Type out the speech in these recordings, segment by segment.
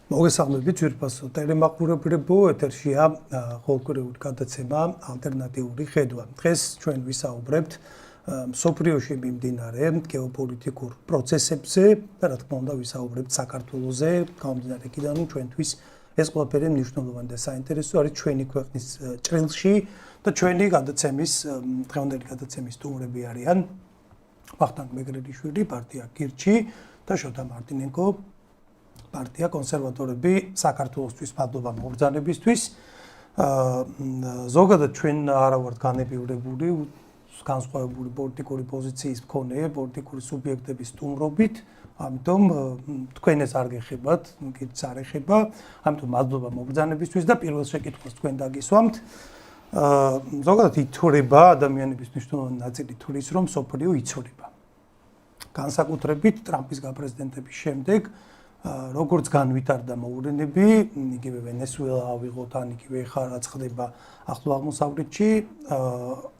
მოგესალმებით ვირფასო ტელემაყურებლებო ეთერშია ხოლმე გადაცემა ალტერნატიული ხედვა. დღეს ჩვენ ვისაუბრებთ მსოფლიოში მიმდინარე გეოპოლიტიკურ პროცესებზე და რა თქმა უნდა ვისაუბრებთ საქართველოზე, გამომდინარე იქიდან რომ ჩვენთვის ეს ყველაფერი მნიშვნელოვანი და საინტერესო არის ჩვენი ქვეყნის ჭრილში და ჩვენი გადაცემის დღევანდელი გადაცემის სტუმრები არიან ვახტანგ მეგრელიშვილი, პარტია გირჩი და შოთა მარტინენკო, პარტია კონსერვატორები საქართველოსთვის მადლობა მობრძანებისთვის. ზოგადად ჩვენ არა ვართ განებივრებული განსხვავებული პოლიტიკური პოზიციის მქონე პოლიტიკური სუბიექტების სტუმრობით, ამიტომ თქვენ ეს არ გეხებათ, გიც არ ეხება, ამიტომ მადლობა მობრძანებისთვის და პირველ შეკითხვას თქვენ დაგისვამთ. ზოგადად ითვლება ადამიანების მნიშვნელოვანი ნაწილი თვლის, რომ სოფლიო იცვლება. განსაკუთრებით ტრამპის გაპრეზიდენტების შემდეგ როგორც განვითარდა მოვლენები, იგივე ვენესუელა ავიღოთ, ან იგივე ხარ რაც ხდება ახლო აღმოსავლეთში,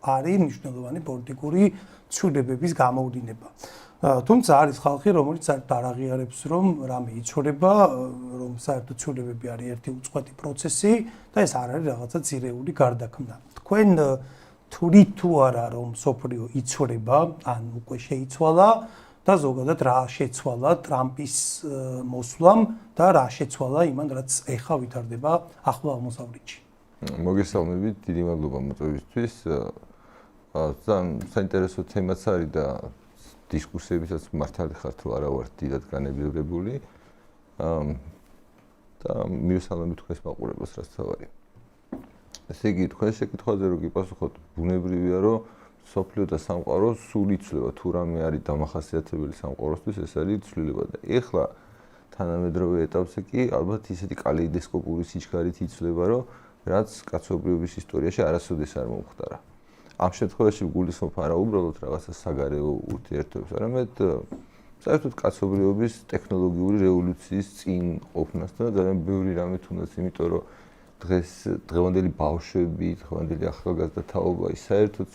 არის მნიშვნელოვანი პოლიტიკური ცვლილებების გამოვლინება. თუმცა არის ხალხი, რომელიც არ აღიარებს, რომ რამე იცვლება, რომ საერთოდ ცვლილებები არის ერთი უწყვეტი პროცესი და ეს არ არის რაღაცა ძირეული გარდაქმნა. თქვენ თვლით თუ არა, რომ სოფლიო იცვლება, ან უკვე შეიცვალა და ზოგადად რა შეცვალა ტრამპის მოსვლამ და რა შეცვალა იმან, რაც ეხა ვითარდება ახლო აღმოსავლეთში. მოგესალმებით, დიდი მადლობა მოწვევისთვის. საინტერესო თემაც არის და დისკუსიებისაც მართალი ხართ თუ არა ვართ დიდად განებივრებული. და მივესალმებით თქვენს მაყურებელს, რაც თავარია. ესე იგი, თქვენ შეკითხვაზე რო გიპასუხოთ, ბუნებრივია, რომ სოფლიო და სამყარო სულ იცვლება, თუ რამე არის დამახასიათებელი სამყაროსთვის, ეს არის ცვლილება და ეხლა თანამედროვე ეტაპზე კი ალბათ ისეთი კალეიდოსკოპური სიჩქარით იცვლება, რომ რაც კაცობრიობის ისტორიაში არასოდეს არ მომხდარა. ამ შემთხვევაში გულისხმობ არა უბრალოდ რაღაცა საგარეო ურთიერთობებს, არამედ საერთოდ კაცობრიობის ტექნოლოგიური რევოლუციის წინ ყოფნას და ძალიან ბევრი რამე თუნდაც, იმიტომ რომ დღევანდელი ბავშვები, დღევანდელი ახალგაზრდა თაობა ის საერთოდ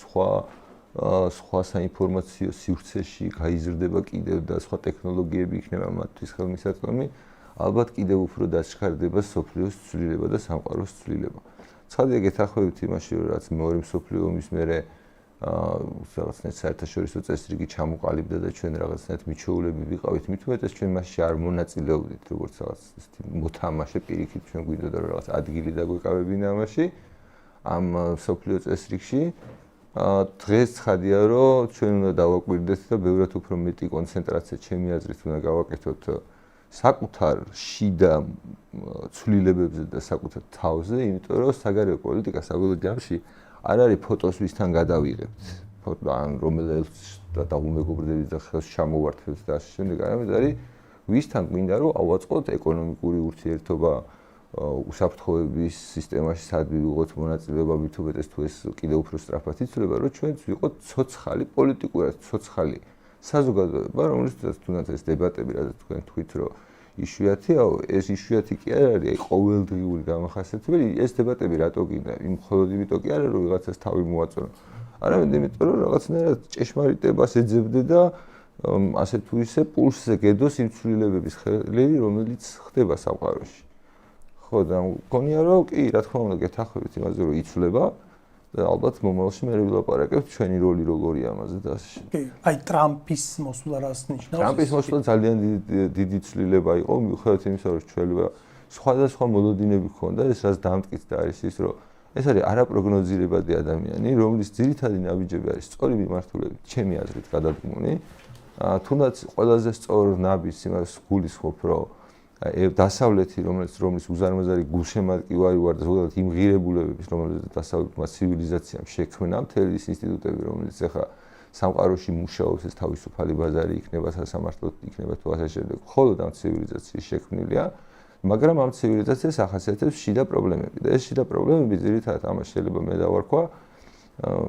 სხვა საინფორმაციო სივრცეში გაიზრდება კიდევ და სხვა ტექნოლოგიები იქნება მათთვის ხელმისაწვდომი, ალბათ კიდევ უფრო დაჩქარდება სოფლიოს ცვლილება და სამყაროს ცვლილება. ცხადია გეთანხმებით იმაში, რომ რაც მეორე მსოფლიო ომის მერე რაღაცნაირად საერთაშორისო წესრიგი ჩამოყალიბდა და ჩვენ რაღაცნაირად მიჩვეულები ვიყავით, მით უმეტეს ჩვენ მასში არ მონაწილეობდით, როგორც რაღაც მოთამაშე პირიქით ჩვენ გვინდოდა რომ რაღაც ადგილი დაგვეკავებინა ამაში, ამ მსოფლიო წესრიგში. დღეს ცხადია, რომ ჩვენ უნდა დავაკვირდეთ და ბევრად უფრო მეტი კონცენტრაცია ჩემი აზრით უნდა გავაკეთოთ საკუთარ შიდა ცვლილებებზე და საკუთარ თავზე, იმიტომ რომ საგარეო პოლიტიკა საბოლოო ჯამში არ არის ფოტოს ვისთან გადავიღებთ, ან რომელს დაუმეგობრდებით და ხელს ჩამოვართვებთ და ასე შემდეგ, არამედ არის ვისთან გვინდა რომ ავაწყოთ ეკონომიკური ურთიერთობა უსაფრთხოების სისტემაში, სად ვიღოთ მონაწილეობა, მით უმეტეს თუ ეს კიდევ უფრო სწრაფად იცვლება, რომ ჩვენც ვიყოთ ცოცხალი, პოლიტიკურად ცოცხალი საზოგადოება, რომელსაც თუნდაც ეს დებატები, რაც თქვენ თქვით, რომ იშვიათია, ეს იშვიათი კი არ არის ყოველდღიური დამახასიათებელი, ეს დებატები რატო გინდა? მხოლოდ იმიტომ კი არა, რომ ვიღაცას თავი მოაწონო. არამედ იმიტომ, რომ რაღაცნაირად ჭეშმარიტებას ეძებდე და ასე თუ ისე პულსზე გედოს იმ ცვლილებების ხელი, რომელიც ხდება სამყაროში. ხო, და მგონია, რომ კი, რა თქმა უნდა, გეთანხმებით იმაზე, რომ იცვლება და ალბათ მომავალში მე ვილაპარაკებთ ჩვენი როლი როგორია ამაზე და ასე შემდეგ. კი, აი ტრამპის მოსვლა რას ნიშნავს? ტრამპის მოსვლა ძალიან დიდი ცვლილება იყო, მიუხედავად იმისა, რომ ჩვეულებრივ სხვადასხვა მოლოდინები ჰქონდა, ეს რაც დამტკიცდა არის ის, რომ ეს არის არაპროგნოზირებადი ადამიანი, რომლის ძირითადი ნაბიჯები არის სწორი მიმართულებით, ჩემი აზრით გადადგმული. თუნდაც ყველაზე სწორ ნაბიჯს იმას გულისხმობ, რომ დასავლეთი, რომლის უზარმაზარი გულშემატკივარი ვარ და ზოგადად იმ ღირებულებების, რომელზეც დასავლეთმა ცივილიზაციამ შექმნა მთელი ის ინსტიტუტები, რომელიც ახლა სამყაროში მუშაობს, ეს თავისუფალი ბაზარი იქნება, სასამართლოდ იქნება თუ ასე შემდეგ. მხოლოდ ამ ცივილიზაციის შექმნილია, მაგრამ ამ ცივილიზაციას ახასიათებს შიდა პრობლემები და ეს შიდა პრობლემები ძირითადად ამას შეიძლება მე დავარქვა,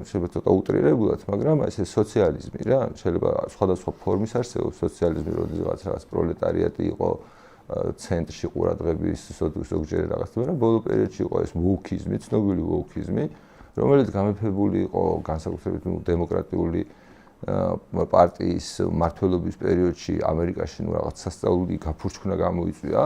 შეიძლება ცოტა უტრირებულად, მაგრამ ესე სოციალიზმი რა, შეიძლება სხვადასხვა ფორმის არსებობს სოციალიზმი, როდესაც რაღაც პროლეტარიატი იყო ცენტრში ყურადღების ზოგჯერ რაღაც, მაგრამ ბოლო პერიოდში იყო ეს ვოუკიზმი, ცნობილი ვოუკიზმი, რომელიც გამეფებული იყო განსაკუთრებით დემოკრატიული პარტიის მმართველობის პერიოდში ამერიკაში რაღაც სასწაული გაფურჩქნა გამოიწვია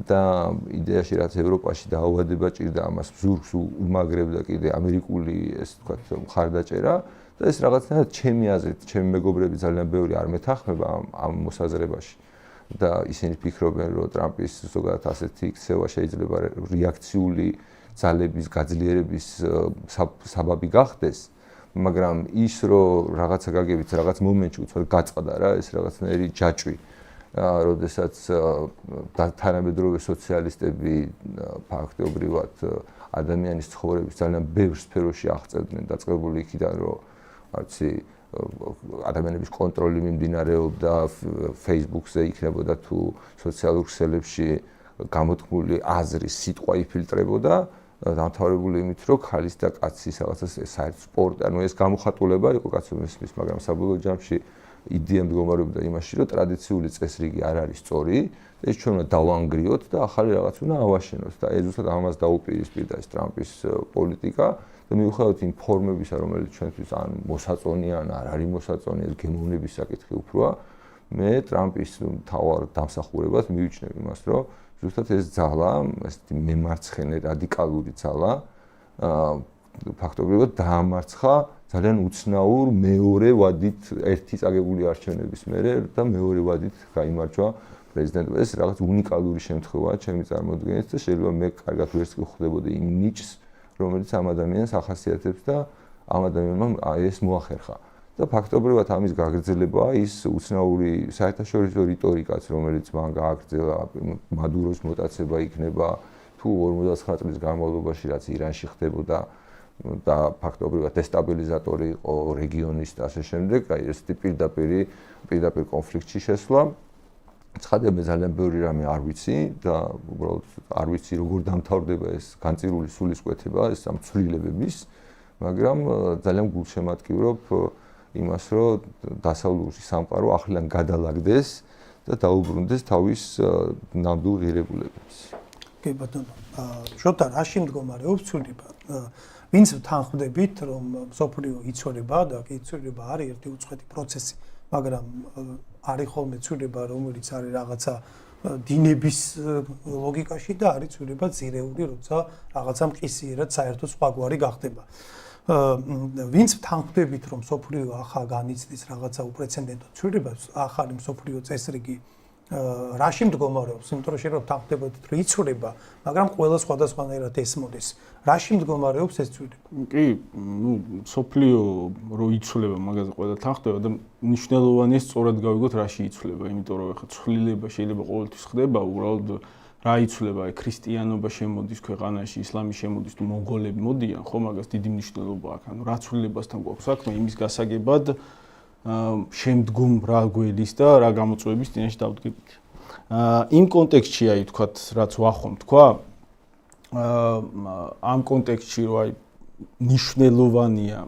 და იდეაში რაც ევროპაში დაავადება ჭირდა ამას ზურგს უმაგრებდა კიდე ამერიკული ეს თქვათ მხარდაჭერა და ეს რაღაცნაირად ჩემი აზრით, ჩემი მეგობრები ძალიან ბევრი არ მეთანხმება ამ მოსაზრებაში და ისინი ფიქრობენ, რომ ტრამპის ზოგადად ასეთი იქცევა შეიძლება რეაქციული ძალების გაძლიერების საბაბი გახდეს, მაგრამ ის რომ რაღაცა გაგებით რაღაც მომენტში უცბად გაწყდა რა ეს რაღაცნაირი ჯაჭვი, როდესაც თანამედროვე სოციალისტები ფაქტობრივად ადამიანის ცხოვრების ძალიან ბევრ სფეროში აღწევდნენ დაწყებული იქიდან რომ არცი ადამიანების კონტროლი მიმდინარეობდა Facebook-ზე იქნებოდა თუ სოციალურ ქსელებში გამოთქმული აზრის სიტყვა იფილტრებოდა დამთავრებული იმით რომ ქალის და კაცის რაღაცა საერთო სპორტი ანუ ეს გამოხატულება იყო კაცობრიობის მაგრამ საბოლოო ჯამში იდეა მდგომარეობდა იმაში რომ ტრადიციული წესრიგი არ არის სწორი ეს ჩვენ უნდა დავანგრიოთ და ახალი რაღაც უნდა ავაშენოთ და ეს ზუსტად ამას დაუპირისპირდა ეს ტრამპის პოლიტიკა და მიუხედავად იმ ფორმებისა რომელიც ჩვენთვის ან მოსაწონია ან არ არის მოსაწონი ეს გემოვნების საკითხი უფროა მე ტრამპის თავარ დამსახურებას მივიჩნევ იმას რომ ზუსტად ეს ძალა ეს მემარცხენე რადიკალური ძალა ფაქტობრივად დაამარცხა ძალიან უცნაურ მეორე ვადით ერთი წაგებული არჩევნების მერე და მეორე ვადით გაიმარჯვა პრეზიდენტმა ეს რაღაც უნიკალური შემთხვევაა ჩემი წარმოდგენით და შეიძლება მე კარგად ვერც ხვდებოდი იმ ნიჭს რომელიც ამ ადამიანს ახასიათებს და ამ ადამიანმა ეს მოახერხა და ფაქტობრივად ამის გაგრძელებაა ის უცნაური საერთაშორისო რიტორიკაც რომელიც მან გააგრძელა მადუროს მოტაცება იქნება თუ 49 წლის განმავლობაში რაც ირანში ხდებოდა და ფაქტობრივად დესტაბილიზატორი იყო რეგიონის და ასე შემდეგ, აი ეს პირდაპირ კონფლიქტში შესვლა. ცხადია მე ძალიან ბევრი რამე არ ვიცი და უბრალოდ არ ვიცი როგორ დამთავრდება ეს განწირული სულისკვეთება, ეს ამ ცვლილებების, მაგრამ ძალიან გულშემატკივრობ იმას, რომ დასავლური სამყარო ახლიდან გადალაგდეს და დაუბრუნდეს თავის ნამდვილ ღირებულებებს. კი ბატონო, შოთა რაში მდგომარეობს ცვლილება? ვინც თანხმდებით, რომ მსოფლიო იცვლება და იცვლება არის ერთი უწყვეტი პროცესი, მაგრამ არის ხოლმე ცვლილება, რომელიც არის რაღაცა დინების ლოგიკაში და არის ცვლილება ძირეული, როცა რაღაცა მყისიერად საერთოდ სხვაგვარი გახდება. ვინც თანხმდებით, რომ მსოფლიო ახლა განიცდის რაღაცა უპრეცედენტო ცვლილებას, ახალი მსოფლიო წესრიგი რაში მდგომარეობს, იმიტომ რომ შეიძლება თანხმდებოდეთ, რომ იცვლება, მაგრამ ყველა სხვადასხვანაირად ესმოდეს. რაში მდგომარეობს ეს ცვლილება? კი, სოფლიო რო იცვლება, მაგაზე ყველა თანხმდება და მნიშვნელოვანია სწორად გავიგოთ რაში იცვლება, იმიტომ რომ ეხლა ცვლილება შეიძლება ყოველთვის ხდება, უბრალოდ რა იცვლება, აი ქრისტიანობა შემოდის ქვეყანაში, ისლამი შემოდის თუ მონღოლები მოდიან, ხო, მაგას დიდი მნიშვნელობა აქვს. ანუ რა ცვლილებასთან გვაქვს საქმე, იმის გასაგებად შემდგომ რა გველის და რა გამოწვევების წინაშე დავდგებით. იმ კონტექსტში აი თქვათ, რაც ვახომ თქვა, ამ კონტექსტში რომ აი ნიშნულოვანია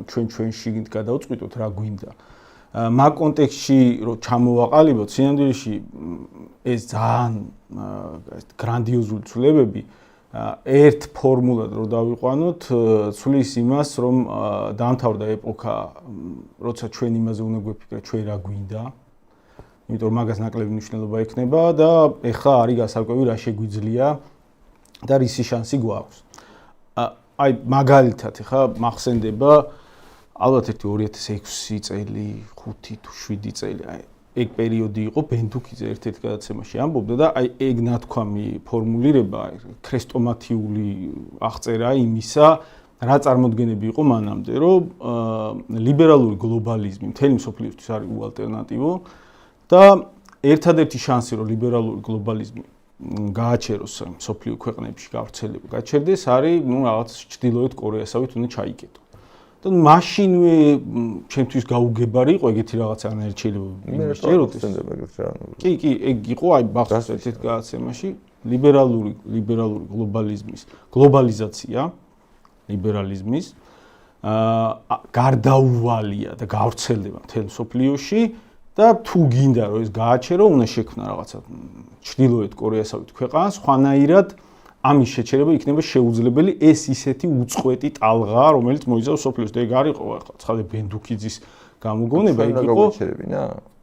ჩვენ შიგნით გადავწყვიტოთ რა გვინდა. მაგ კონტექსტში რომ ჩამოვაყალიბოთ, სინამდვილეში ეს ძალიან გრანდიოზული ცვლილებები ერთ ფორმულად რო დავიყვანოთ, ცვლის იმას, რომ დაამთავრდა ეპოქა, როცა ჩვენ იმაზე უნდა გვეფიქროთ, ჩვენ რა გვინდა. იმიტომ რომ მაგას ნაკლები მნიშვნელობა ექნება და ეხლა არის გასარკვევი რა შეგვიძლია და რისი შანსი გვაქვს. აი მაგალითად ეხლა მახსენდება ალბათ ერთი 2006 წელი, 5 თუ 7 წელი, აი ეგ პერიოდი იყო ბენდუქიძე ერთ-ერთ გადაცემაში ამბობდა და აი ეგ ნათქვამი ფორმულირება, ქრესტომათიული აღწერა იმისა, რა წარმოდგენები იყო მანამდე, რომ ლიბერალური გლობალიზმი მთელი მსოფლიოსთვის არის უალტერნატივო და ერთადერთი შანსი, რომ ლიბერალური გლობალიზმი გააჩეროს მსოფლიო ქვეყნებში გავრცელება, გაჩერდეს, არის რაღაც ჩრდილოეთ კორეასავით უნდა ჩაიკეტო. და მაშინვე ჩემთვის გაუგებარი იყო ეგეთი რაღაცა არანაირად შეიძლება შეეროდეს. კი, ეგ იყო აი ბახოს ერთ-ერთ გადაცემაში ლიბერალური გლობალიზმის, გლობალიზაცია ლიბერალიზმის გარდაუვალია და გავრცელდება მთელ მსოფლიოში და თუ გინდა რომ ეს გააჩერო, უნდა შექმნა რაღაცა ჩრდილოეთ კორეასავით ქვეყანა, სხვანაირად ამის შეჩერება იქნება შეუძლებელი ეს ისეთი უწყვეტი ტალღა, რომელიც მოიცავს სოფლიოს და ეგ არ იყო ახლა ცხადე ბენდუქიძის გამოგონება, ეგ იყო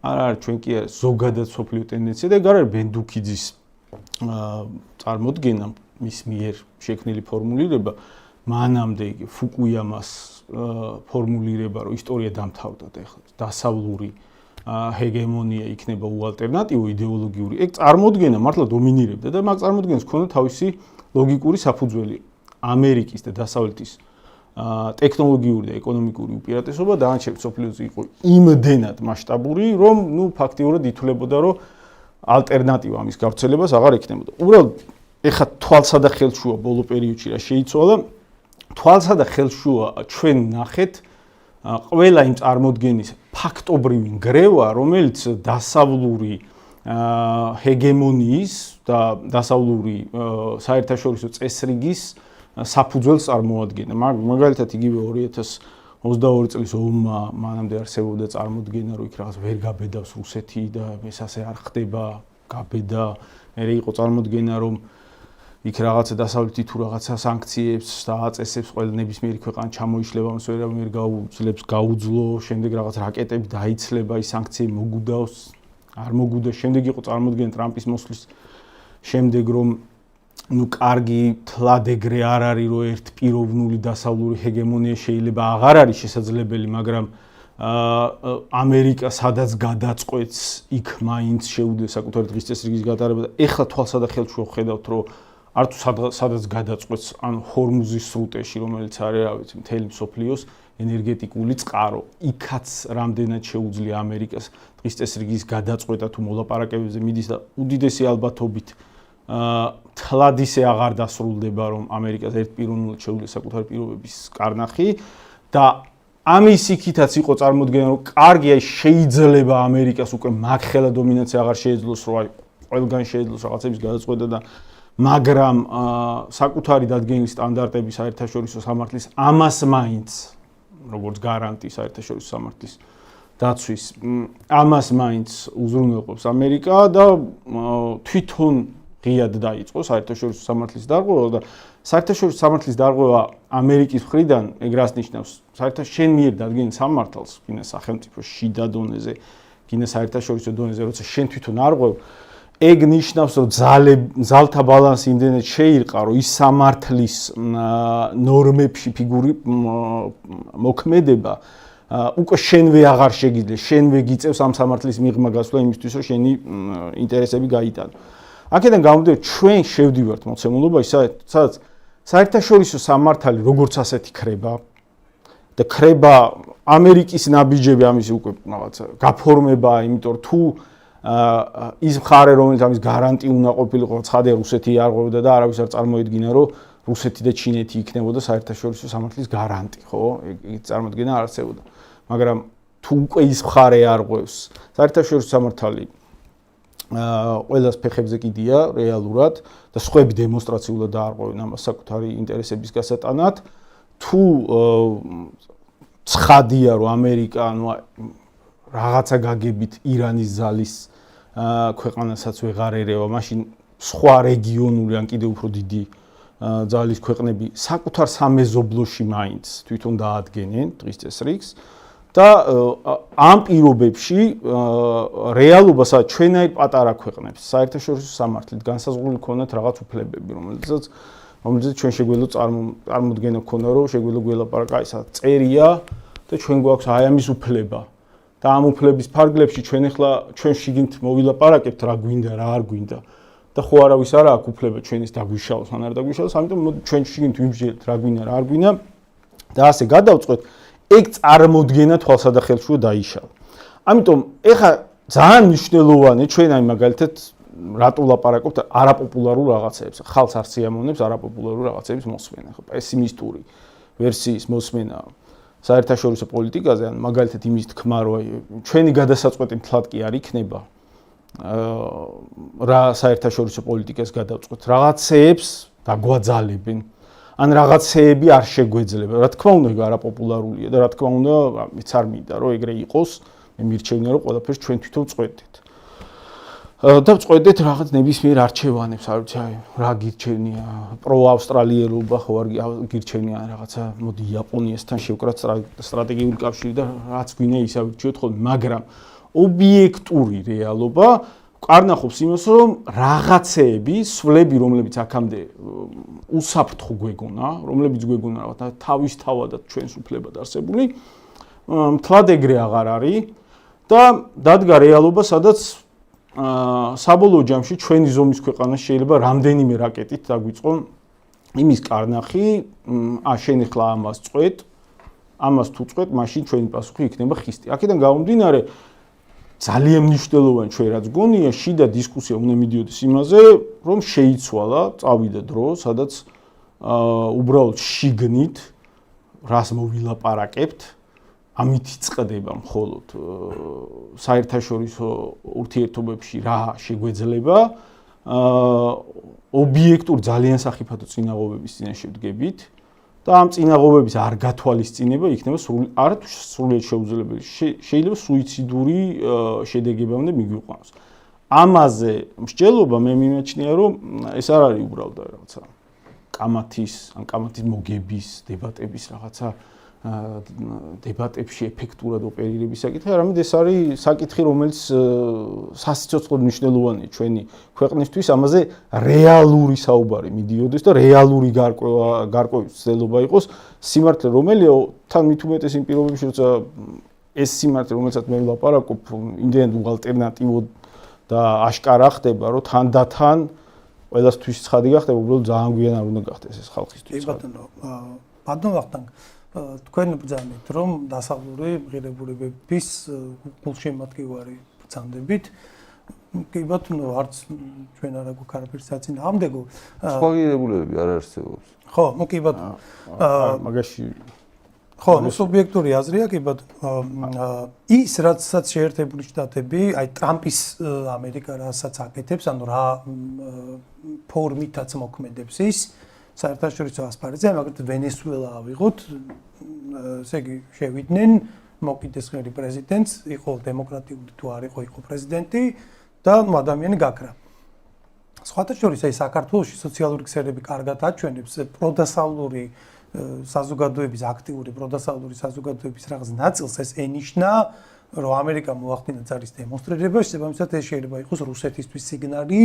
არა, ჩვენ კი არა ზოგადად სოფლიო ტენდენცია და ეგ არ არის ბენდუქიძის წარმოდგენა მის მიერ შექმნილი ფორმულირება მანამდე ფუკუიამას ფორმულირება რომ ისტორია დამთავრდა და ეხლა დასავლური ჰეგემონია იქნება უალტერნატივო იდეოლოგიური ეგ წარმოდგენა მართლა დომინირებდა და მაგ წარმოდგენას ჰქონდა თავისი ლოგიკური საფუძველი ამერიკის და დასავლეთის ტექნოლოგიური და ეკონომიკური უპირატესობა დანარჩენ მსოფლიოზე იყო იმდენად მასშტაბური რომ ფაქტიურად ითვლებოდა რომ ალტერნატივა ამის გავრცელებას აღარ ექნებოდა. უბრალოდ ეხა თვალსა და ხელშუა ბოლო პერიოდში რა შეიცვალა თვალსა და ხელშუა ჩვენ ნახეთ ყველა იმ წარმოდგენის ფაქტობრივი ნგრევა რომელიც დასავლური ჰეგემონიის და დასავლური საერთაშორისო წესრიგის საფუძველს წარმოადგენდა. მაგალითად იგივე 2022 წლის ომმა მანამდე არსებობდა წარმოდგენა რომ იქ რაღაც ვერ გაბედავს რუსეთი და ეს ასე არ ხდება გაბედა. მერე იყო წარმოდგენა რომ იქ რაღაცა დასავლეთი თუ რაღაცა სანქციებს და აწესებს ყველა ნებისმიერი ქვეყანა ჩამოიშლება მას ვერ გაუძლებს გაუძლო შემდეგ რაღაც რაკეტები დაიცლება ის სანქციები მოგუდავს არ მოგუდა შემდეგ იყო წარმოდგენა ტრამპის მოსვლის შემდეგ რომ კარგი თლად ეგრე არ არის რომ ერთპიროვნული დასავლური ჰეგემონია შეიძლება აღარ არის შესაძლებელი მაგრამ ამერიკა სადაც გადაწყვეტს იქ მაინც შეუძლია საკუთარი დღის წესრიგის გატარება და ეხლა თვალსა და ხელშუა ხედავთ რომ არ თუ სადაც გადაწყვეტს ან ჰორმუზის სრუტეში რომელიც არის რა ვიცი მთელი მსოფლიოს ენერგეტიკული წყარო იქაც რამდენად შეუძლია ამერიკას დღის წესრიგის გადაწყვეტა თუ მოლაპარაკებებზე მიდის და უდიდესი ალბათობით თლად ისე აღარ დასრულდება რომ ამერიკას ერთპიროვნულად შეუძლია საკუთარი პირობების კარნახი და ამის იქითაც იყო წარმოდგენა რომ კარგია შეიძლება ამერიკას უკვე მაგხელა დომინაცია აღარ შეეძლოს რომ აი ყველგან შეეძლოს რაღაცების გადაწყვეტა და მაგრამ საკუთარი დადგენილი სტანდარტები საერთაშორისო სამართლის ამას მაინც როგორც გარანტი საერთაშორისო სამართლის დაცვის ამას მაინც უზრუნველყოფს ამერიკა და თვითონ ღიად დაიწყო საერთაშორისო სამართლის დარღვევა და საერთაშორისო სამართლის დარღვევა ამერიკის მხრიდან ეგ რას ნიშნავს შენ მიერ დადგენილ სამართალს გინდა სახელმწიფო შიდა დონეზე გინდა საერთაშორისო დონეზე როცა შენ თვითონ არღვევ ეგ ნიშნავს რომ ძალთა ბალანსი იმდენად შეირყა რომ ის სამართლის ნორმებში ფიგური მოქმედება უკვე შენვე აღარ შეგიძლია შენვე გიწევს ამ სამართლის მიღმა გასვლა იმისთვის რომ შენი ინტერესები გაიტანო აქედან გამომდინარე ჩვენ შევდივართ მოცემულობაში სადაც საერთაშორისო სამართალი როგორც ასეთი ქრება და ქრება ამერიკის ნაბიჯები ამის უკვე რაღაცა გაფორმებაა იმიტომ თუ ის მხარე რომელიც ამის გარანტი უნდა ყოფილიყო ცხადია რუსეთი არ ღვევდა და არავის არ წარმოედგინა რომ რუსეთი და ჩინეთი იქნებოდა საერთაშორისო სამართლის გარანტი ხო ეგ წარმოდგენა არ არსებობდა მაგრამ თუ უკვე ის მხარე არ ღვევს საერთაშორისო სამართალი ყველას ფეხებზე კიდია რეალურად და სხვები დემონსტრაციულად დაარღვევენ ამას საკუთარი ინტერესების გასატანად თუ ცხადია რომ ამერიკა ანუ რაღაცა გაგებით ირანის ზალის ქვეყანასაც ვეღარ ერევა მაშინ სხვა რეგიონული ან კიდევ უფრო დიდი ძალის ქვეყნები საკუთარ სამეზობლოში მაინც თვითონ დაადგენენ დღის წესრიგს და ამ პირობებში რეალობა სადაც ჩვენაირ პატარა ქვეყნებს საერთაშორისო სამართლით განსაზღვრული ქონათ რაღაც უფლებები რომელზეც ჩვენ შეგვიძლია წარმოდგენა ქონა რომ შეგვიძლია გველაპარაკა ისა წერია და ჩვენ გვაქვს აი ამის უფლება და ამ უფლების ფარგლებში ჩვენ ახლა ჩვენ შიგნით მოვილაპარაკებთ რა გვინდა რა არ გვინდა და ხო არავის არ აქვს უფლება ჩვენის დაგვიშალოს ან არ დაგვიშალოს ამიტომ ჩვენ შიგნით ვიმსჯელთ რა გვინდა რა არ გვინდა და ასე გადავწყვეტ ეგ წარმოდგენა თვალსა და ხელშუა დაიშალა. ამიტომ ეხა ძალიან მნიშვნელოვანია ჩვენ აი მაგალითად რატო ვლაპარაკობთ არაპოპულარულ რაღაცებს. ხალხს არ სიამოვნებს არაპოპულარულ რაღაცების მოსმენა. ხო, პესიმისტური ვერსიის მოსმენა საერთაშორისო პოლიტიკაზე, ან მაგალითად იმის თქმა, რომ აი ჩვენი გადასაწყვეტი მთლად კი არ იქნება რა საერთაშორისო პოლიტიკას გადავწყვეტ. რაღაცეებს დაგვაძალებენ. ან რაღაცეები არ შეგვეძლება. რა თქმა უნდა, არაპოპულარულია და რა თქმა უნდა, მეც არ მინდა რომ ეგრე იყოს. მე მირჩევნია რომ ყველაფერს ჩვენ თვითონ წყვეტეთ. და წყვეტეთ რაღაც ნებისმიერ არჩევანებს, არ ვიცი, რა გირჩევნია, პროავსტრალიელობა ხო არ გირჩევნია რაღაცა, მოდი იაპონიასთან შევკრათ სტრატეგიული კავშირი და რაც გვინდა ისა ვირჩიოთ ხოლმე, მაგრამ ობიექტური რეალობა კარნახობს იმას, რომ რაღაცეები, სვლები, რომლებიც აქამდე უსაფრთხო გვეგონა, რომლებიც გვეგონა რაღაცა თავისთავადად ჩვენს უფლებად არსებული, მთლად ეგრე აღარ არის და დადგა რეალობა, სადაც საბოლოო ჯამში ჩვენი ზომის ქვეყანა შეიძლება რამდენიმე რაკეტით დაგვიწყონ იმის კარნახი, შენ ახლა ამას წვეთ, ამას თუ წვეთ, მაშინ ჩვენი პასუხი იქნება ხისტი. აქედან გამომდინარე, ძალიან მნიშვნელოვანი ჩვენ რაც გონია, შიდა დისკუსია უნდა მიდიოდეს იმაზე, რომ შეიცვალა, წავიდა დრო, სადაც უბრალოდ შიგნით რას მოვილაპარაკებთ, ამით იწყდება მხოლოდ საერთაშორისო ურთიერთობებში რა შეგვეძლება, ობიექტურ ძალიან სახიფათო წინაღობების წინაშე ვდგებით და ამ წინაღობების არ გათვალისწინება იქნება სრულიად შეუძლებელი. შეიძლება სუიციდური შედეგებამდე მიგვიყვანოს. ამაზე მსჯელობა მე მიმაჩნია, რომ ეს არ არის უბრალოდ რაღაცა კამათის მოგების დებატების რაღაცა დებატებში ეფექტურად ოპერირების საკითხი, არამედ ეს არის საკითხი, რომელიც სასიცოცხლოდ მნიშვნელოვანია ჩვენი ქვეყნისთვის, ამაზე რეალური საუბარი მიდიოდეს და რეალური გარკვევის ცდელობა იყოს, სიმართლე რომელია, თან მით უმეტეს იმ პირობებში, როცა ეს სიმართლე, რომელსაც მე ვლაპარაკობ, იმდენად ალტერნატივო და აშკარა ხდება, რომ თანდათან ყველასთვის ცხადი გახდება, უბრალოდ ძალიან გვიან არ უნდა გახდეს ეს ხალხისთვის. კი ბატონო, ბატონ ვახტანგ, თქვენ ბრძანეთ, რომ დასავლური ღირებულებების გულშემატკივარი ბრძანდებით. კი ბატონო, არც ჩვენ არ აქვს არაფერს საწინააღმდეგო. სხვა ღირებულებები არ არსებობს. ხო, კი ბატონო. მაგაში ხო, სუბიექტური აზრია, კი ბატონო. ის რაცაც შეერთებული შტატები, აი ტრამპის ამერიკა რასაც აკეთებს, ანუ რა ფორმითაც მოქმედებს ის საერთაშორისო ასპარეზზე, მაგალითად ვენესუელა ავიღოთ, ესე იგი შევიდნენ მოკიდეს ხელი პრეზიდენტს, იყო დემოკრატიული თუ არ იყო პრეზიდენტი და ადამიანი გაქრა. სხვათა შორის აი საქართველოში სოციალური ქსელები კარგად აჩვენებს პროდასავლური საზოგადოების აქტიური პროდასავლური საზოგადოების რაღაც ნაწილს ეს ენიშნა, რომ ამერიკა მოახდინა ძალის დემონსტრირება, შესაბამისად ეს შეიძლება იყოს რუსეთისთვის სიგნალი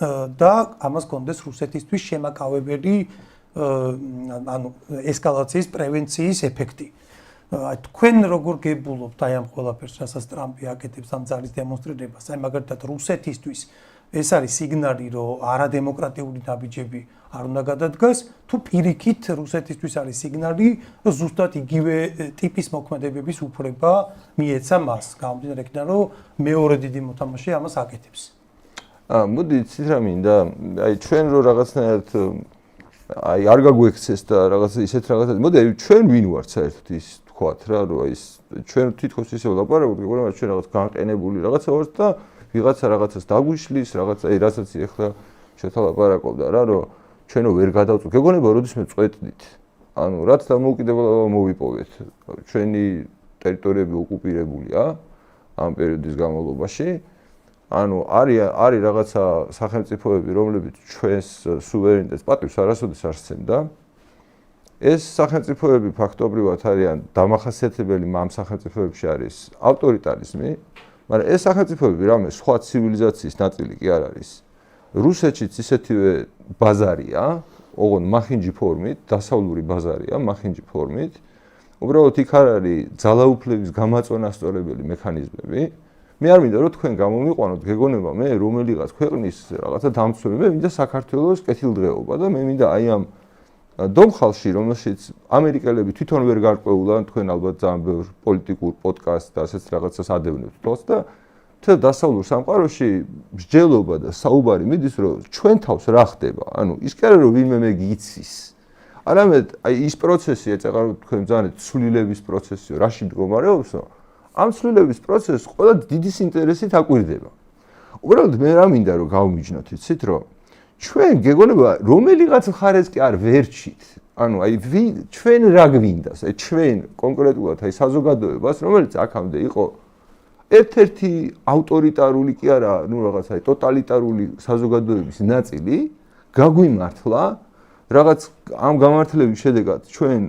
და ამას კონდეს რუსეთისთვის შემაკავებელი ანუ ესკალაციის პრევენციის ეფექტი. აი თქვენ როგორ გებულობთ აი ამ ყველაფერს, რასაც ტრამპი აკეთებს ამ ძალის დემონსტრირებას, აი მაგალითად რუსეთისთვის ეს არის სიგნალი, რომ არადემოკრატიული ნაბიჯები არ უნდა გადადგას, თუ პირიქით რუსეთისთვის არის სიგნალი, რომ ზუსტად იგივე ტიპის მოქმედებების უფლება მიეცა მას, გამომდინარე იქიდან, რომ მეორე დიდი მოთამაშე ამას აკეთებს. მოდი იცით რა მინდა, აი ჩვენ რო რაღაცნაირად აი არ გაგვექცეს და რაღაც ისეთ რაღაცა, მოდი აი ჩვენ ვინ ვართ საერთოდ ის თქვათ რა, რომ აი ჩვენ თითქოს ისე ვლაპარაკობთ, მაგრამ ჩვენ რაღაც განყენებული რაღაცა ვართ და ვიღაცა რაღაცას დაგვიშლის, რაღაცა აი რასაც ეხლა შეთა ლაპარაკობდა რა, რომ ჩვენო ვერ გადავწყვეტ. გეგონება როდისმე წვეტდით. ანუ რაც დამოუკიდებლობა მოვიპოვეთ. ჩვენი ტერიტორიები ოკუპირებულია ამ პერიოდის განმავლობაში. ანუ არის რაღაცა სახელმწიფოები, რომლებიც ჩვენს სუვერენიტეტს პატივს არასოდეს არ სცემდა. ეს სახელმწიფოები ფაქტობრივად არიან დამახასიათებელი ამ სახელმწიფოებში არის ავტორიტარიზმი, მაგრამ ეს სახელმწიფოები რამე სხვა ცივილიზაციის ნაწილი კი არ არის. რუსეთშიც ისეთივე ბაზარია, ოღონდ მახინჯი ფორმით, დასავლური ბაზარია, მახინჯი ფორმით. უბრალოდ იქ არ არის ძალაუფლების გამაწონასწორებელი მექანიზმები. მე არ მინდა რომ თქვენ გამომიყვანოთ, გეგონება მე რომელიღაც ქვეყნის რაღაცა დამცველი, მე მინდა საქართველოს კეთილდღეობა და მე მინდა აი ამ დომხალში, რომელშიც ამერიკელები თვითონ ვერ გარკვეულან, თქვენ ალბათ ძალიან ბევრ პოლიტიკურ პოდკასტ და ასეთ რაღაცას ადევნებთ თავს და თელ დასავლურ სამყაროში მსჯელობა და საუბარი მიდის, რომ ჩვენ თავს რა ხდება. ანუ ის კი არა რომ ვინმე მე გიცის. არამედ აი ის პროცესი, ეცეყარ თქვენ ძალიან ცვლილების პროცესიო, რაში მდგომარეობსო, ამ ცვლილების პროცესს ყველა დიდის ინტერესით აკვირდება. უბრალოდ მე რა მინდა რომ გავმიჯნოთ, იცით რომ ჩვენ გეგონება რომელიღაც მხარეს კი არ ვერჩით. ანუ აი ჩვენ რა გვინდას, აი ჩვენ კონკრეტულად აი საზოგადოებას, რომელიც აქამდე იყო ერთ-ერთი ავტორიტარული კი არა, ნუ რაღაც აი ტოტალიტარული საზოგადოების ნაწილი, გაგვიმართლა რაღაც ამ გამართლების შედეგად ჩვენ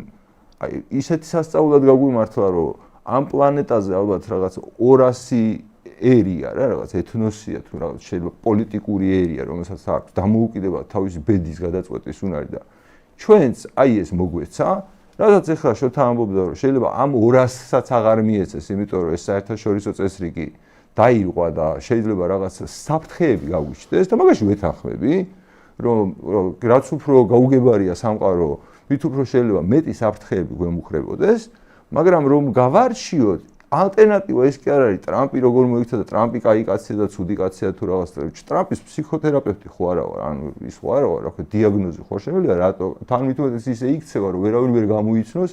აი ისეთი სასწაულად გაგვიმართლა, რომ ამ პლანეტაზე ალბათ რაღაც 200 ერია რა, რაღაც ეთნოსია თუ რაღაც შეიძლება პოლიტიკური ერია, რომელსაც აქვს დამოუკიდებელ თავისი ბედის გადაწყვეტის უნარი და ჩვენც აი ეს მოგვეცა, რადგან ეხლა შოთა ამბობდა რომ შეიძლება ამ 200-საც აღარ მიეცეს, იმიტომ რომ ეს საერთაშორისო წესრიგი დაირღვა და შეიძლება რაღაც საფრთხეები გაგვიჩნდეს და მაგაში ვეთანხმები, რომ რაც უფრო გაუგებარია სამყარო, მით უფრო შეიძლება მეტი საფრთხეები გვემუქრებოდეს, მაგრამ რომ გავარჩიოთ ალტერნატივა ეს კი არ არის ტრამპი როგორ მოიქცა და ტრამპი კაი კაცია და ცუდი კაცია თუ რაღაც ტრამპის ფსიქოთერაპევტი ხო არა ვარ, ანუ ის ხო არა ვარ, რა ქვია დიაგნოზი ხო შემიძლია რატო თან მithumetes ისე იქცევა რომ ვერავინ ვერ გამოიცნოს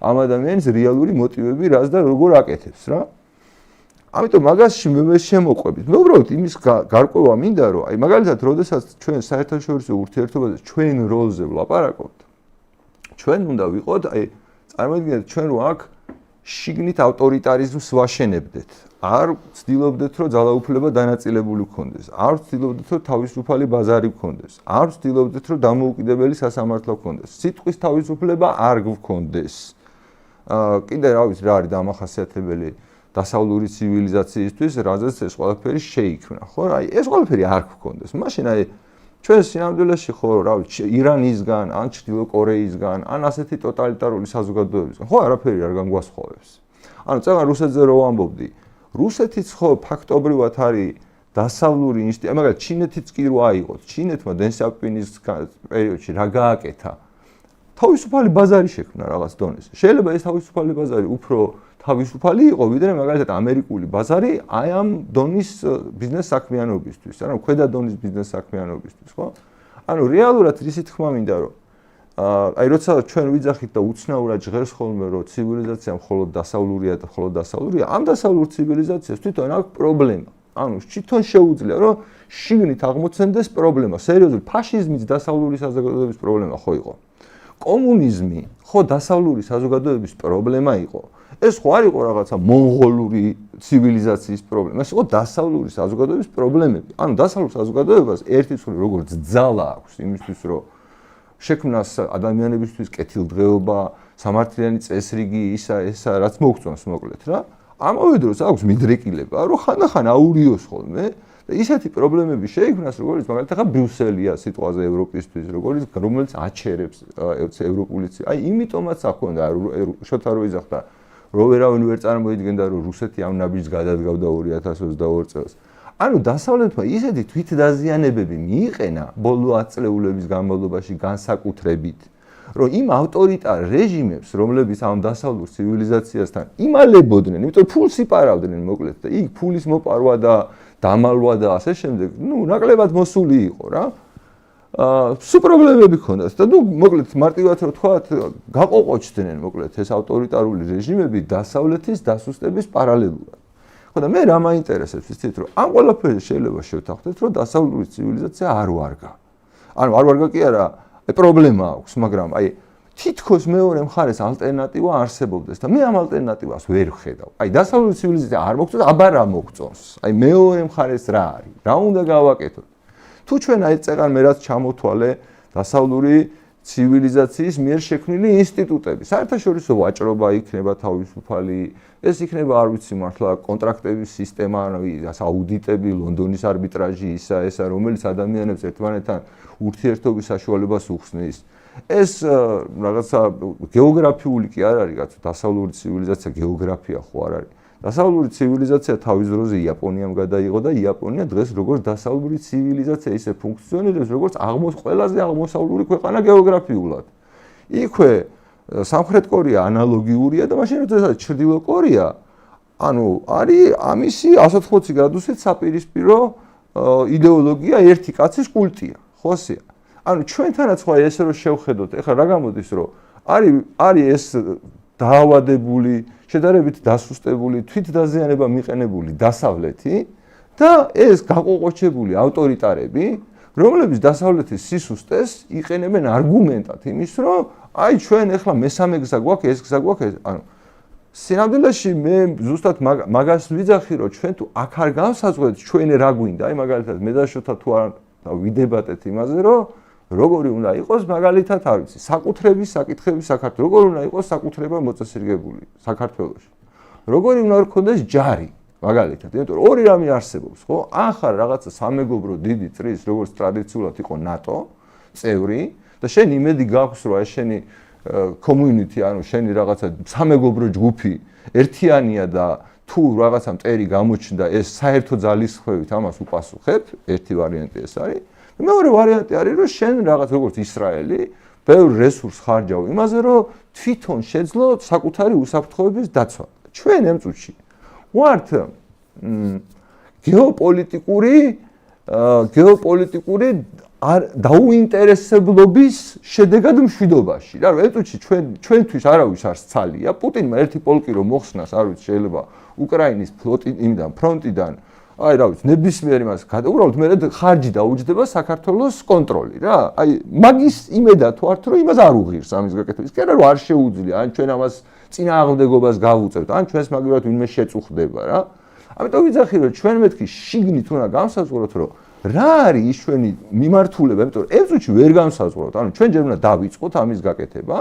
ამ ადამიანის რეალური მოტივები რას და როგორ აკეთებს რა. ამიტომ მაგასში მე შემოყვებით. მე უბრალოდ იმის გარკვევა მინდა რომ აი მაგალითად როდესაც ჩვენ საერთაშორისო ურთიერთობაზე ჩვენ როლზე ვლაპარაკობთ, ჩვენ უნდა ვიყოთ აი წარმოიდგინეთ ჩვენ რო აქ შიგნით ავტორიტარიზმს ვაშენებდეთ. არ ვცდილობდეთ რომ ძალაუფლება დანაწილებული გქონდეს. არ ვცდილობდეთ რომ თავისუფალი ბაზარი გქონდეს. არ ვცდილობდეთ რომ დამოუკიდებელი სასამართლო გქონდეს. სიტყვის თავისუფლება არ გქონდეს. კიდე რა ვიცი რა არის დამახასიათებელი დასავლური ცივილიზაციისთვის, რაზეც ეს ყველაფერი შეიქმნა, ხო? აი ეს ყველაფერი არ გქონდეს. მაშინ აი ჩვენ სინამდვილეში ხო რა ვიცი ირანისგან, ან ჩრდილო კორეისგან, ან ასეთი ტოტალიტარული საზოგადოებისგან, ხო არაფერი არ განგვასხოვებს. ანუ წეგან რუსეთზე რო ვამბობდი, რუსეთიც ხო ფაქტობრივად არის დასავლური ინსტიტუტი, მაგალითად ჩინეთიც კი რო აიღოთ, ჩინეთმა დენსიაოპინის პერიოდში რა გააკეთა? თავისუფალი ბაზარი შექმნა რაღაც დონეზე. შეიძლება ეს თავისუფალი ბაზარი უფრო თავისუფალი იყო, ვიდრე მაგალითად ამერიკული ბაზარი აი ამ დონის ბიზნეს საქმიანობისთვის, ანუ ქვედა დონის ბიზნეს საქმიანობისთვის, ხო? ანუ რეალურად ისი თქმა მინდა რომ აი როცა ჩვენ ვიძახით და უცნაურად ჟღერს ხოლმე რომ ცივილიზაცია მხოლოდ დასავლურია და მხოლოდ დასავლურია, ამ დასავლურ ცივილიზაციას თვითონ აქვს პრობლემა. ანუ თვითონ შეუძლია რომ შიგნით აღმოცენდეს პრობლემა. სერიოზული ფაშიზმის დასავლური საზოგადოების პრობლემა ხო იყო? კომუნიზმი ხო დასავლური საზოგადოების პრობლემა იყო? ეს ხო არ იყო რაღაცა მონღოლური ცივილიზაციის პრობლემა, ეს იყო დასავლური საზოგადოების პრობლემები. ანუ დასავლურ საზოგადოებას ერთის მხრივ როგორც ძალა აქვს იმისთვის, რომ შექმნას ადამიანებისთვის კეთილდღეობა, სამართლიანი წესრიგი, ისა რაც მოგწონს მოკლედ რა. ამავე დროს აქვს მიდრეკილება, რომ ხანდახან აურიოს ხოლმე და ისეთი პრობლემები შეიქმნას, როგორც მაგალითად ახლა ბრიუსელია სიტყვაზე ევროპისთვის, რომელიც აჩერებს ევროპული აი იმიტომაც აქონდა შოთა რო იძახდა რომ ვერავინ ვერ წარმოიდგენდა რომ რუსეთი ამ ნაბიჯს გადადგავდა 2022 წელს. ანუ დასავლეთმა ისეთი თვითდაზიანებები მიიყენა ბოლო 10 წლეულების განმავლობაში განსაკუთრებით, რომ იმ ავტორიტარ რეჟიმებს, რომლებიც ამ დასავლურ ცივილიზაციასთან იმალებოდნენ, იმიტომ ფულს იპარავდნენ მოკლედ და იქ ფულის მოპარვა და დამალვა და ასე შემდეგ, ნაკლებად მოსული იყო რა. სულ პრობლემები ჰქონდათ და მოკლედ მარტივად რო თქვათ, გაყოყოჩდნენ მოკლედ ეს ავტორიტარული რეჟიმები დასავლეთის დასუსტების პარალელურად. ხო და მე რა მაინტერესებს იცით რომ ამ ყველაფერს შეიძლება შევთანხმდეთ რომ დასავლური ცივილიზაცია არ ვარგა. ანუ არ ვარგა კი არა, პრობლემა აქვს, მაგრამ აი თითქოს მეორე მხარეს ალტერნატივა არსებობდეს და მე ამ ალტერნატივას ვერ ვხედავ. აი დასავლური ცივილიზაცია არ მოგწონს, აბა რა მოგწონს. აი მეორე მხარეს რა არის? რა უნდა გავაკეთოთ? თუ ჩვენ აი წეგან მე რაც ჩამოთვალე დასავლური ცივილიზაციის მიერ შექმნილი ინსტიტუტები, საერთაშორისო ვაჭრობა იქნება თავისუფალი, ეს იქნება არ ვიცი მართლა კონტრაქტების სისტემა, აუდიტები, ლონდონის არბიტრაჟი, ესა, რომელიც ადამიანებს ერთმანეთთან ურთიერთობის საშუალებას უხსნის. ეს რაღაცა გეოგრაფიული კი არ არის, კაცო, დასავლური ცივილიზაცია გეოგრაფია ხო არ არის. დასავლური ცივილიზაცია თავის დროზე იაპონიამ გადაიღო და იაპონია დღეს როგორც დასავლური ცივილიზაცია ისე ფუნქციონირებს, როგორც ყველაზე აღმოსავლური ქვეყანა გეოგრაფიულად. იქვე სამხრეთ კორეა ანალოგიურია და მაშინ როდესაც ჩრდილო კორეა, ანუ არის ამისი 180 გრადუსით საპირისპირო იდეოლოგია ერთი კაცის კულტია, ხოსია. ანუ ჩვენთანაც ხო ესე რომ შევხედოთ, ეხლა რა გამოდის რომ არის ეს დაავადებული, შედარებით დასუსტებული, თვითდაზიანება მიყენებული დასავლეთი და ეს გაყოყოჩებული ავტორიტარები, რომლებიც დასავლეთის სისუსტეს იყენებენ არგუმენტად იმის, რომ აი ჩვენ ეხლა მესამე გზა გვაქვს, ეს გზა გვაქვს, ანუ სინამდვილეში მე ზუსტად მაგას ვიძახი, რომ ჩვენ თუ აქ არ განსაზღვრეთ ჩვენ რა გვინდა, აი მაგალითად მე და შოთა თუ არ ვიდებატეთ იმაზე, რომ როგორი უნდა იყოს მაგალითად არ ვიცი საკუთრების საკითხები საქართველოს როგორი უნდა იყოს საკუთრება მოწესრიგებული საქართველოში როგორი უნდა გქონდეს ჯარი მაგალითად, იმიტომ რომ ორი რამე არსებობს, ხო? ან ხარ რაღაცა სამეგობრო დიდი წრის, როგორც ტრადიციულად იყო ნატო წევრი და შენ იმედი გაქვს, რომ აი შენი community, ანუ შენი რაღაცა სამეგობრო ჯგუფი ერთიანია და თუ რაღაცა მტერი გამოჩნდა, ეს საერთო ძალისხმევით ამას უპასუხებ, ერთი ვარიანტი ეს არის. მეორე ვარიანტი არის, რომ შენ რაღაც როგორც ისრაელი ბევრ რესურსს ხარჯავ იმაზე, რომ თვითონ შეძლო საკუთარი უსაფრთხოების დაცვა. ჩვენ ამ წუთში ვართ გეოპოლიტიკური დაუინტერესებლობის შედეგად მშვიდობაში. რა ამ წუთში ჩვენთვის არავის არ სცალია. პუტინმა ერთი პოლკი რომ მოხსნას, არ ვიცი, შეიძლება უკრაინის ფლოტიდან, ფრონტიდან, აი რა ვიცი, ნებისმიერ იმას უბრალოდ მე ხარჯი დაუჯდება საქართველოს კონტროლი რა. აი მაგის იმედა თუ არ თუ რომ იმას არ უღირს ამის გაკეთების. კი არა რომ არ შეუძლია, ან ჩვენ ამას წინააღმდეგობას გავუწევთ, ან ჩვენს მაგალითად ვინმე შეწუხდება რა. ამიტომ ვიძახი რომ ჩვენ მეთქი შიგნით უნდა განსაზღვროთ რომ რა არის ის ჩვენი მიმართულება, იმიტომ რომ ეს წუთში ვერ განსაზღვროთ. ანუ ჩვენ ჯერ უნდა დავიწყოთ ამის გაკეთება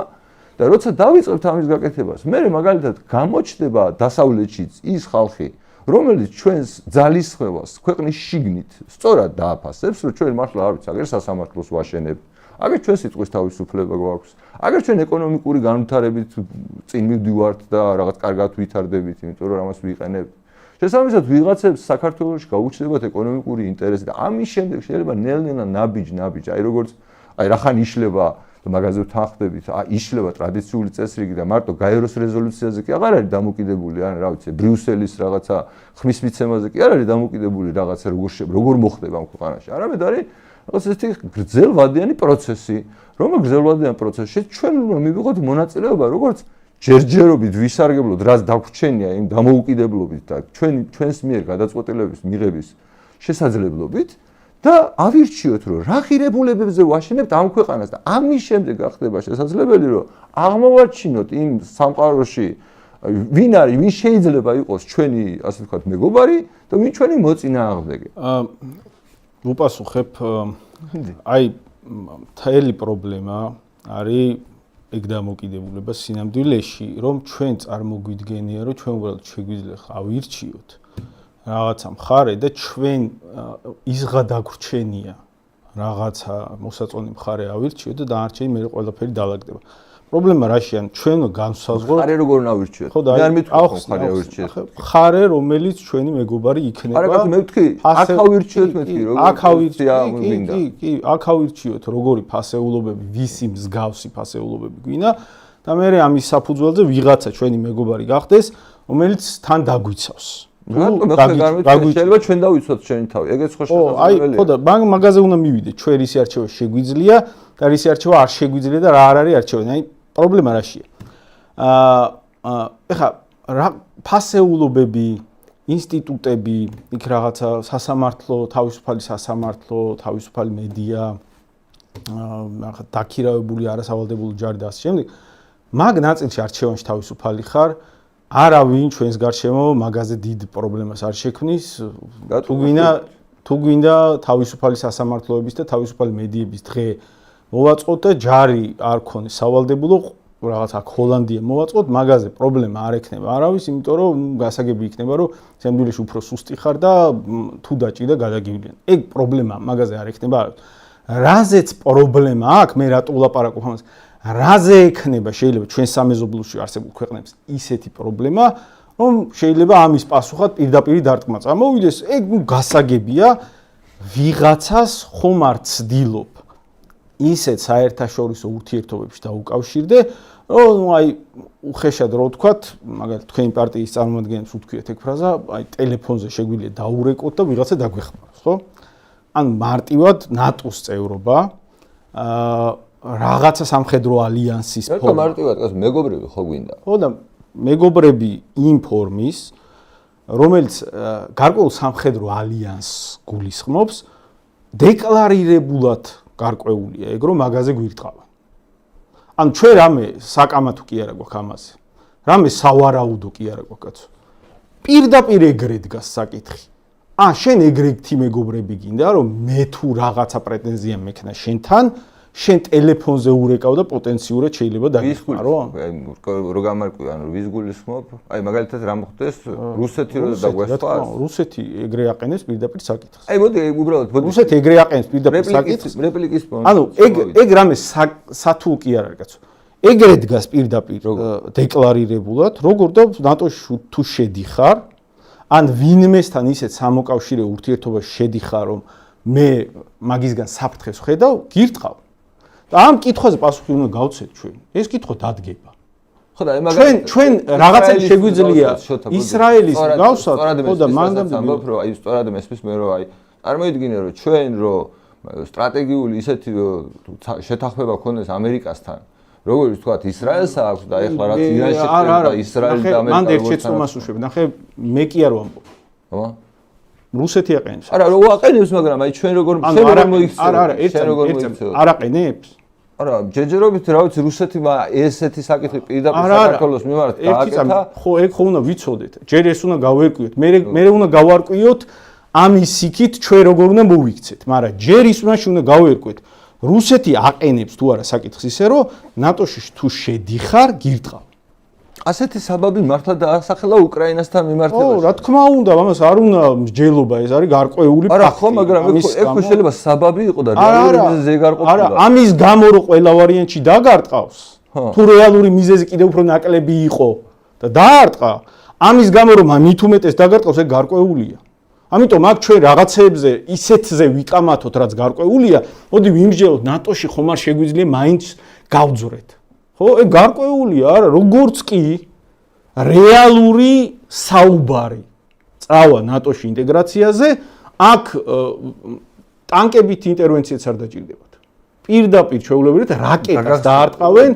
და როცა დავიწყებთ ამის გაკეთებას, მე მაგალითად გამოჩნდება დასავლეთშიც ის ხალხი რომელიც ჩვენს ძალისხმევას ქვეყნის შიგნით სწორად დააფასებს, რომ ჩვენ მართლა არ ვიცი, აგერ სასამართლოს ვაშენებთ, აგერ ჩვენ სიტყვის თავისუფლება გვაქვს, აგერ ჩვენ ეკონომიკური განვითარებით წინ მივდივართ და რაღაც კარგად ვითარდებით, იმიტომ რომ ამას ვიყენებთ. შესაბამისად, ვიღაცებს საქართველოში გაუჩნდებათ ეკონომიკური ინტერესი და ამის შემდეგ შეიძლება ნელ-ნელა ნაბიჯ, აი როგორც აი რახან იშლება მაგაზე ვთანხმდებით, იშლება ტრადიციული წესრიგი და მარტო გაეროს რეზოლუციაზე კი აღარ არის დამოკიდებული, ან რა ვიცი, ბრიუსელის რაღაცა ხმის მიცემაზე კი არ არის დამოკიდებული რაღაცა როგორ მოხდება ამ ქვეყანაში. არამედ არის რაღაც ესეთი გრძელვადიანი პროცესი, რომ გრძელვადიან პროცესში ჩვენ უნდა მივიღოთ მონაწილეობა, როგორც ჯერჯერობით ვისარგებლოთ, რაც დაგვრჩენია იმ დამოუკიდებლობით და ჩვენს მიერ გადაწყვეტილების მიღების შესაძლებლობით. და ავირჩიოთ, რომ რა ღირებულებებზე ვაშენებთ ამ ქვეყანას და ამის შემდეგ გახდება შესაძლებელი, რომ აღმოვაჩინოთ იმ სამყაროში ვინ არის, ვინ შეიძლება იყოს ჩვენი, ასე ვთქვათ, მეგობარი და ვინ ჩვენი მოწინააღმდეგე. ვუპასუხებ, აი მთელი პრობლემა არის ეგ დამოკიდებულება სინამდვილეში, რომ ჩვენ წარმოგვიდგენია, რომ ჩვენ უბრალოდ შეგვიძლია ავირჩიოთ რაღაცა მხარე და ჩვენ ისღა დაგვრჩენია რაღაცა მოსაწონი მხარე ავირჩიოთ და დანარჩენი მე ყველაფერი დაალაგდება. პრობლემა რაშია? ჩვენ განსაზღვროთ მხარე როგორ ნავირჩიოთ? მე არ მithქვი მხარე ავირჩიოთ. მხარე რომელიც ჩვენი მეგობარი იქნება. არა, მე ვთქვი, აქ ავირჩიოთ მეთქი, როგორ კი, აქ ავირჩიოთ როგორი ფასეულობები, ვისი მსგავსი ფასეულობები გვინა და მე ამის საფუძველზე ვიღაცა ჩვენი მეგობარი გახდეს, რომელიც თან დაგვიცავს. შეიძლება ჩვენ დავიცვათ ჩვენი თავი. ეგეც ხო შესაძლებელია. ხო და მაგაზე უნდა მივიდეთ. ჩვენ რისი არჩევა შეგვიძლია და რისი არჩევა არ შეგვიძლია და რა არ არის არჩევანი. აი პრობლემა რაშია? ეხა რა ფასეულობები, ინსტიტუტები, იქ რაღაცა სასამართლო, თავისუფალი მედია, დაქირავებული არასავალდებული ჯარი და ასე შემდეგ. მაგ ნაწილში არჩევანში თავისუფალი ხარ. არავინ ჩვენს გარშემო მაგაზე დიდ პრობლემას არ შექმნის. თუ გვინდა თავისუფალი სასამართლოების და თავისუფალი მედიების დღე მოვაწყოთ და ჯარი არ ქონდეს სავალდებულო, რაღაც აქ ჰოლანდია მოვაწყოთ, მაგაზე პრობლემა არ ექნება არავის, იმიტომ რომ გასაგები იქნება, რომ სამდვილეში უფრო სუსტი ხარ და თუ დაჭირდა გადაგივლიან. ეგ პრობლემა მაგაზე არ ექნება არავის. რაზეც პრობლემა აქვს, მე რატო ვლაპარაკობ ამას? რაზე ექნება შეიძლება ჩვენ სამეზობლოში არსებულ ქვეყნებს ისეთი პრობლემა, რომ შეიძლება ამის პასუხად პირდაპირ დარტყმა წამოვიდეს, ეგ გასაგებია, ვიღაცას ხომ არ ცდილობ ისეთ საერთაშორისო ურთიერთობებში დაუკავშირდე, რომ აი უხეშად რო ვთქვათ, მაგალითად თქვენი პარტიის წარმომადგენლებს უთქვიეთ ეგ ფრაზა, აი ტელეფონზე შეგვიძლია დაურეკოთ და ვიღაცა დაგვეხმაროს, ხო? ან მარტივად ნატოს წევრობა, რაღაცა სამხედრო ალიანსის ფორმა. რა მარტივად, კაცო, მეგობრები ხო გვინდა? ხო და მეგობრები იმ ფორმის, რომელიც გარკვეულ სამხედრო ალიანსს გულისხმობს, დეკლარირებულად გარკვეულია ეგ, რომ მაგაზე გვირტყავენ. ან ჩვენ რამე საკამათო კი არა გვაქვს ამაზე. რამე სავარაუდო კი არა გვაქვს, კაცო. პირდაპირ ეგრე დგას საკითხი. შენ ეგრეთი მეგობრები გინდა, რომ მე თუ რაღაცა პრეტენზია მექნა შენთან, შენ ტელეფონზე ურეკავ და პოტენციურად შეიძლება დაგიხმარო? რო გამარკვი, ანუ ვის გულისხმობ? აი მაგალითად რა მოხდეს რუსეთი რო დაგვესწრას? რუსეთი ეგრე აყენებს პირდაპირ საკითხს. აი მოდი უბრალოდ რუსეთი ეგრე აყენებს პირდაპირ საკითხს. რეპლიკის ანუ ეგ რამე სათულ კი არ არის კაცო. ეგრე დგას პირდაპირ დეკლარირებულად, როგორ და ნატოში თუ შედიხარ, ან ვინმესთან ისეთ სამოკავშირე ურთიერთობაში შედიხარ, რომ მე მაგისგან საფრთხეს ხედავ, გირტყავ. და ამ კითხვაზე პასუხი უნდა გავცეთ ჩვენ. ეს კითხვა დადგება. ხო და აი ჩვენ რაღაცები შეგვიძლია ისრაელის გავსვათ, ხო და მანდ ამბობ რომ აი სწორად მესმის მე რომ აი წარმოიდგინე რომ ჩვენ რომ სტრატეგიული ისეთი შეთანხმება ქონდეს ამერიკასთან როგორც თქვა ისრაელს აქვს და ეხლა რაც ირანში ხდება ისრაელი და ამერიკა მანდ ერთ შეცდომას უშვებ. ნახე მე კი არ ვამბობ. ხო? რუსეთი აყენებს. არა, რო აყენებს, მაგრამ აი ჩვენ როგორ მოიქცევ. არა, არ აყენებს. არა, ჯერჯერობით რა ვიცი რუსეთი ესეთი საკითხი პირდაპირ საქართველოს მიმართ დააკეთა. ხო, ეგ ხო უნდა ვიცოდეთ. ჯერ ეს უნდა გავერკვიოთ. მე უნდა გავარკვიოთ ამის იქით ჩვენ როგორ უნდა მოვიქცეთ. მაგრამ ჯერ ის უნდა გავერკვიოთ. რუსეთი აყენებს თუ არა საკითხს ისე რომ ნატოში თუ შედიხარ გირტყავ. ასეთი საბაბი მართლა დაასახელა უკრაინასთან მიმართებაში. ხო, რა თქმა უნდა, ამას არ უნდა მსჯელობა, ეს არის გარკვეული ფაქტი. არა, ხო, მაგრამ ეს შეიძლება საბაბი იყო და რეალური მიზეზი ეგ არ ყოფილა. არა, ამის გამო რომ ყველა ვარიანტში დაგარტყავს, თუ რეალური მიზეზი კიდევ უფრო ნაკლები იყო და დაარტყა, ამის გამო რომ მით უმეტეს დაგარტყავს, ეგ გარკვეულია. ამიტომ აქ ჩვენ რაღაცეებზე ისეთზე ვიკამათოთ, რაც გარკვეულია, მოდი ვიმსჯელოთ ნატოში ხომ არ შეგვიძლია მაინც გავძვრეთ. ხო, ეგ გარკვეულია, არა, როგორც კი რეალური საუბარი წავა ნატოში ინტეგრაციაზე, აქ ტანკებით ინტერვენციაც არ დაჭირდებათ. პირდაპირ ჩვეულებრივად რაკეტას დაარტყავენ,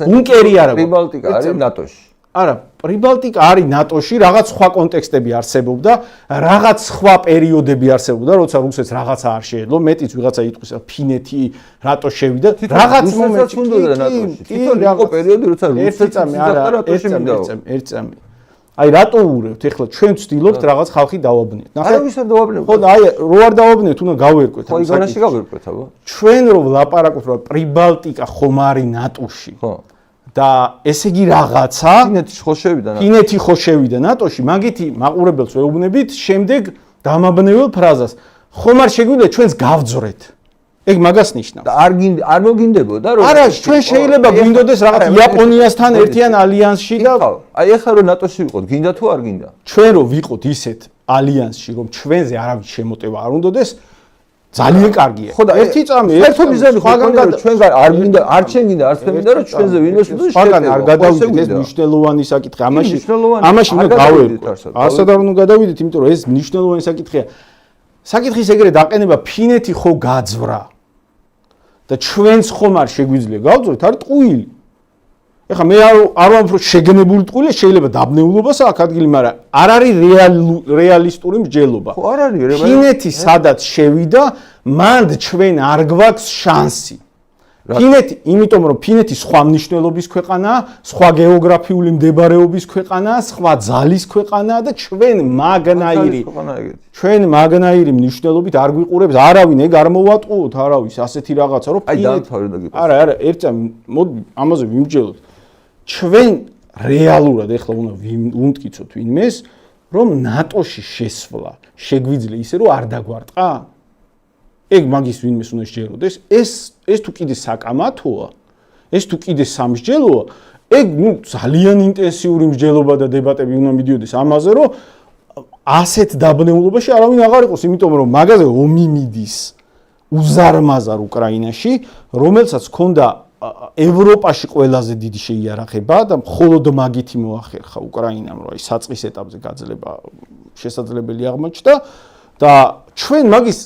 ბუნკერი არა. პრიბალტიკა არის ნატოში. არა, პრიბალტიკა არის ნატოში, რაღაც სხვა კონტექსტები არსებობდა, რაღაც სხვა პერიოდები არსებობდა, როცა რუსეთს რაღაცა არ შეეძლო, მეტიც ვიღაცა იტყვის, ფინეთი რატო შევიდა, რაღაც მომენტში უნდა ნატოში. თვითონ იყო პერიოდი, როცა რუსეთს ნატოში მინდაო. ერთ წამი. აი რატო ურევთ? ეხლა ჩვენ ვცდილობთ რაღაც ხალხი დავაბნიოთ. ნახე, არა ვისარ დავაბნიოთ. ხო და აი რო არ დავაბნიოთ, უნდა გავერკვეთ. ხო, იგონაში გავერკვეთ, აბა. ჩვენ რო ვლაპარაკობთ, რომ პრიბალტიკა ხომ არის ნატოში. ხო. და ესე იგი რაღაცა ფინეთი ხო შევიდა ნატოში, მაგითი მაყურებელს ვეუბნებით, შემდეგ დამაბნეველ ფრაზას. ხომ არ შეგვიძლია ჩვენს გავძვრეთ. ეგ მაგას ნიშნავს. და არ მოგინდებოდა რომ არა, ჩვენ შეიძლება გვინდოდეს რაღაც იაპონიასთან ერთიან ალიანსში და აი ეხლა რომ ნატოში ვიყოთ, გინდა თუ არ გინდა? ჩვენ რო ვიყოთ ისეთ ალიანსში, რომ ჩვენზე არავის შემოტევა არ უნდადეს, ძალიან კარგია. ხო და ერთი წამი, ერთო მიზანი სხვაგან ჩვენგან არ მინდა, არ ჩვენ გინდა, არც მე მინდა რომ ჩვენზე ვინმე შეძლოს სხვაგან არ გადავიდეთ, ეს მნიშვნელოვანი საკითხია. ამაში უნდა გავერკვეთ. ასად არ უნდა გადავიდეთ, იმიტომ რომ ეს მნიშვნელოვანი საკითხია. საკითხის ეგრე დაყენება ფინეთი ხო გაძვრა. და ჩვენც ხომ არ შეგვიძლია გავძვრეთ, არის ტყუილი. ეხლა მე არ ვამბობ რომ შეგნებული ტყუილია, შეიძლება დაბნეულობას აქვს ადგილი, მაგრამ არ არის რეალისტური მსჯელობა. ხო, არ არის. ფინეთი სადაც შევიდა, მანდ ჩვენ არ გვაქვს შანსი. ფინეთი, იმიტომ რომ ფინეთი სხვა მნიშვნელობის ქვეყანაა, სხვა გეოგრაფიული მდებარეობის ქვეყანაა, სხვა ძალის ქვეყანაა და ჩვენ მაგნაირი მნიშვნელობით არ გვიყურებს, არავინ ეგ არ მოვატყუოთ, არავის ასეთი რაღაცა, რომ არა, ერთ წამი მოდი ამაზე ვიმსჯელოთ. ჩვენ რეალურად ეხლა უნდა ვუმტკიცოთ ვინმეს, რომ ნატოში შესვლა შეგვიძლია ისე რომ არ დაგვარტყა? ეგ მაგის ვინმეს უნდა შეეროდეს, ეს თუ კიდე საკამათოა, ეს თუ კიდე სამსჯელოა, ეგ ძალიან ინტენსიური მსჯელობა და დებატები უნდა მიდიოდეს ამაზე, რომ ასეთ დაბნეულობაში არავინ აღარ იყოს, იმიტომ რომ მაგაზე ომი მიდის უზარმაზარ უკრაინაში, რომელსაც ჰქონდა ევროპაში ყველაზე დიდი შეიარაღება და მხოლოდ მაგითი მოახერხა უკრაინამ, რომ აი საწყის ეტაპზე გაძლება შესაძლებელი აღმოჩნდა და ჩვენ მაგის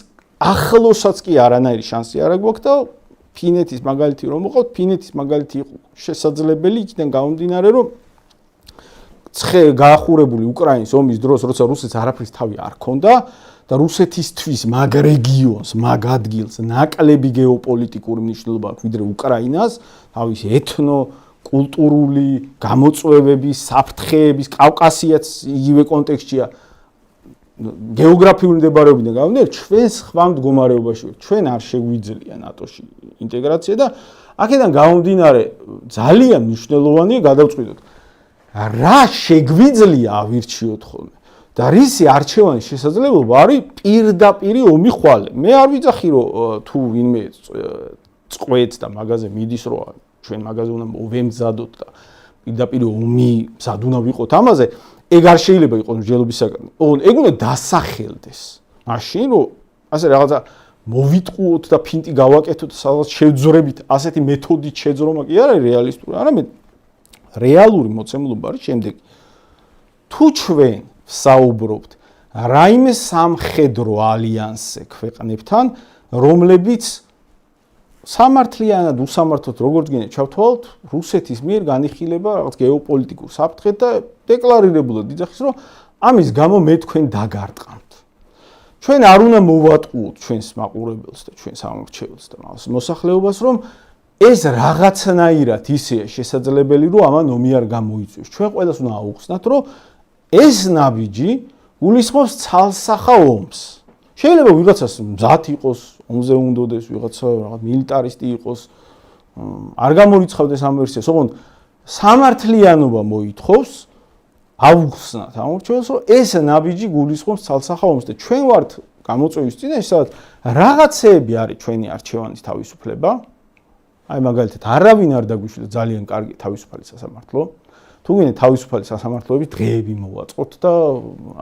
ახლოსაც კი არანაირი შანსი არ გვაქვს და ფინეთის მაგალითი რომ მოყავთ, ფინეთის მაგალითი იყო შესაძლებელი იქიდან გამომდინარე, რომ გაახურებული უკრაინის ომის დროს, როცა რუსეთს არაფრის თავი არ ქონდა და რუსეთისთვის მაგ რეგიონს, მაგ ადგილს ნაკლები გეოპოლიტიკური მნიშვნელობა აქვს ვიდრე უკრაინას, თავის ეთნო, კულტურული გამოწვევების, საფრთხეების, კავკასიაც იგივე კონტექსტშია. გეოგრაფიული მდებარეობიდან გამომდინარე, ჩვენ სხვა მდგომარეობაში ვართ. ჩვენ არ შეგვიძლია ნატოში ინტეგრაცია და აქედან გამომდინარე ძალიან მნიშვნელოვანია გადავწყვიტოთ რა შეგვიძლია ავირჩიოთ ხოლმე და რისი არჩევანის შესაძლებლობა არის პირდაპირი ომი ხვალე. მე არ ვიცახი რომ თუ ვინმე წყვეტს და მაღაზე მიდის რომ ჩვენ მაღაზე უნდა მოვემზადოთ და პირდაპირ ომი მზად უნდა ვიყოთ ამაზე, ეგ არ შეიძლება იყოს მსჯელობისაგან. ოღონდ ეგ უნდა დასახელდეს. მაშინ რომ ასე რაღაცა მოვიტყუოთ და ფინტი გავაკეთოთ და სადღაც შევძრებით, ასეთი მეთოდით შეძრომა კი არ არის რეალისტური, არამედ რეალური მოცემულობა არის შემდეგი. თუ ჩვენ საუბრობთ რაიმე სამხედრო ალიანსზე ქვეყნებთან, რომლებიც სამართლიანად უსამართლოდ როგორც გინდა ჩავთვალოთ, რუსეთის მიერ განიხილება რაღაც გეოპოლიტიკურ საფრთხედ და დეკლარირებულად იძახის, რომ ამის გამო მე თქვენ დაგარტყამთ. ჩვენ არ უნდა მოვატყუოთ ჩვენს მაყურებელს და ჩვენს ამორჩეველს და მოსახლეობას, რომ ეს რაღაცნაირად ისეა შესაძლებელი, რომ ამან ომი არ გამოიწვიოს. ჩვენ ყველას უნდა აუხსნათ, რომ ეს ნაბიჯი გულისხმობს ცალსახა ომს. შეიძლება ვიღაცას მზად იყოს, ომზე უნდოდეს, ვიღაცა რაღაც მილიტარისტი იყოს, არ გამორიცხავდეს ამ ვერსიას, ოღონდ სამართლიანობა მოითხოვს აუხსნათ ამორჩეველს, რომ ეს ნაბიჯი გულისხმობს ცალსახა ომს და ჩვენ ვართ გამოწვევის წინაშე, სადაც რაღაცეები არის ჩვენი არჩევანის თავისუფლება. აი მაგალითად, არავინ არ დაგვიშვილა ძალიან კარგი თავისუფალი სასამართლო. თუ გინდა თავისუფალი სასამართლოები დღეები მოვაწყოთ და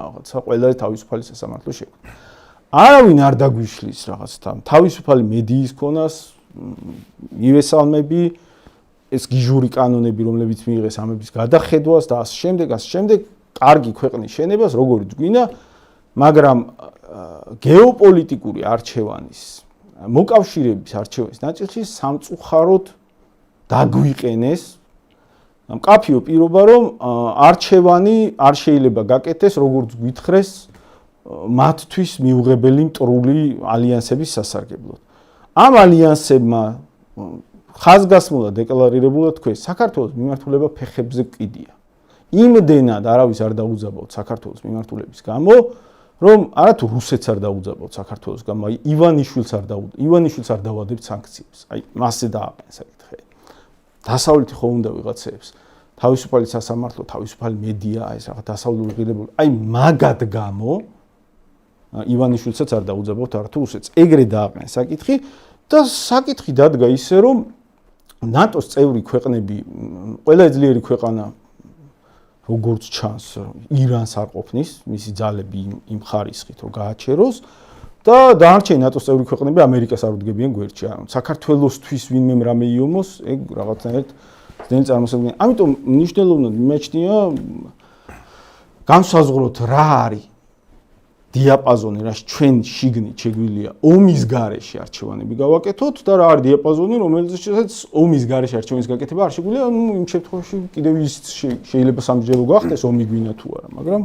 რაღაცა ყველა თავისუფალი სასამართლო შეგვიძლია. არავინ არ დაგვიშლის რაღაცთან. თავისუფალი მედიის ქონას, ივესალმები, ეს გიჟური კანონები, რომლებიც მიიღეს ამების გადახედვას და ასე შემდეგ, კარგი ქვეყნის შენებას, როგორც გვინდა, მაგრამ გეოპოლიტიკური არჩევანის, მოკავშირეების არჩევანის ნაწილში სამწუხაროდ დაგვიყენეს მკაფიო პირობა, რომ არჩევანი არ შეიძლება გაკეთდეს, როგორც გვითხრეს მათთვის მიუღებელი მტრული ალიანსების სასარგებლოდ. ამ ალიანსებმა ხაზგასმულად დეკლარირებულად თქვენ საქართველოს მიმართულება ფეხებზე კიდია. იმდენად არავის არ დაუძაბავთ საქართველოს მიმართულების გამო, რომ არათუ რუსეთს არ დაუძაბავთ საქართველოს გამო, აი ივანიშვილს არ დავადებთ სანქციებს. აი მასზე დააყენეს საკითხი. დასავლეთი ხო უნდა ვიღაცებს. თავისუფალი სასამართლო, თავისუფალი მედია, ეს რაღაც დასავლური ღირებულება. აი მაგად გამო ივანიშვილსაც არ დაუძაბავთ არათუ რუსეთს. ეგრე დააყენეს საკითხი და საკითხი დადგა ისე, რომ ნატოს წევრი ქვეყნები, ყველა ძლიერი ქვეყანა როგორც ჩანს, ირანს არ ყოფნის, მისი ძალები იმ ხარისხით რომ გააჩეროს და დანარჩენი ნატოს წევრი ქვეყნები ამერიკას არ უდგებიან გვერდში. საქართველოსთვის ვინმე რამე იომოს, ეგ რაღაცნაირად ძნელი წარმოსადგენია. ამიტომ მნიშვნელოვნად მიმაჩნია განსაზღვროთ რა არის დიაპაზონი, რაც ჩვენ შიგნით შეგვიძლია ომის გარეშე არჩევანები გავაკეთოთ და რა არის დიაპაზონი, რომელზეც ომის გარეშე არჩევანის გაკეთება არ შეგვიძლია, იმ შემთხვევაში კიდევ ის შეიძლება სამჯერო გახდეს ომი გვინა თუ არა, მაგრამ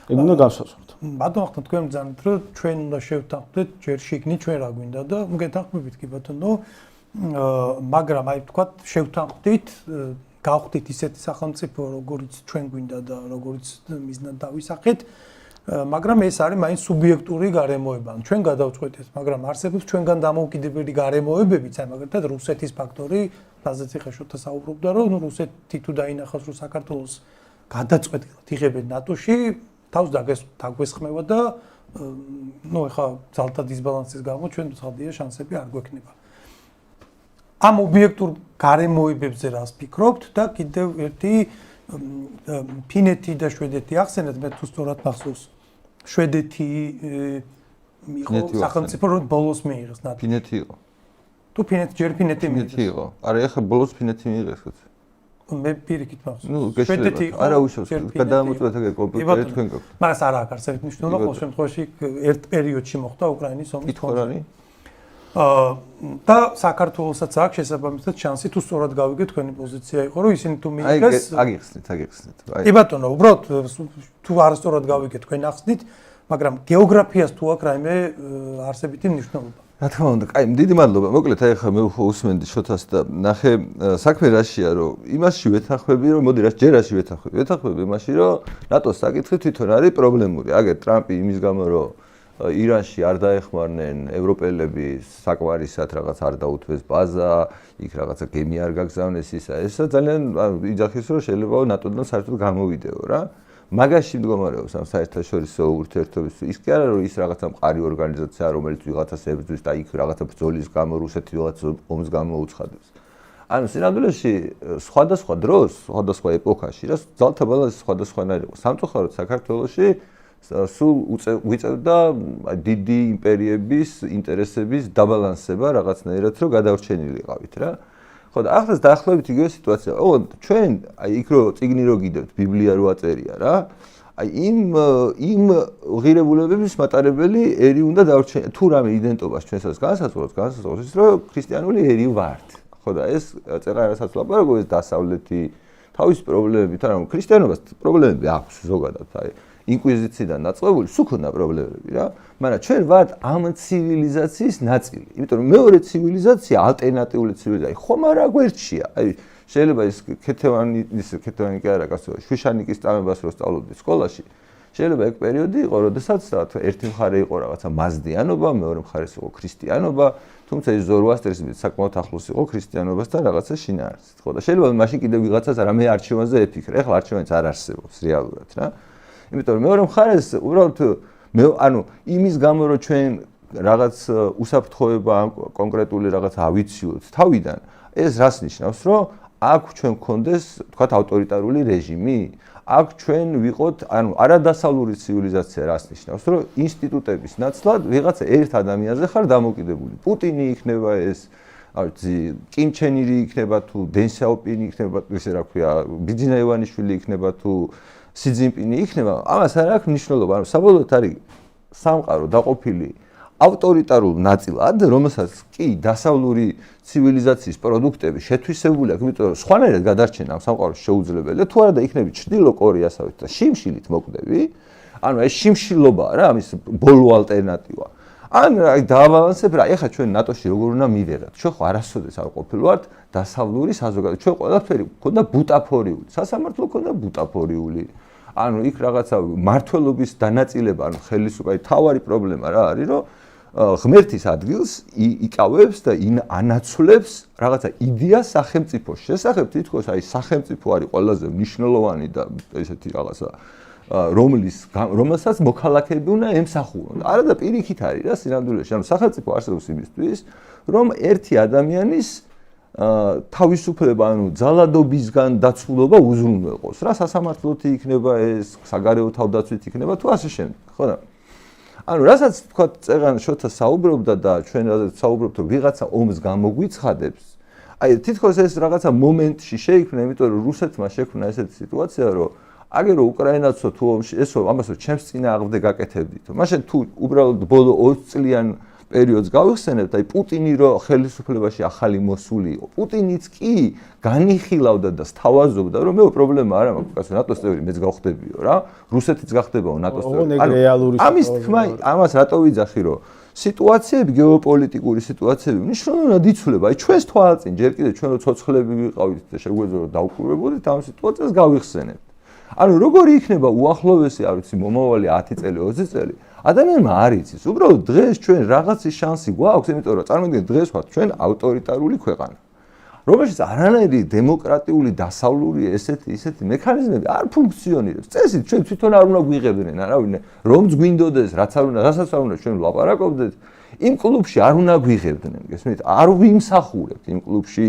ეგ უნდა განსაზღვროთ. ბატონო, ახლა თქვენ მგზავნით, რომ ჩვენ უნდა შევთანხმდეთ ჯერ შიგნით ჩვენ რა გვინდა და მოგეთანხმებით კი ბატონო, მაგრამ აი ვთქვათ, შევთანხმდით, გავხდით ისეთი სახელმწიფო, როგორც ჩვენ გვინდა და როგორც მიზნად დავისახეთ. მაგრამ ეს არის მაინც სუბიექტური გარემოება. ჩვენ გადავწყვეტეთ, მაგრამ არსებობს ჩვენგან დამოუკიდებელი გარემოებებიც, აი მაგალითად რუსეთის ფაქტორი, რაზეც ახლა შოთა საუბრობდა, რომ რუსეთი თუ დაინახავს, რომ საქართველოს გადაწყვეტილად იღებენ ნატოში, თავს დაგვესხმევა და ახლა ძალთა დისბალანსის გამო ჩვენ ცხადია შანსები არ გვექნება. ამ ობიექტურ გარემოებებზე რას ფიქრობთ და კიდევ ერთი ფინეთი და შვედეთი ახსენეთ, მე თუ სწორად მახსოვს შვედეთი იყო სახელმწიფო რომ ბოლოს მიიღეს ნატო. ფინეთი იყო. თუ ჯერ ფინეთი იყო. არა, ახლა ბოლოს ფინეთი მიიღეს ხო? მე პირიქით მახსოვს. შვედეთი იყო. არა უშავს. გადაამოწმეთ ეგ კომპიუტერი თქვენ გაქვთ. მაგრამ არა აქვს ერთ მნიშვნელობა, ყოველ შემთხვევაში ერთ პერიოდში მოხდა უკრაინის ომის ფონზე. და საქართველოსაც აქვს შესაბამისად შანსი თუ სწორად გავიგეთ თქვენი პოზიცია იყო რომ ისინი თუ მიიღეს აგიხსნით. კი ბატონო, უბრალოდ თუ არასწორად გავიგეთ თქვენ ახსნით, მაგრამ გეოგრაფიას თუ აქვს რაიმე არსებითი მნიშვნელობა. რა თქმა უნდა, კაი, დიდი მადლობა. მოკლედ, აი ხა მე უსმენდი შოთას და ნახე საქმე რაშია, რომ იმაში ვეთანხმები, რომ მოდი ჯერ რაში ვეთანხმები. ვეთანხმები იმაში, რომ ნატოს საკითხი თვითონ არის პრობლემური. აგერ ტრამპი იმის გამო, რომ ირანში არ დაეხმარნენ ევროპელები საკვარისად რაღაც არ დაუთვეს ბაზა, იქ რაღაცა გემი არ გაგზავნეს ესა ძალიან იძახის, რომ შეიძლება ნატოდან საერთოდ გამოვიდეო რა. მაგაში მდგომარეობს ამ საერთაშორისო ურთიერთობების ის კი არა რომ ის რაღაცა მყარი ორგანიზაცია რომელიც ვიღაცას ებრძვის და იქ რაღაცა ბრძოლის გამო რუსეთი ვიღაც ომს გამოუცხადებს. ანუ სინამდვილეში სხვადასხვა დროს, სხვადასხვა ეპოქაში რა ძალთა ბალანსი სხვადასხვანაირი იყო. სამწუხაროდ საქართველოში სულ უწევდა დიდი იმპერიების ინტერესების დაბალანსება რაღაცნაირად რომ გადავრჩენილიყავით რა. ხო და ახლა დაახლოებით იგივე სიტუაცია. ოღონდ ჩვენ აი იქ რო წიგნი რო გიდევთ, ბიბლია რო აწერია რა. აი იმ ღირებულებების მატარებელი ერი უნდა დავრჩენილიყო. თუ რამე იდენტობას ჩვენსაც განსაზღვროს ის რომ ქრისტიანული ერი ვართ. ხო და ეს წერა-რასაც ლაპარაკობ ეს დასავლეთი თავის პრობლემებით, ანუ ქრისტიანობას პრობლემები აქვს ზოგადად აი ინკვიზიციიდან დაწყებული სულ ქონდა პრობლემები რა, მაგრამ ჩვენ ვართ ამ ცივილიზაციის ნაწილი. იმიტომ რომ მეორე ცივილიზაცია ალტერნატიული ცივილიზაცია ხომ არა გვერდშია. აი შეიძლება ის ქეთევანი კი არა კაცო, შვიშანიკის წამებას რო სწავლობდი სკოლაში, შეიძლება ეგ პერიოდი იყო, როდესაც ერთი მხარე იყო რაღაცა მაზდიანობა, მეორე მხარეს იყო ქრისტიანობა, თუმცა ის ზოროასტრიზმით საკმაოდ ახლოს იყო ქრისტიანობასთან რაღაცა შინაარსით. ხო და შეიძლება მაშინ კიდევ ვიღაცას რამე არჩევანზე ეფიქრა. ეხლა არჩევანიც არ არსებობს რეალურად რა. იმიტომ რომ მეორე მხარეს უბრალოდ ანუ იმის გამო რომ ჩვენ რაღაც უსაფრთხოება ან კონკრეტული რაღაც ავიციოთ თავიდან ეს რას ნიშნავს რომ აქ ჩვენ გქონდეს თქვათ ავტორიტარული რეჟიმი აქ ჩვენ ვიყოთ ანუ არადასავლური ცივილიზაცია რას ნიშნავს რომ ინსტიტუტების ნაცვლად ვიღაცა ერთ ადამიანზე ხარ დამოკიდებული პუტინი იქნება ეს კიმ ჩენ ირი იქნება თუ დენ საოპინი იქნება ესე რა ქვია ბიძინა ივანიშვილი იქნება თუ სი ძინპინი იქნება, ამას არ აქვს მნიშვნელობა, ანუ საბოლოოდ არის სამყარო დაყოფილი ავტორიტარულ ნაწილად, რომელსაც კი დასავლური ცივილიზაციის პროდუქტები შეთვისებული აქვს, იმიტომ რომ სხვანაირად გადარჩენა ამ სამყაროს შეუძლებელია, თუ არა და იქნები ჩრდილო კორეასავით და შიმშილით მოკვდები, ანუ ეს შიმშილობაა რა, ამის ბოლო ალტერნატივა. ან აი დააბალანსებ რა, ეხლა ჩვენ ნატოში როგორ უნდა მივიღეთ? ჩვენ ხო არასოდეს არ ყოფილვართ დასავლური საზოგადოება. ჩვენ ყველაფერი ქონდა ბუტაფორიული, სასამართლო ქონდა ბუტაფორიული. ანუ იქ რაღაცა მართლობის დანაწილება, ანუ ხელისუფლების თავარი პრობლემა რა არის, რომ ღმერთის ადგილს იკავებს და ანაცვლებს რაღაცა იდეას სახელმწიფოს შესახებ, თითქოს აი სახელმწიფო არის ყველაზე მნიშვნელოვანი და ესეთი რაღაცა რომელსაც მოქალაქეები უნდა ემსახურონ. არა და პირიქით არის რა სინამდვილეში, ანუ სახელმწიფო არსებობს იმისთვის, რომ ერთი ადამიანის თავისუფლება, ანუ ძალადობისგან დაცულობა უზრუნველყოს. რა სასამართლოთი იქნება ეს, საგარეო თავდაცვით იქნება თუ ასე შემდეგ, ხო და? ანუ რასაც თქვა წეღან შოთა საუბრობდა და ჩვენ საუბრობთ რომ ვიღაცა ომს გამოგვიცხადებს, აი თითქოს ეს რაღაცა მომენტში შეიქმნა, იმიტომ რომ რუსეთმა შექმნა ესეთი სიტუაცია, რომ აგერო უკრაინაცო თუ ომში ესო ამასო ჩემს წინააღმდეგ გაკეთებდით. მაშინ თუ უბრალოდ ბოლო 20 წლიან პერიოდს გავიხსენებთ, აი პუტინი რო ხელისუფლებაში ახალი მოსული იყო. პუტინიც კი განიხილავდა და სთავაზობდა, რომ მეო პრობლემა არ მაქვს, კაცო, ნატოს წევრი მეც გავხდებიო რა. რუსეთიც გახდებაო ნატოს წევრი. ამის თქმა, ამას რატო ვიძახი, რომ სიტუაციები, გეოპოლიტიკური სიტუაციები მნიშვნელოვნად იცვლება. აი ჩვენს თვალწინ ჯერ კიდევ ჩვენ რო ცოცხლები ვიყავით და შეგვეძლო რომ დავკვირვებოდით ამ სიტუაციას გავიხსენებთ. ანუ როგორი იქნება უახლოვესი, არ ვიცი, მომავალი 10 წელი, 20 წელი, ადამიანმა არ იცის. უბრალოდ დღეს ჩვენ რაღაცის შანსი გვაქვს, იმიტომ რომ წარმოიდგინეთ დღეს ვართ ჩვენ ავტორიტარული ქვეყანა. რომელშიც არანაირი დემოკრატიული დასავლური ესეთი მექანიზმები არ ფუნქციონირებს. წესით ჩვენ თვითონ არ უნდა გვიღებდნენ, არავინ რომც გვინდოდეს, რასაც არ უნდა ჩვენ ვლაპარაკობდეთ, იმ კლუბში არ უნდა გვიღებდნენ, გესმით? არ ვიმსახურებთ იმ კლუბში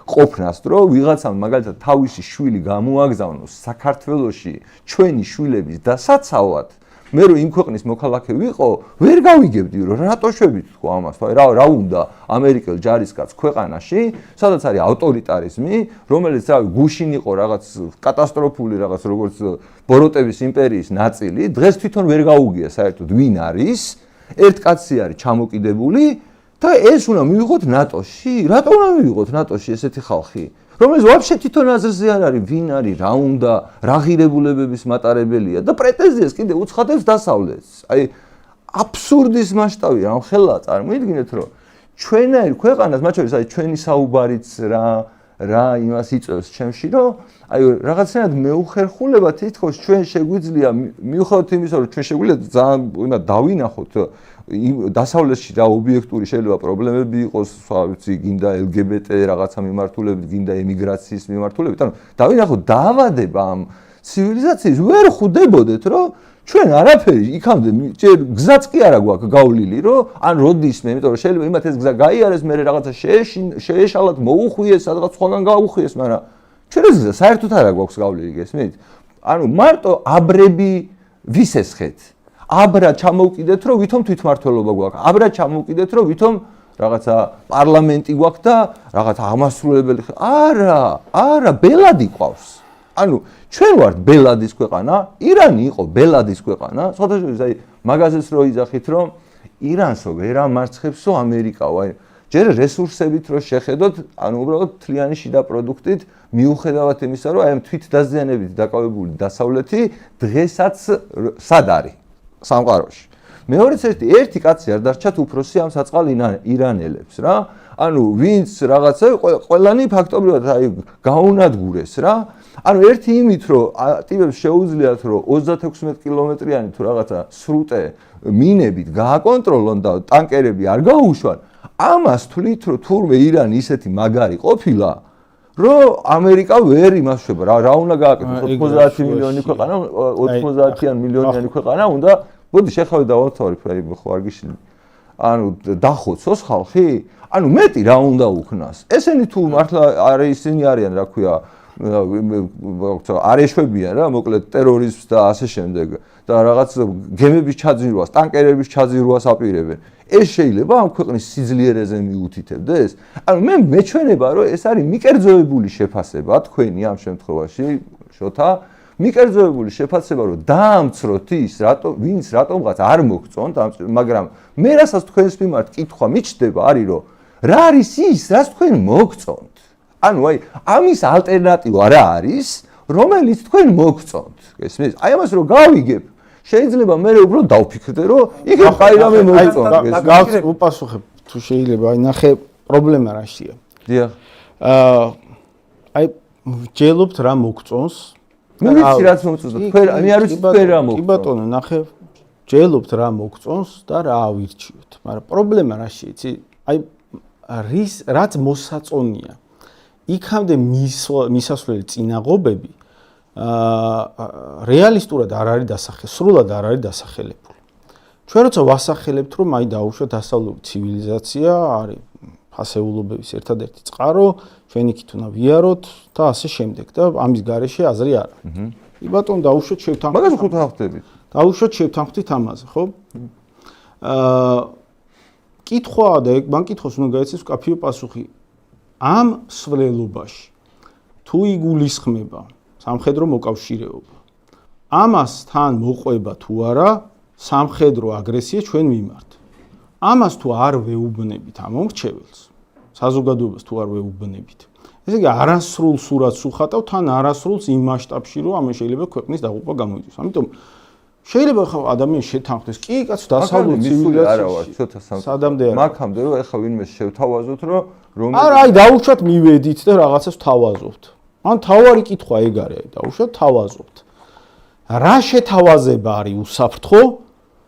ყოფნას, რომ ვიღაცამ მაგალითად თავისი შვილი გამოაგზავნოს საქართველოში ჩვენი შვილების დასაცავად. მე რომ იმ ქვეყნის მოქალაქე ვიყო, ვერ გავიგებდი რომ რატო შვებით თქო ამას, რა უნდა ამერიკელ ჯარისკაც ქვეყანაში, სადაც არის ავტორიტარიზმი, რომელიც გუშინ იყო რაღაც კატასტროფული რაღაც როგორც ბოროტების იმპერიის ნაწილი, დღეს თვითონ ვერ გაუგია საერთოდ ვინ არის, ერთ კაცი არის ჩამოკიდებული და ეს უნდა მივიღოთ ნატოში. რატო უნდა მივიღოთ ნატოში ესეთი ხალხი? რომელიც ვაფშე თვითონ აზრზე არ არის, ვინ არის, რა უნდა, რა ღირებულებების მატარებელია და პრეტენზიას კიდე უცხადებს დასავლეთს. აი აბსურდის მასშტაბი რა ხელა წარმოიდგინეთ, რომ ჩვენაირ ქვეყანას, მათ შორის აი ჩვენი საუბარიც რა იმას იწევს ჩემში, რომ აი რაღაცნაირად მეუხერხულება თითქოს ჩვენ შეგვიძლია მიუხედავად იმისა, რომ ჩვენ შეგვიძლია ძალიან იმად დავინახოთ დასავლეთში რა ობიექტური შეიძლება პრობლემები იყოს, სხვა ვიცი, გინდა LGBT რაღაცა მიმართულებით, გინდა ემიგრაციის მიმართულებით, ანუ დავინახოთ დაავადება ამ ცივილიზაციის ვერ ხვდებოდეთ, რომ ჩვენ არაფერი იქამდე ჯერ გზაც კი არა გვაქვს გავლილი, რომ ან როდისმე, იმიტომ რომ შეიძლება იმათ ეს გზა გაიარეს, მე რაღაცა შეეშალათ, მოუხვიეს, სადღაც სხვაგან გაუხვიეს, მაგრამ ჩვენ ეს გზა საერთოდ არ გვაქვს გავლილი, გესმით? ანუ მარტო აბრები ვისესხეთ. აბრა ჩამოვკიდეთ, რომ ვითომ თვითმმართველობა გვაქვს. აბრა ჩამოვკიდეთ, რომ ვითომ რაღაცა პარლამენტი გვაქვს და რაღაცა აღმასრულებელი. არა, ბელადი ყავს. ანუ ჩვენ ვართ ბელადის ქვეყანა, ირანი იყო ბელადის ქვეყანა, სხვადასხვა აი მაგაზეს რო იძახით, რომ ირანსო ვერ ამარცხებსო ამერიკაო, აი ჯერ რესურსებით რო შეხედოთ, ანუ უბრალოდ თლიანი შიდა პროდუქტით მიუხედავად იმისა, რომ აი ამ თვითდაზიანებით დაკავებული დასავლეთი დღესაც სად არის სამყაროში. მეორეც ერთი კაცი არ დარჩათ უფროსი ამ საწყალ ირანელებს რა. ანუ ვინც რაღაცა ყველანი ფაქტობრივად აი გაუნადგურეს რა. ანუ ერთი იმით რომ ტიპებს შეუძლიათ რომ 36 კილომეტრიანი თუ რაღაცა სრუტე მინებით გააკონტროლონ და ტანკერები არ გაუშვან, ამას თვლით რომ თურმე ირანი ისეთი მაგარი ყოფილა, რომ ამერიკა ვერ იმასშვება რა უნდა გააკეთოს 90 მილიონი ქვეყანა, 90-იან მილიონიანი ქვეყანა უნდა, მოდი შეხავე დავამთავრებ, აი ხო არ გიშლი. ანუ დახოცოს ხალხი? ანუ მეტი რა უნდა უქნას. ესენი თუ მართლა ისინი არიან, რა ქვია, არ ეშვებიან რა, მოკლედ ტერორიზმს და ასე შემდეგ და რაღაც გემების ჩაძირვას, ტანკერების ჩაძირვას აპირებენ. ეს შეიძლება ამ ქვეყნის სიძლიერეზე მიუთითებდეს? ანუ მე მეჩვენება, რომ ეს არის მიკერძოებული შეფასება თქვენი ამ შემთხვევაში, შოთა, მიკერძოებული შეფასება, რომ დაამცროთ ის, ვინც რატომღაც არ მოგწონთ, მაგრამ მე რასაც თქვენს მიმართ კითხვა მიჩნდება, არის რომ რა არის ის, რაც თქვენ მოგწონთ? ანუ აი ამის ალტერნატივა რა არის, რომელიც თქვენ მოგწონთ? გესმის? აი ამას რომ გავიგებ, შეიძლება მე უბრალოდ დავფიქრდე, რომ იქ ხაი რამე მოგწონთ, გესმის? გავს უპასუხებ თუ შეიძლება, აი ნახე პრობლემა რაშია. დიახ. აი ჯელობთ რა მოგწონს? მე ვიცი რაც მომწონს, თქვენ მე არ ვიცი თქვენ რა მოგწონს. კი ბატონო, ნახე ჯელობთ რა მოგწონს და რა ავირჩიოთ. მაგრამ პრობლემა რაშია, იცი? აი რაც მოსაწონია. იქამდე მისასვლელი წინაღობები რეალისტურად არ არის დასახელებული, სრულად არ არის დასახელებული. ჩვენ როცა ვასახელებთ, რომ აი დაუშვათ დასავლური ცივილიზაცია არის ფასეულობების ერთადერთი წყარო, ჩვენ იქით უნდა ვიაროთ და ასე შემდეგ და ამის გარეშე აზრი არ არის. კი ბატონო, დაუშვათ შევთანხმდით. მაგას ხო თავხდებით? დაუშვათ შევთანხმდით ამაზე, ხო? კითხვა და მან კითხოს უნდა გაეცეს კაფეო პასუხი. ამ სვლელობაში თუ იგულისხმება სამხედრო მოკავშირეობა, ამასთან მოყვება თუ არა სამხედრო აგრესია ჩვენ მიმართ. ამას თუ არ ვეუბნებით ამ მომრჩეველს, საზოგადოებას თუ არ ვეუბნებით, ესე იგი არასრულ სურათს უხატავ თან არასრულს იმ მასშტაბში, რომ ამან შეიძლება ქვეყნის დაღუპვა გამოიწვიოს. ამიტომ შეიძლება ხა ადამიანი შეთანხმდეს, კი კაც დასავლური ცივილიზაციაში სადამდე არა. მაგამდე რომ ეხლა ვინმე შევთავაზოთ, რომ არა, აი დაუშვათ მივედით და რაღაცას თავაზობთ. ან თავარი კითხვა ეგ არის, აი დაუშვათ თავაზობთ. რა შეთავაზება არის უსაფრთხო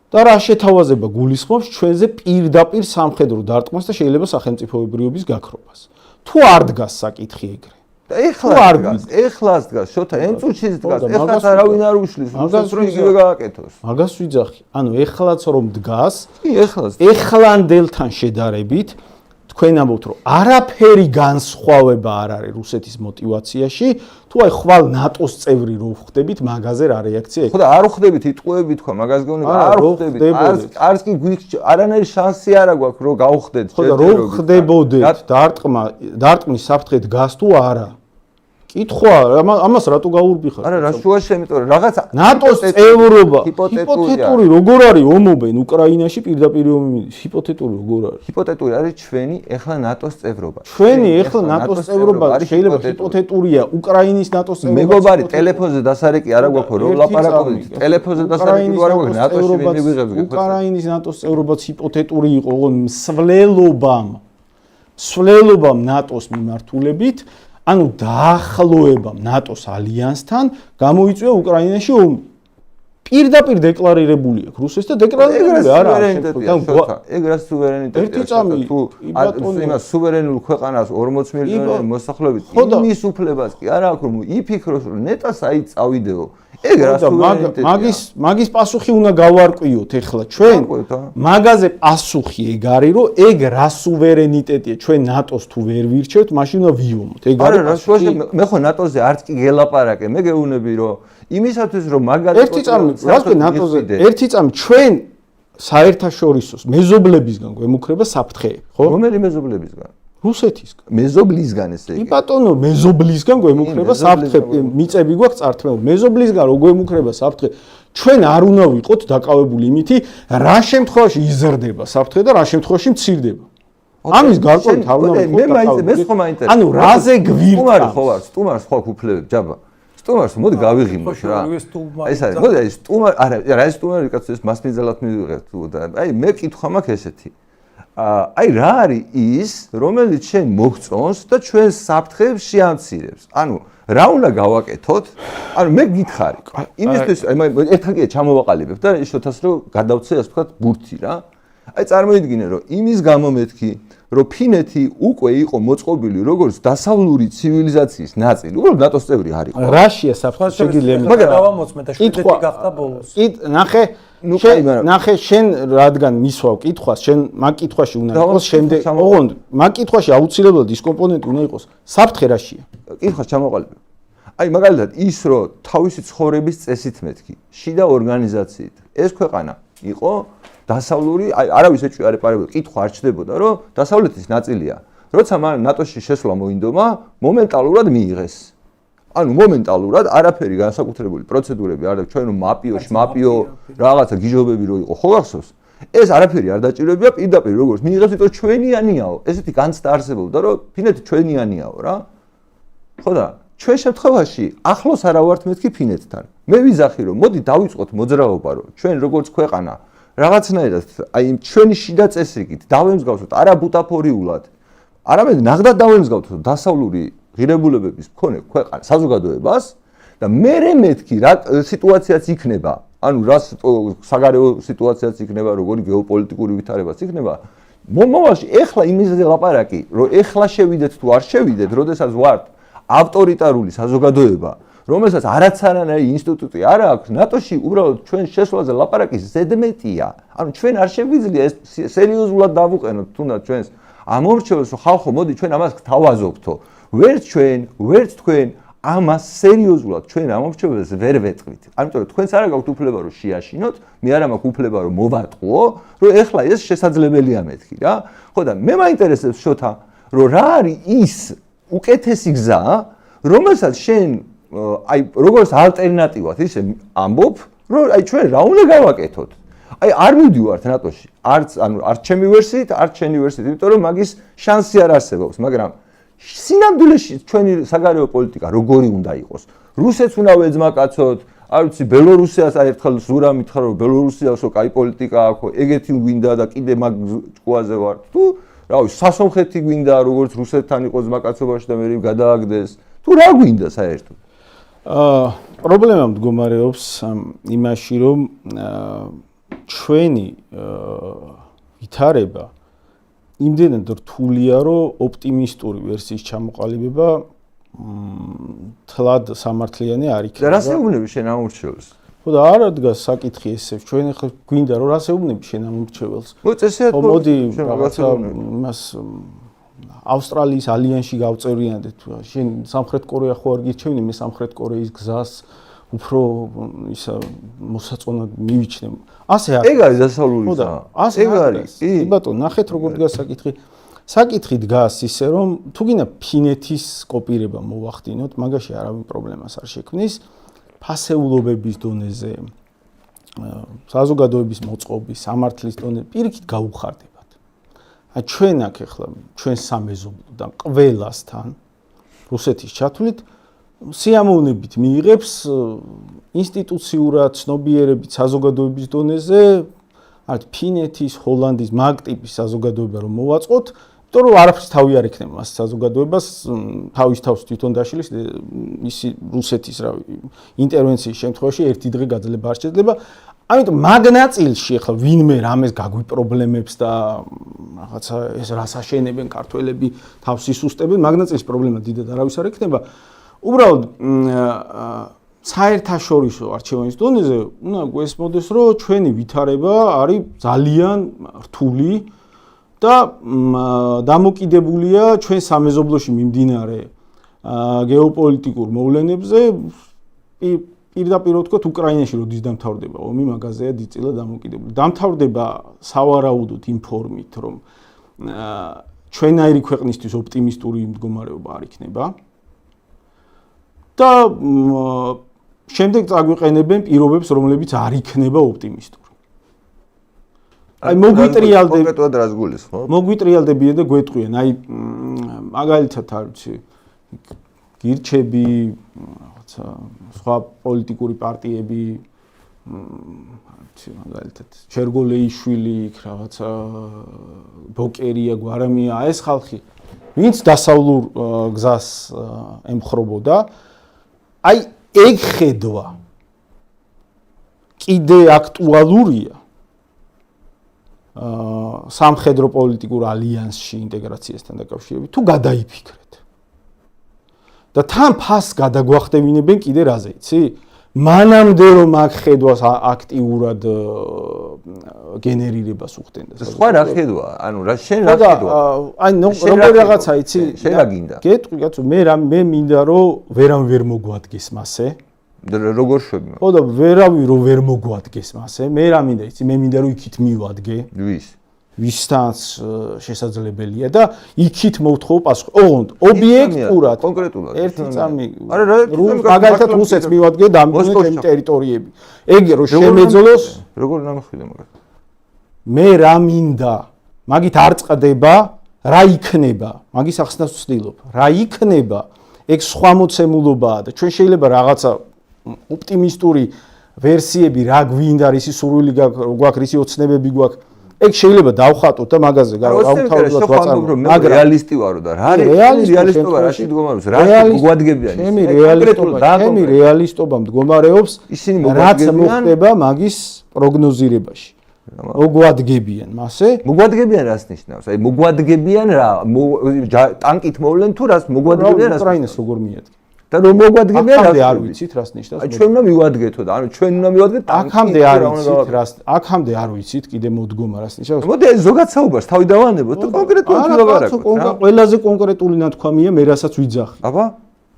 და რა შეთავაზება გულისხმობს ჩვენზე პირდაპირ სამხედრო დარტყმას და შეიძლება სახელმწიფოებრიობის გაქრობას. თუ არ დგას საკითხი ეგრე. ეხლას დგას, შოთა ენწუჩის დგას, ეხლას არავინ არ უშლის, უბრალოდ რომ იგივე გააკეთოს. მაგას ვიძახი. ანუ ეხლაც რომ დგას, კი ეხლას. ეხლანდელთან შედარებით თქვენ ამბობთ, რომ არაფერი განსხვავება არ არის რუსეთის мотиваციაში, თუ აი ხვალ ნატოს წევრი რო ხდებით, მაგაზე რა რეაქცია იქნება? ხო და არ ხდებით იტყუები თქვა, მაგას გეუბნება, არ ხდებით. არც კი არანაირი შანსი არ აქვს რომ გავხდეთ. ხო და რო ხდებოდეთ, დარტყმის საფრთხე დგას თუ არა? კითხვა, ამას რატო გაურბიხარ? არა, რა შუაში, იმიტომ რომ რაღაცა ნატოს წევრობა ჰიპოთეტური როგორ არის ომობენ უკრაინაში პირდაპირ ომი ჰიპოთეტური როგორ არის? ჰიპოთეტური არის ჩვენი ეხლა ნატოს წევრობა. ჩვენი ეხლა ნატოს წევრობა შეიძლება ჰიპოთეტურია უკრაინის ნატოს წევრობა. მეგობარი ტელეფონზე დასარეკი არა გვაქვს რომ ლაპარაკობთ. ტელეფონზე დასარეკი არ გვაქვს ნატოში მივიღებთ. უკრაინის ნატოს წევრობაც ჰიპოთეტური იყო, მსვლელობამ ნატოს მიმართულებით ანუ დაახლოებამ ნატოს ალიანსთან გამოიწვია უკრაინაში ომი. პირდაპირ დეკლარირებული აქვს რუსეთს და დეკლარირებული არა. ეგ რა სუვერენიტეტია? თუ იმას სუვერენულ ქვეყანას 40 მილიონი მოსახლეობით იმის უფლებას კი არა აქვს რომ იფიქროს რომ ნეტა საით წავიდეო. ეგ რა სუვერენიტეტია? მაგის პასუხი უნდა გავარკვიოთ ეხლა ჩვენ. მაგაზე პასუხი ეგ არის რომ ეგ რა სუვერენიტეტია ჩვენ ნატოს თუ ვერ ვირჩევთ მაშინ უნდა ვიომოთ. ეგ არის პასუხი. მე ხო ნატოზე არც კი გელაპარაკე, მე გეუბნები რომ იმისათვის რომ მაგალითად ერთი წამი რასკე ნატოზე ერთი წამი ჩვენ საერთაშორისოს მეზობლებისგან გვემუქრება საფრთხეები, ხო? რომელი მეზობლებისგან? რუსეთისგან. მეზობლისგან ესე იგი. ბატონო, მეზობლისგან გვემუქრება საფრთხე, მიწები გვაქვს წართმეული. მეზობლისგან რო გვემუქრება საფრთხე, ჩვენ არ უნდა ვიყოთ დაკავებული იმითი, რა შემთხვევაში იზრდება საფრთხე და რა შემთხვევაში მცირდება. ამის გარკვევით არ უნდა ვიყოთ დაკავებული. მე ხო მაინტერესებს. ანუ რაზე გვირთავს? ხო ვარ, სტუმარს ხო უფლებებ, ჯაბა. სტუმარს მოდი გავიღიმოთ რა. ეს არის, მოდი ეს სტუმარ, არა, რა ეს სტუმარი კაცო ეს მასმიძალად მივიღეთ თუ და აი მე კითხვა მაქვს ესეთი. აი რა არის ის, რომელიც შენ მოგწონს და ჩვენ საფრთხეებს შეამცირებს? ანუ რა უნდა გავაკეთოთ? ანუ მე გითხარი. იმისთვის აი ერთხანკია ჩამოვაყალიბებ და შოთას რომ გადავცე ასე ვთქვათ ბურთი რა. აი წარმოიდგინე რომ იმის გამო მეთქი რომ ფინეთი უკვე იყო მოწყობილი როგორც დასავლური ცივილიზაციის ნაწილი, უბრალოდ ნატოს წევრი არ იყო. რაშია საფრთხე შეგიძლია მაგრამ დავამოწმე და შვედეთი გახდა ბოლოს. ნახე შენ რადგან მისვავ კითხვას, შენ მაგ კითხვაში უნდა იყოს შემდეგ. ოღონდ მაგ კითხვაში აუცილებლად ის კომპონენტი უნდა იყოს. საფრთხე რაშია? კითხვას ჩამოყალიბებ. აი მაგალითად ის რომ თავისი ცხოვრების წესით მეთქი, შიდა ორგანიზაციით, ეს ქვეყანა იყო დასავლური, არავის ეჭვი არ ეპარებოდა, კითხვა არ ჩდებოდა, რომ დასავლეთის ნაწილია. როცა მან ნატოში შესვლა მოინდომა, მომენტალურად მიიღეს. ანუ მომენტალურად არაფერი განსაკუთრებული პროცედურები არ აქვს, ჩვენ რომ მაპიო, რაღაცა გიჟობები რო იყო, ხო გახსოვს? ეს არაფერი არ დაჭირებია, პირდაპირ როგორც მიიღეს, იმიტომ ჩვენიანიაო. ესეთი განცდა არსებობდა, რომ ფინეთი ჩვენიანიაო რა. ხო და ჩვენ შემთხვევაში ახლოს არა ვართ მეთქი ფინეთთან. მე ვიზახი რომ მოდი დავიწყოთ მოძრაობა, რომ ჩვენ როგორც ქვეყანა რაღაცნაირად აი ჩვენი შიდა წესრიგით დავემსგავსოთ არა ბუტაფორიულად, არამედ ნახდათ დავემსგავსოთ დასავლური ღირებულებების მქონე ქვეყანა საზოგადოებას და მე მეთქი რა სიტუაციაც იქნება, ანუ რა საგარეო სიტუაციაც იქნება, როგორი გეოპოლიტიკური ვითარებაც იქნება. მომავალში ეხლა იმისაზე ლაპარაკი, რომ ეხლა შევიდეთ თუ არ შევიდეთ, როდესაც ვართ ავტორიტარული საზოგადოება, რომელსაც არაცარანაირი ინსტიტუტი არ აქვს, ნატოში უბრალოდ ჩვენ შესვლაზე ლაპარაკი ზედმეტია. ანუ ჩვენ არ შეგვიძლია ეს სერიოზულად დავუყენოთ თუნდაც ჩვენს ამორჩეულს, რომ ხალხო, მოდი ჩვენ ამას გთავაზობთო. ვერც ჩვენ, ვერც თქვენ ამას სერიოზულად ჩვენ ამორჩეულს ვერ ვეტყვით. ამიტომ თქვენს არ გაქვთ უფლება რომ შეაშინოთ, მე არ მაქვს უფლება რომ მოვატყუო, რომ ეხლა ეს შესაძლებელია მეთქი რა. ხო და მე მაინტერესებს შოთა, რომ რა არის ის უკეთესი გზა, რომელსაც შენ აი როგორც ალტერნატივად ისე ამბობ, რომ აი ჩვენ რა უნდა გავაკეთოთ. აი არ მივდივართ ნატოში, არც ჩემი ვერსიით, არც შენი ვერსიით, იმიტომ რომ მაგის შანსი არ არსებობს, მაგრამ სინამდვილეში ჩვენი საგარეო პოლიტიკა როგორი უნდა იყოს? რუსეთს უნდა ვეძმაკაცოთ, არ ვიცი, ბელორუსიას ერთხელ ზურა მითხრა რომ ბელორუსიასო კაი პოლიტიკა აქვს, ეგეთი გვინდა და კიდე მაგ ჭკუაზე ვართ. თუ რა ვიცი, სასონხეთი გვინდა როგორც რუსეთთან იყოს ზმაკაცობაში და მე გადააგდეს. თუ რა გვინდა საერთოდ? პრობლემა მდგომარეობს იმაში, რომ ჩვენი ვითარება იმდენად რთულია, რომ ოპტიმისტური ვერსიის ჩამოყალიბება თლად სამართლიანი არ იქნება. და რას ეუბნები შენ ამორჩეულს? ხო და არა დგას საკითხი ესეც, ჩვენ ახლა გვინდა რომ რას ეუბნები შენ ამორჩეულს? მოწესიათ მოდი რაღაცა იმას ავსტრალიის ალიანსში გავწევრიანდეთ. შენ სამხრეთ კორეა ხო არ გირჩევნი, მე სამხრეთ კორეის გზას უფრო ისა მოსაწონად მივიჩნე. ასე არის. ეგ არის დასავლური გზა. ეგ არის. კი ბატონო, ნახეთ როგორ დგას საკითხი. საკითხი დგას ისე რომ თუ გინდა ფინეთის კოპირება მოვახდინოთ, მაგაში არავინ პრობლემას არ შექმნის, ფასეულობების დონეზე, საზოგადოების მოწყობის, სამართლის დონეზე პირიქით გაუხარდებათ. ჩვენ აქ ახლა ჩვენ სამეზობლოდან ყველასთან რუსეთის ჩათვლით სიამოვნებით მიიღებს ინსტიტუციურად ცნობიერებით საზოგადოების დონეზე, არც ფინეთის, ჰოლანდიის მაგ ტიპის საზოგადოება რომ მოვაწყოთ, იმიტომ რომ არაფრის თავი არ ექნება მას საზოგადოებას, თავის თავს თვითონ დაშლის ისი რუსეთის ინტერვენციის შემთხვევაში ერთი დღე გაძლება არ შეიძლება. ამიტომ მაგ ნაწილში ახლა ვინმე რამეს გაგვიპრობლემებს და რაღაცა ეს რას აშენებენ ქართველები თავს ისუსტებენ, მაგ ნაწილში პრობლემა დიდად არავის არ ექნება. უბრალოდ საერთაშორისო არჩევანის დონეზე უნდა გვესმოდეს, რომ ჩვენი ვითარება არის ძალიან რთული და დამოკიდებულია ჩვენ სამეზობლოში მიმდინარე გეოპოლიტიკურ მოვლენებზე. პირდაპირ ვთქვათ, უკრაინაში როდის დამთავრდება ომი, მაგაზეა დიდწილად დამოკიდებული. დამთავრდება სავარაუდოდ იმ ფორმით, რომ ჩვენაირი ქვეყნისთვის ოპტიმისტური მდგომარეობა არ იქნება. და შემდეგ წაგვიყენებენ პირობებს, რომლებიც არ იქნება ოპტიმისტური. აი მოგვიტრიალდებიან კონკრეტულად რას გულის, ხო? მოგვიტრიალდებიან და გვეტყვიან, აი მაგალითად არ ვიცი, გირჩები, რაღაცა სხვა პოლიტიკური პარტიები, მაგალითად ჩერგოლეიშვილი, რაღაცა ბოკერია, გვარამია, ეს ხალხი, ვინც დასავლურ გზას ემხრობოდა, აი ეგ ხედვა კიდე აქტუალურია სამხედრო პოლიტიკურ ალიანსში ინტეგრაციასთან დაკავშირებით თუ გადაიფიქრეთ და თან ფასს გადაგვახდევინებენ კიდე რაზე იცი? მანამდე რომ აქ ხედვას აქტიურად გენერირებას უხდენდა. სხვა რა ხედვა? ანუ რა შენ რა ხედვა? აი როგორ რაღაცა იცი? შენ რა გინდა? გეტყვი კაცო, მე მინდა რომ ვერავინ ვერ მოგვადგეს მასე. როგორ შვები? ხო და ვერავინ რომ ვერ მოგვადგეს მასე. მე რა მინდა იცი? მე მინდა რომ იქით მივადგე. ვისთანაც შესაძლებელია და იქით მოვთხოვ პასუხი. ოღონდ ობიექტურად კონკრეტულად ერთი წამი მაგალითად რუსეთს მივადგე დამდგმე ჩემი ტერიტორიები. ეგ რომ შემეძლოს როგორ ნამხვიდე მაგათ? მე რა მინდა? მაგით არ წყდება, რა იქნება? მაგის ახსნას ვცდილობ. რა იქნება? ეგ სხვა მოცემულობაა და ჩვენ შეიძლება რაღაცა ოპტიმისტური ვერსიები რა გვინდა, რისი სურვილი გვაქვს, რისი ოცნებები გვაქვს. ეგ შეიძლება დავხატოთ და მაგაზე გავთავაზოთ ვაწარმოოთ. მაგრამ რეალისტი ვარო და რა არის რეალისტობა რაში მდგომარეობს? რა მოგვადგებიან? ჩემი რეალისტობა მდგომარეობს რაც მოხდება მაგის პროგნოზირებაში. მოგვადგებიან მასე? მოგვადგებიან რას ნიშნავს? აი მოგვადგებიან რა? ტანკით მოვლენ თუ რას მოგვადგებიან რას? უკრაინას როგორ მიადგენ? და რომ მოგვადგებიან აქამდე არ ვიცით რას ნიშნავს? აი ჩვენ უნდა მივადგეთო და ანუ ჩვენ უნდა მივადგეთ აქამდე არ ვიცით რას აქამდე არ ვიცით კიდე მოდგომა რას ნიშნავს? მოდი ეს ზოგად საუბარს თავი დავანებოთ და კონკრეტულად ვილაპარაკოთ. ყველაზე კონკრეტული ნათქვამია მე რასაც ვიძახი. აბა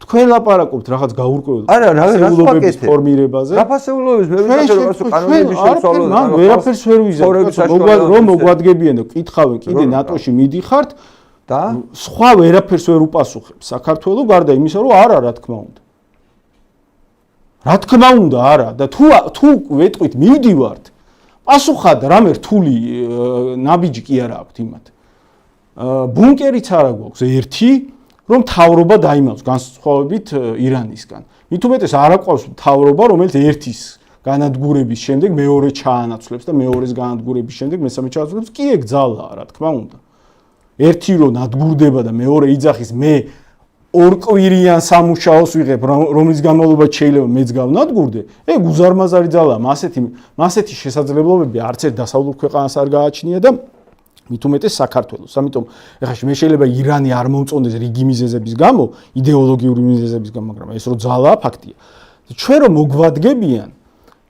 თქვენ ლაპარაკობთ რაღაც გაურკვეველ ფასეულობების ფორმირებაზე. რა ფასეულობების მე ვიტყვი რომ კანონების შემცვალო და მან ვერაფერს ვერ ვიზახ. რომ მოგვადგებიან და კითხავენ კიდე ნატოში მიდიხართ და სხვა ვერაფერს ვერ უპასუხებს საქართველოს გარდა იმისა რომ არა რა თქმა უნდა. რა თქმა უნდა არა და თუ ვეტყვით მივდივართ პასუხად რამე რთული ნაბიჯი კი არა აქვს იმათ. ბუნკერიც არა გვაქვს ერთი რომ თავრობა დაიმავს განსხვავებით ირანისგან. მით უმეტეს არ აყვავს თავრობა რომელიც ერთის განადგურების შემდეგ მეორე ჩაანაცვლებს და მეორეს განადგურების შემდეგ მესამე ჩაანაცვლებს კი ეგ ძალაა რა თქმა უნდა. ერთი რომ ნადგურდება და მეორე იძახის მე ორკვირიან სამუშაოს ვიღებ რომლის განმავლობაში შეიძლება მეც გავნადგურდე ეგ უზარმაზარი ძალაა მასეთი შესაძლებლობები არც ერთ დასავლურ ქვეყანას არ გააჩნია და მით უმეტეს საქართველოს ამიტომ ეხლა მე შეიძლება ირანი არ მომწონდეს რიგი მიზეზების გამო იდეოლოგიური მიზეზების გამო მაგრამ ეს რო ძალაა ფაქტია ჩვენ რომ მოგვადგებიან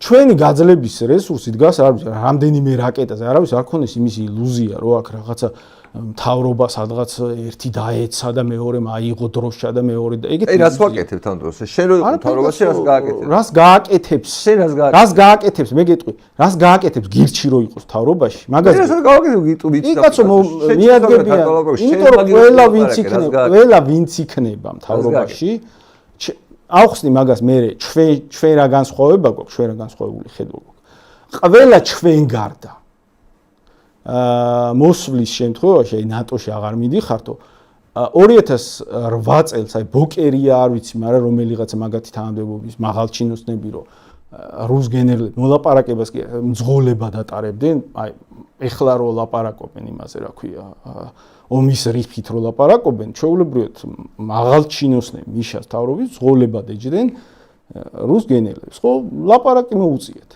ჩვენი გაძლების რესურსი დგას არ ვიცი რამდენიმე რაკეტაზე არავის არ ქონდეს იმის ილუზია რომ აქ რაღაცა მთავრობა სადღაც ერთი დაეცა და მეორემ აიღო დროშა და მეორე და ეგეთ. აი რას ვაკეთებ თან დროს? შენ რო იყო მთავრობაში რას გააკეთებ? რას გააკეთებს? შენ რას გააკეთებ? რას გააკეთებს? მე გეტყვი, რას გააკეთებს გირჩი რო იყოს მთავრობაში? მაგას რას გააკეთებ გიტუბით? იკაცო მიადგებიან. იმიტომ რომ ყველა ვინც იქნება მთავრობაში ავხსნი მაგას მე ჩვენ რა განსხვავება გვაქვს, ჩვენ რა განსხვავებული ხედვა გვაქვს. ყველა ჩვენ გარდა მოსვლის შემთხვევაში, აი ნატოში აღარ მიდიხართო 2008 წელს აი ბოკერია არ ვიცი, მაგრამ რომელიღაცა მაგათი თანამდებობის მაღალჩინოსნები რო რუს გენერლები მოლაპარაკებას კი მძღოლება დატარებდნენ, აი ეხლა რო ლაპარაკობენ იმაზე, რა ქვია, ომის რიფით რო ლაპარაკობენ, ჩვეულებრივად მაღალჩინოსნები მიშას თავრობის მძღოლება დაჯდნენ რუს გენერლებს, ხო, ლაპარაკი მოუწიეთ.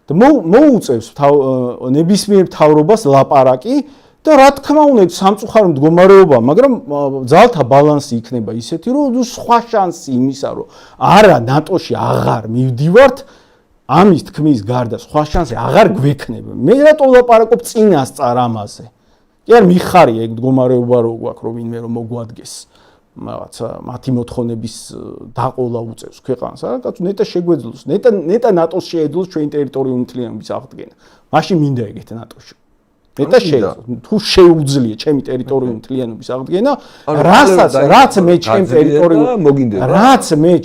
და მოუწევს ნებისმიერ მთავრობას ლაპარაკი და რა თქმა უნდა სამწუხარო მდგომარეობა, მაგრამ ძალთა ბალანსი იქნება ისეთი, რომ სხვა შანსი იმისა, რომ არა ნატოში აღარ მივდივართ, ამის თქმის გარდა სხვა შანსი აღარ გვექნება. მე რატო ვლაპარაკობ წინასწარ ამაზე? კი არ მიხარია ეგ მდგომარეობა რო გვაქვს, რომ ვინმე რომ მოგვადგეს რაღაცა მათი მოთხოვნების დაყოლა უწევს ქვეყანას. არა, კაცო, ნეტა შეგვეძლოს, ნეტა ნატოს შეეძლოს ჩვენი ტერიტორიული მთლიანობის აღდგენა. მაშინ მინდა ეგეთ ნატოში. ნეტა შეეძლოს, თუ შეუძლია ჩემი ტერიტორიული მთლიანობის აღდგენა, რაც მე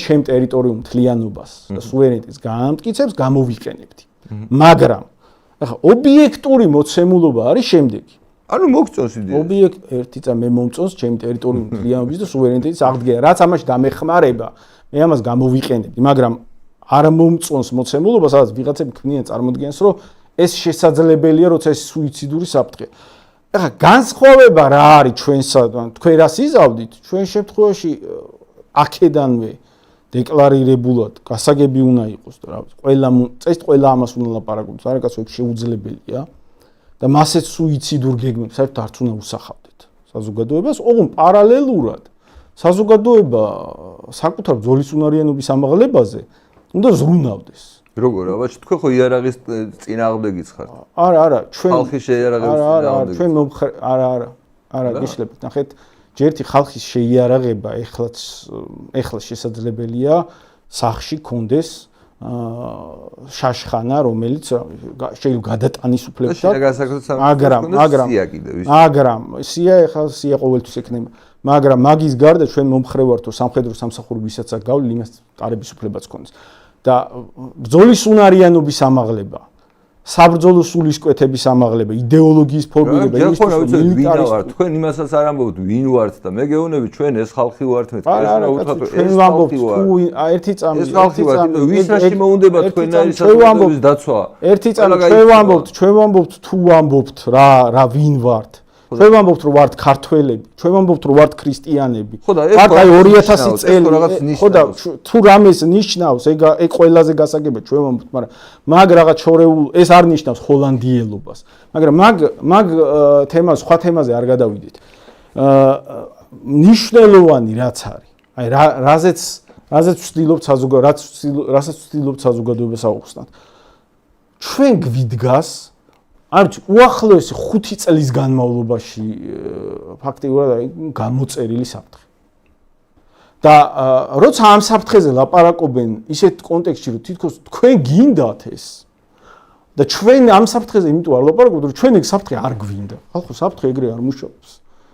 ჩემ ტერიტორიულ მთლიანობას და სუვერენიტეტს გაამტკიცებს, გამოვიყენებდი. მაგრამ ახლა ობიექტური მოცემულობა არის შემდეგი. ანუ მოგწონს იდეა. ერთი წამი მე მომწონს ჩემი ტერიტორიული მთლიანობის და სუვერენიტეტის აღდგენა, რაც ამაში დამეხმარება, მე ამას გამოვიყენებდი, მაგრამ არ მომწონს მოცემულობა, სადაც ვიღაცები ქმნიან წარმოდგენას, რომ ეს შესაძლებელია, როცა ეს სუიციდური საფრთხეა. ახლა განსხვავება რა არის ჩვენსა და თქვენ რას იზავდით? ჩვენ შემთხვევაში აქედანვე დეკლარირებულად გასაგები უნდა იყოს და რა ვიცი, ყველა ამას უნდა ლაპარაკობდეს, არა კაცო, ეგ შეუძლებელია. და მასეთ სუიციდურ გეგმებს საერთოდ არც უნდა უსახავდეთ საზოგადოებას, ოღონდ პარალელურად საზოგადოება საკუთარ ბრძოლისუნარიანობის ამაღლებაზე უნდა ზრუნავდეს. როგორ, აბა თქვენ ხო იარაღის წინააღმდეგიც ხართ? არა, ჩვენ ხალხის შეიარაღების წინააღმდეგი. ჩვენ არა, გიშლებთ, ნახეთ, ჯერთი ხალხის შეიარაღება ეხლა შესაძლებელია სახში კონდეს შაშხანა, რომელიც შეიძლება გადატანის უფლებსაც, მაგრამ სია ყოველთვის ექნება, მაგრამ მაგის გარდა ჩვენ მომხრევართო სამხედრო სამსახურებისაც გავლი იმას ტარების უფლებაც ქონდეს და ბრძოლის უნარიანობის ამაღლება, საბრძოლო სულისკვეთების ამაღლება, იდეოლოგიის ფორმირება, თქვენ იმასაც არ ამბობთ ვინ ვართ და მე გეუბნები ჩვენ ეს ხალხი ვართ მე ჩვენ ვამბობთ თუ ერთი წამი ვისაში მოუნდება თქვენარი საზოგადოების დაცვა ერთი წამი ჩვენ ვამბობთ თუ ვამბობთ რა ვინ ვართ ჩვენ ვამბობთ რომ ვართ ქართველები ჩვენ ვამბობთ რომ ვართ ქრისტიანები აი 2000 წელი ხო და თუ რამეს ნიშნავს ეგ ყველაზე გასაგებია ჩვენ ვამბობთ მაგრამ მაგ რაღაც შორეულ ეს არ ნიშნავს ჰოლანდიელობას მაგრამ მაგ თემას სხვა თემაზე არ გადავიდეთ ნიშნულოვანი რაც არის აი რაზეც ვცდილობთ საზოგადოებას აუხსნათ ჩვენ გვიდგას არც უახლოესი 5 წლის განმავლობაში ფაქტიურად გამოწერილი საფრთხე. და როცა ამ საფრთხეზე ლაპარაკობენ ისეთ კონტექსტში, რომ თითქოს თქვენ გინდათ ეს და ჩვენ ამ საფრთხეზე იმიტომ არ ლაპარაკობთ, რომ ჩვენ ეგ საფრთხე არ გვინდა. ხალხო, საფრთხე ეგრე არ მუშაობს.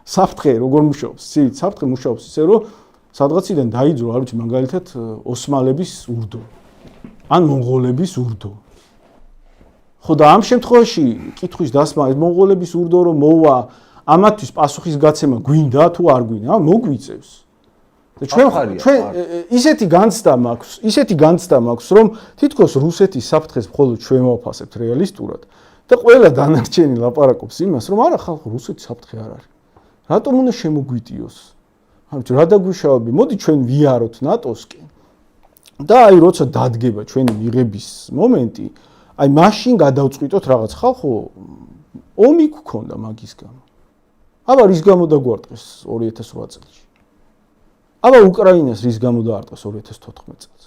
საფრთხე როგორ მუშაობს? საფრთხე მუშაობს ისე, რომ სადღაციდან დაიძრო, არ ვიცი, მაგალითად ოსმალების ურდო ან მონღოლების ურდო. ხო და ამ შემთხვევაში კითხვის დასმა ეს მონღოლების ურდო რომ მოვა ამათვის პასუხის გაცემა გვინდა თუ არ გვინდა მოგვიწევს და ჩვენ ისეთი განცდა მაქვს რომ თითქოს რუსეთის საფრთხეს მხოლოდ ჩვენ ვაფასებთ რეალისტურად და ყველა დანარჩენი ლაპარაკობს იმას რომ არა ხალხო რუსეთის საფრთხე არ არის რატომ უნდა შემოგვიტიოს რა დაგვიშავები მოდი ჩვენ ვიაროთ ნატოსკენ და აი როცა დადგება ჩვენი მიღების მომენტი აი მაშინ გადავწყვიტოთ რაღაც ხალხო ომი გქონდა მაგის გამო. აბა რის გამო დაგვარტყეს 2008 წელს. აბა უკრაინას რის გამო დაარტყეს 2014 წელს.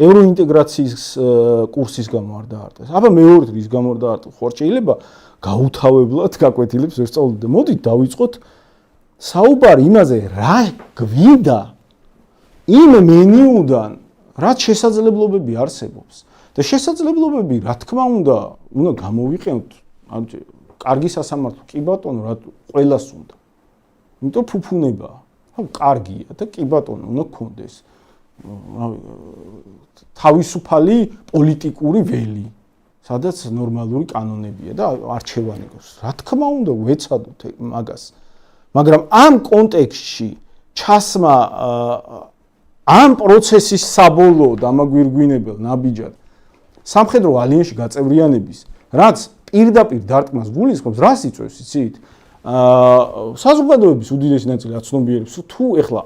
ევროინტეგრაციის კურსის გამო არ დაარტყეს. აბა მეორე რის გამო არ დაარტყეს? ხო შეიძლება გაუთავებლად გაკვეთილებს ვერ სწავლდეთ. მოდით დავიწყოთ საუბარი იმაზე, რა გვინდა იმ მენიუდან, რაც შესაძლებლობები არსებობს. და შესაძლებლობები, რა თქმა უნდა გამოვიყენოთ, კარგი სასამართლო, კი ბატონო, რა ყველას უნდა. იმიტომ ფუფუნებაა. კარგია და კი ბატონო, უნდა გქონდეს თავისუფალი პოლიტიკური ველი, სადაც ნორმალური კანონებია და არჩევანი გვაქვს. რა თქმა უნდა, ვეცადოთ მაგას. მაგრამ ამ კონტექსტში ჩასმა ამ პროცესის საბოლოო დამაგვირგვინებელ ნაბიჯად სამხედრო ალიანსში გაწევრიანების, რაც პირდაპირ დარტყმას გულისხმობს, რას იწვევს, იცით? საზოგადოების უდიდესი ნაწილი აცნობიერებს, თუ ეხლა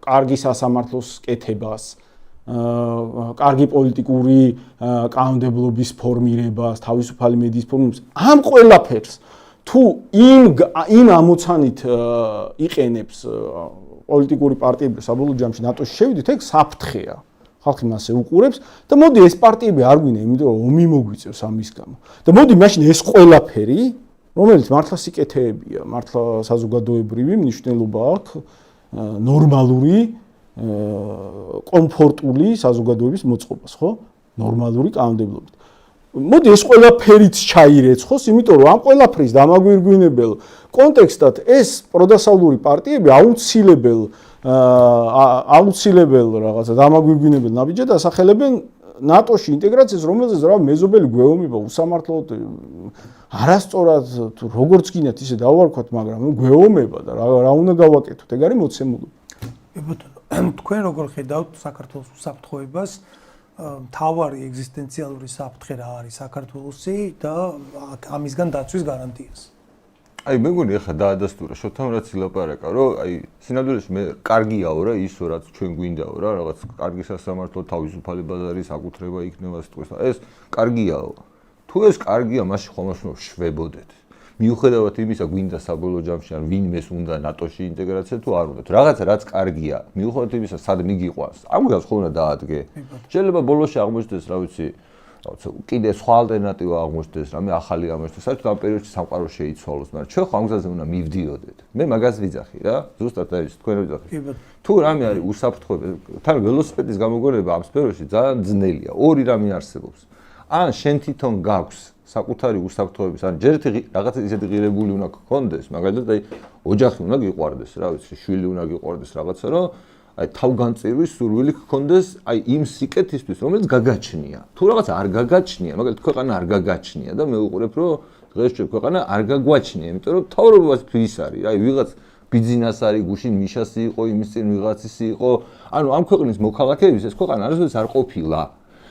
კარგი სასამართლოს კეთებას, კარგი პოლიტიკური კანონმდებლობის ფორმირებას, თავისუფალი მედიის ფორმირებას, ამ ყველაფერს თუ იმ ამოცანით იყენებს პოლიტიკური პარტიები საბოლოო ჯამში ნატოში შევიდით, ეგ საფრთხეა. ხალხი მასე უყურებს და მოდი ეს პარტიები არ გვინდა, იმიტომ რომ ომი მოგვიწევს ამის გამო. და მოდი მაშინ ეს ყველაფერი, რომელიც მართლა სიკეთეებია, მართლა საზოგადოებრივი მნიშვნელობა აქვს, ნორმალური, კომფორტული საზოგადოების მოწყობას, ხო? ნორმალური კანონმდებლობით. მოდი ეს ყველაფერიც ჩაირეცხოს, იმიტომ რომ ამ ყველაფრის დამაგვირგვინებელ კონტექსტად ეს პროდასავლური პარტიები აუცილებელ რაღაცა დამაგვირგვინებელ ნაბიჯად ასახელებენ ნატოში ინტეგრაციას, რომელზეც რა მეზობელი გვეომება უსამართლოდ არასწორად თუ როგორც გინდათ ისე დავარქვათ, მაგრამ გვეომება და რა უნდა გავაკეთოთ, ეგ არის მოცემულობა. თქვენ როგორ ხედავთ საქართველოს უსაფრთხოებას? თავარი ეგზისტენციალური საფრთხე რა არის საქართველოსი და ამისგან დაცვის გარანტიას? აი მე მგონი ახლა დაადასტურა შოთამ რაც ილაპარაკა, რომ აი სინამდვილეში მე კარგიაო რა ისო რაც ჩვენ გვინდაო რა, რაღაც კარგი სასამართლო, თავისუფალი ბაზარი, საკუთრება იქნება სიტყვის. ეს კარგიაო. თუ ეს კარგია, მაშინ ხომ შვებოდეთ. მიუხედავად იმისა, გვინდა საბოლოო ჯამში ან ვინმეს უნდა ნატოში ინტეგრაცია თუ არ უნდათ. რაღაცა რაც კარგია, მიუხედავად იმისა, სად მიგიყვანს. ამ გავს ხო უნდა დაადგე. შეიძლება ბოლოში აღმოჩნდეს, რა ვიცი, კიდე სხვა ალტერნატივა აღმოჩნდეს, რამე ახალი აღმოჩნდეს, საერთოდ ამ პერიოდში სამყარო შეიცვალოს, მაგრამ ჩვენ ხო ამ გზაზე უნდა მივდიოდეთ. მე მაგას ვიძახი რა, ზუსტად ეს თქვენ ვიძახით. თუ რამე არის უსაფრთხოება, თან ველოსიპედის გამოგონება ამ სფეროში ძალიან ძნელია. ორი რამე არსებობს. ან შენ თვითონ გაქვს საკუთარი უსაფრთხოების, ან ჯერ რაღაცა ისეთი ღირებული უნდა გქონდეს, მაგალითად აი ოჯახი უნდა გიყვარდეს, რა ვიცი, შვილი უნდა გიყვარდეს რაღაცა, რომ აი თავგანწირვის სურვილი გქონდეს აი იმ სიკეთისთვის, რომელიც გაგაჩნია. თუ რაღაც არ გაგაჩნია, მაგალითად ქვეყანა არ გაგაჩნია და მე ვუყურებ, რომ დღეს ჩვენ ქვეყანა არ გაგვაჩნია, იმიტომ რომ თავრობაც ფრის არის, აი ვიღაც ბიზნეს არის, გუშინ მიშასი იყო, იმის წინ ვიღაცისი იყო. ანუ ამ ქვეყნის მოქალაქეების ეს ქვეყანა არასოდეს არ ყოფილა.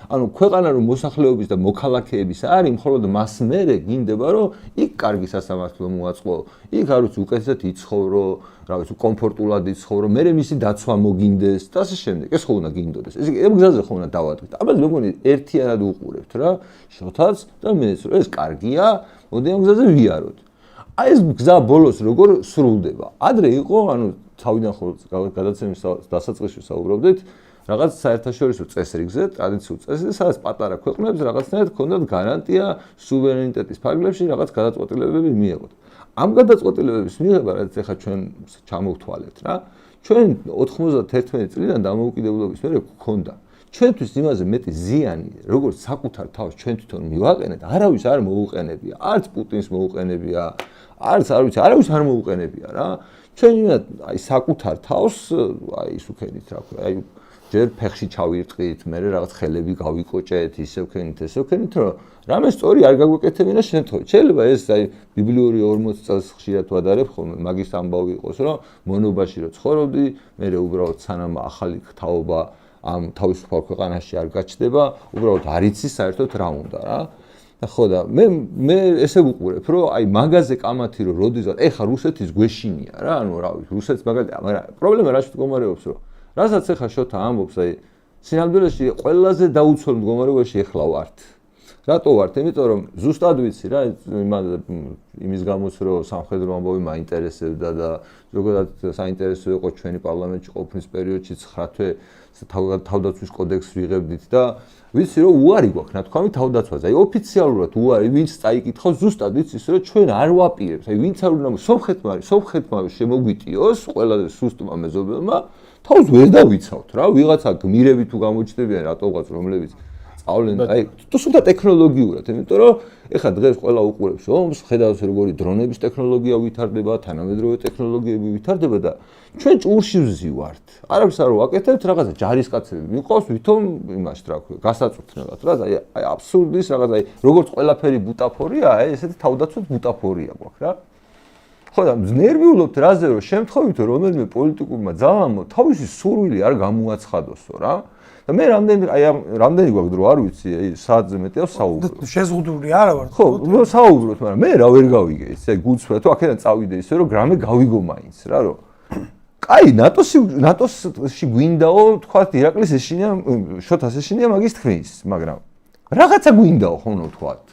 ანუ ქვეყანა რომ მოსახლეობის და მოქალაქეების არის, მხოლოდ მას მერე გინდება რომ იქ კარგი სასამართლო მოაწყო, იქ არ ვიცი უკეთესად იცხოვრო, რა ვიცი კომფორტულად იცხოვრო, მერე მისი დაცვა მოგინდეს და ასე შემდეგ. ეს ხო უნდა გინდოდეს. ეს ამ გზაზე ხო უნდა დავადგეთ. აბა მე მგონი ერთიანად უყურებთ რა, შოთაც და მეც რომ ეს კარგია, მოდი ამ გზაზე ვიაროთ. აი ეს გზა ბოლოს როგორ სრულდება? ადრე იყო, ანუ თავიდან ხო გადაცემის დასაწყისში საუბრობდით, რაღაც საერთაშორისო წესრიგზე, ტრადიციულ წესრიგზე, სადაც პატარა ქვეყნებს რაღაცნაირად ჰქონდათ გარანტია სუვერენიტეტის ფარგლებში რაღაც გადაწყვეტილებები მიეღოთ. ამ გადაწყვეტილებების მიღება, რაც ახლა ჩვენ ჩამოვთვალეთ რა, ჩვენ 91 წლიდან დამოუკიდებლობის მერე გქონდა. ჩვენთვის იმაზე მეტი ზიანი, როგორც საკუთარ თავს ჩვენ თვითონ მივაყენეთ, არავის არ მოუყენებია, არც პუტინს მოუყენებია, არც არ ვიცი, არავის არ მოუყენებია რა. ჩვენ აი საკუთარ თავს აი ის უქენით რა ქვია, აი ჯერ ფეხში ჩავირტყით, მე რაღაც ხელები გავიკოჭეთ, ისე ვქენით, ესე ვქენით, რომ რამე სწორი არ გაგვეკეთებინა შემთხვევით. შეიძლება ეს აი ბიბლიური 40 წელს ხშირად ვადარებ ხოლმე, მაგის ამბავი იყოს, რომ მონობაში რო ცხოვრობდი, მე უბრალოდ სანამ ახალი თაობა ამ თავისუფალ ქვეყანაში არ გაჩნდება, უბრალოდ არ იცი საერთოდ რა უნდა რა. და ხო და მე ესე ვუყურებ, რომ აი მაგაზე კამათი რომ როდესაც ეხა რუსეთის გვეშინია რა, ანუ რა ვიცი, რუსეთს მაგალითად, მაგრამ პრობლემა რაში მდგომარეობს, რომ რასაც ეხა შოთა ამბობს, აი სინამდვილეში ყველაზე დაუცველ მდგომარეობაში ეხლა ვართ. რატო ვართ? იმიტომ რომ ზუსტად ვიცი რა, იმის გამოც რომ სამხედრო ამბავი მაინტერესებდა და ზოგადად საინტერესო იყო ჩვენი პარლამენტში ყოფნის პერიოდში 9 თვე თავდაცვის კოდექსს ვიღებდით და ვიცი რომ უარი გვაქვს ნათქვამი თავდაცვაზე. აი ოფიციალურად უარი ვინც წაიკითხავს ზუსტად ვიცი რომ ჩვენ არ ვაპირებთ. აი ვინც არ უნდა სომხეთმა შემოგვიტიოს ყველაზე სუსტმა მეზობელმა თავს ვერ დავიცავთ რა. ვიღაცა გმირები თუ გამოჩნდებიან რატოღაც რომლებიც სწავლენ აი თუმცა ტექნოლოგიურად, იმიტომ რომ ეხლა დღეს ყველა უყურებს ომს, ხედავს როგორი დრონების ტექნოლოგია ვითარდება, თანამედროვე ტექნოლოგიები ვითარდება და ჩვენ ჭურში ვზივართ. არაფერს არ ვაკეთებთ, რაღაცა ჯარისკაცები მიყავს ვითომ იმაში რა ქვია, გასაწუთნელად რა, აი აბსურდის რაღაც აი როგორც ყველაფერი ბუტაფორია, აი ესეთი თავდაცვით ბუტაფორია გვაქვს რა. ხო და ნერვიულობთ რაზე რომ შემთხვევით რომელიმე პოლიტიკურმა ძალამ თავისი სურვილი არ გამოაცხადოსო რა. და მე რამდენი გვაქვს დრო არ ვიცი, აი საათზე მეტია საუბრობ. შეზღუდული არა ვარ. ხო, საუბრობთ, მაგრამ მე რა ვერ გავიგე ისე გულწრფელად, თუ აქედან წავიდე ისე რომ გრამე გავიგო მაინც რა რომ. კაი, ნატოში გვინდაო, თქვათ ირაკლის ეშინია, შოთას ეშინია მაგის თქმის, მაგრამ რაღაცა გვინდაო ხოლმე თქვათ.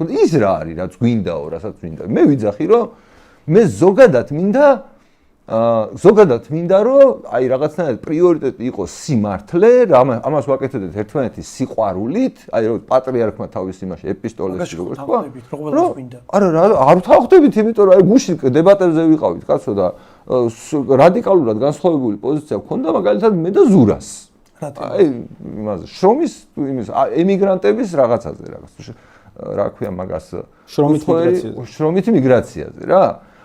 ის რა არის, რაც გვინდაო, რასაც გვინდა. მე ვიძახი რომ მე ზოგადად მინდა რომ აი რაღაცნაირად პრიორიტეტი იყოს სიმართლე, ამას ვაკეთებდეთ ერთმანეთის სიყვარულით, აი რომ პატრიარქმა თავის იმაში ეპისტოლეში როგორც თქვა. არა, არ ვთანხმდებით, იმიტომ რომ აი გუშინ დებატებზე ვიყავით, კაცო და რადიკალურად განსხვავებული პოზიცია გქონდა მაგალითად მე და ზურას. აი იმაზე შრომის ემიგრანტების რაღაცაზე რა ქვია მაგას შრომით მიგრაციაზე რა.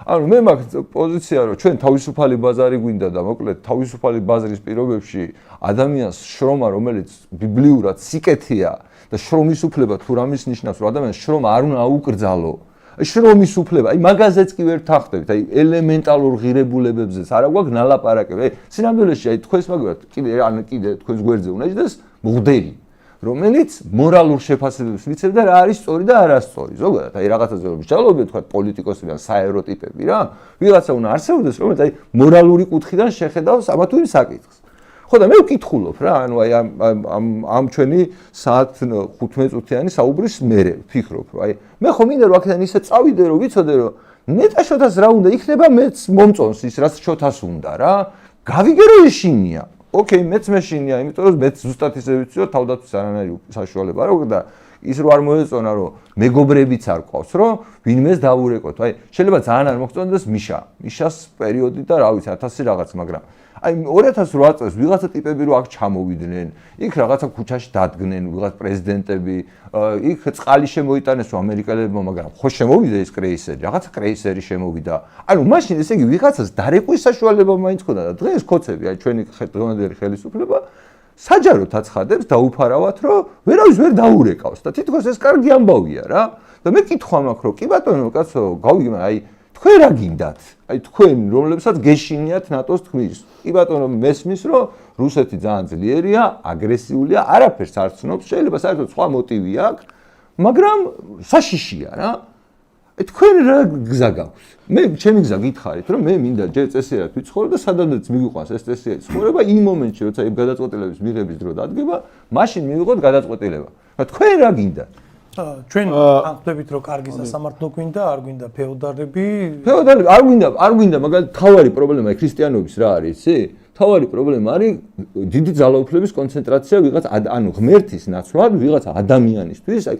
ანუ მე მაქვს პოზიცია რომ ჩვენ თავისუფალი ბაზარი გვინდა და მოკლედ თავისუფალი ბაზრის პირობებში ადამიანს შრომა რომელიც ბიბლიურად სიკეთეა და შრომის უფლება თუ რამის ნიშნავს რომ ადამიანს შრომა არ უნდა აუკრძალო. შრომის უფლება, აი მაგაზეც კი ვერ თანხმდებით, აი ელემენტალურ ღირებულებებზეც არა გვაქვს ნალაპარაკები. აი სინამდვილეში აი თქვენს მაგალითად კიდე თქვენს გვერდზე უნდა იჯდეს მღვდელი რომელიც მორალურ შეფასებებს მიცემდა რა არის სწორი და არასწორი. ზოგადად აი რაღაცაზე რომ ვსჯალობენ თქვა პოლიტიკოსები ან საერო ტიპები რა, ვიღაცა უნდა არსებობდეს რომელიც აი მორალური კუთხიდან შეხედავს ამა თუ იმ საკითხს. ხო და მე ვკითხულობ რა, ანუ აი ამ ჩვენი საათ 15 წუთიანი საუბრის მერე ვფიქრობ რომ აი მე ხომ მინდა რომ აქედან ისე წავიდე რომ ვიცოდე რომ ნეტა შოთას რა უნდა იქნება მეც მომწონს ის რაც შოთას უნდა რა. გავიგე რომ ეშინია ოკეი, მეც მეშინია, იმიტომ რომ მეც ზუსტად ისე ვიცი რომ თავდაცვის არანაირი საშუალება არ აქვს და ის რო არ მოეწონა რომ მეგობრებიც არ ყავს რომ ვინმეს დავურეკოთ. აი შეიძლება ძალიან არ მოგწონდეს მიშას პერიოდი და რა ვიცი 1000 რაღაც, მაგრამ აი 2008 წელს ვიღაცა ტიპები რო აქ ჩამოვიდნენ, იქ რაღაცა ქუჩაში დადგნენ ვიღაც პრეზიდენტები, იქ წყალი შემოიტანეს რომ ამერიკელებმა, მაგრამ ხო შემოვიდა ეს კრეისერი, რაღაცა კრეისერი შემოვიდა. ანუ მაშინ ესე იგი ვიღაცას დარეკვის საშუალება მაინც ქონდა და დღეს კოცები, აი ჩვენი დღევანდელი ხელისუფლება საჯაროდ აცხადებს დაუფარავად რომ ვერავის ვერ დაურეკავს და თითქოს ეს კარგი ამბავია რა. და მე კითხვა მაქვს რომ კი ბატონო კაცო გავიგე, აი თქვენ რა გინდათ? აი თქვენ რომლებსაც გეშინიათ ნატოს თქმის. კი ბატონო მესმის რომ რუსეთი ძალიან ძლიერია, აგრესიულია, არაფერს არ ცნობს, შეიძლება საერთოდ სხვა მოტივი აქვს, მაგრამ საშიშია რა. თქვენ რა გზა გაქვს? მე ჩემი გზა გითხარით რომ მე მინდა ჯერ წესიერად ვიცხოვრო და სადაც მიგვიყვანს ეს წესიერი ცხოვრება იმ მომენტში როცა იმ გადაწყვეტილების მიღების დრო დადგება, მაშინ მივიღოთ გადაწყვეტილება. თქვენ რა გინდათ? ჩვენ ამხდებით რომ კარგი სასამართლო გვინდა, არ გვინდა ფეოდალები. ფეოდალები არ გვინდა, მაგალითად თავარი პრობლემა ქრისტიანობის რა არის, იცი? თავარი პრობლემა არის დიდი ძალაუფლების კონცენტრაცია ვიღაც ანუ ღმერთის ნაცვლად ვიღაც ადამიანისთვის, აი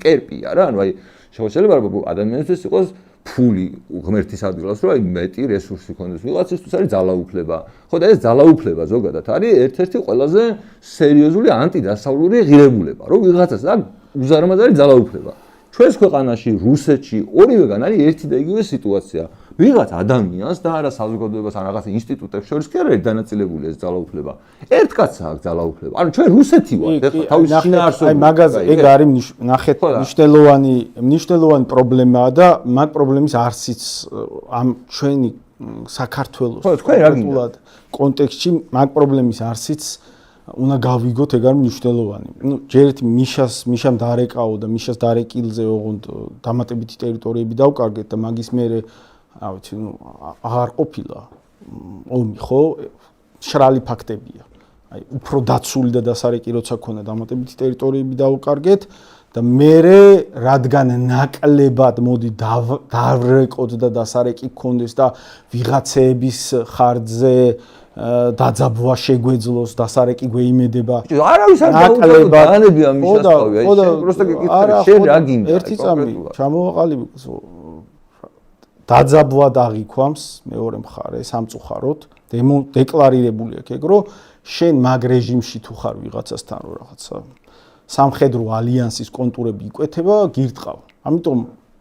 კერპია რა, ანუ აი შეიძლება რომ ადამიანისთვის იყოს ფული ღმერთის ადგილას, რომ აი მეტი რესურსი ქონდეს ვიღაცისთვის არის ძალაუფლება. ხო და ეს ძალაუფლება ზოგადად არის ერთ-ერთი ყველაზე სერიოზული ანტიდასავლური ღირებულება, რომ ვიღაცას აქვს უზარმაზარი ძალაუფლება. ჩვენს ქვეყანაში, რუსეთში ორივეგან არის ერთი და იგივე სიტუაცია. ვიღაც ადამიანს და არა საზოგადოებას ან რაღაც ინსტიტუტებს შორის კი არ არის დანაწილებული ეს ძალაუფლება. ერთ კაცს აქვს ძალაუფლება. ანუ ჩვენ რუსეთი ვართ, ეხლა თავის შინაარსობრივ. აი მაგაზე ეგ არის ნახეთ მნიშვნელოვანი პრობლემაა და მაგ პრობლემის არსიც ამ ჩვენი საქართველოს კონტექსტში მაგ პრობლემის არსიც უნდა გავიგოთ ეგ არის მნიშვნელოვანი. ნუ ჯერეთ მიშამ დარეკაო და მიშას დარეკილზე ოღონდ დამატებითი ტერიტორიები დავკარგეთ და მაგის მერე რა ვიცი, ნუ აღარ ყოფილა ომი, ხო? შრალი ფაქტებია. აი უფრო დაცული და დასარეკი როცა ქონდა დამატებითი ტერიტორიები დაუკარგეთ და მე რადგან ნაკლებად მოდი დავრეკოთ და დასარეკი გქონდეს და ვიღაცეების ხარჯზე დაძაბვა შეგვეძლოს დასარეკი გვეიმედება. არავის არ დაუწევს განები ამის შესწავლი. აი პროსტა გეკითხე, შენ რა გინდა? ერთი წამი ჩამოვაყალიბე დაძაბვა დაღიქვამს მეორე მხარე სამწუხაროდ დეკლარირებული აქვს ეგ რომ შენ მაგ რეჟიმში თუ ხარ ვიღაცასთან რო რაღაცა სამხედრო ალიანსის კონტურები იკვეთება გირტყავ. ამიტომ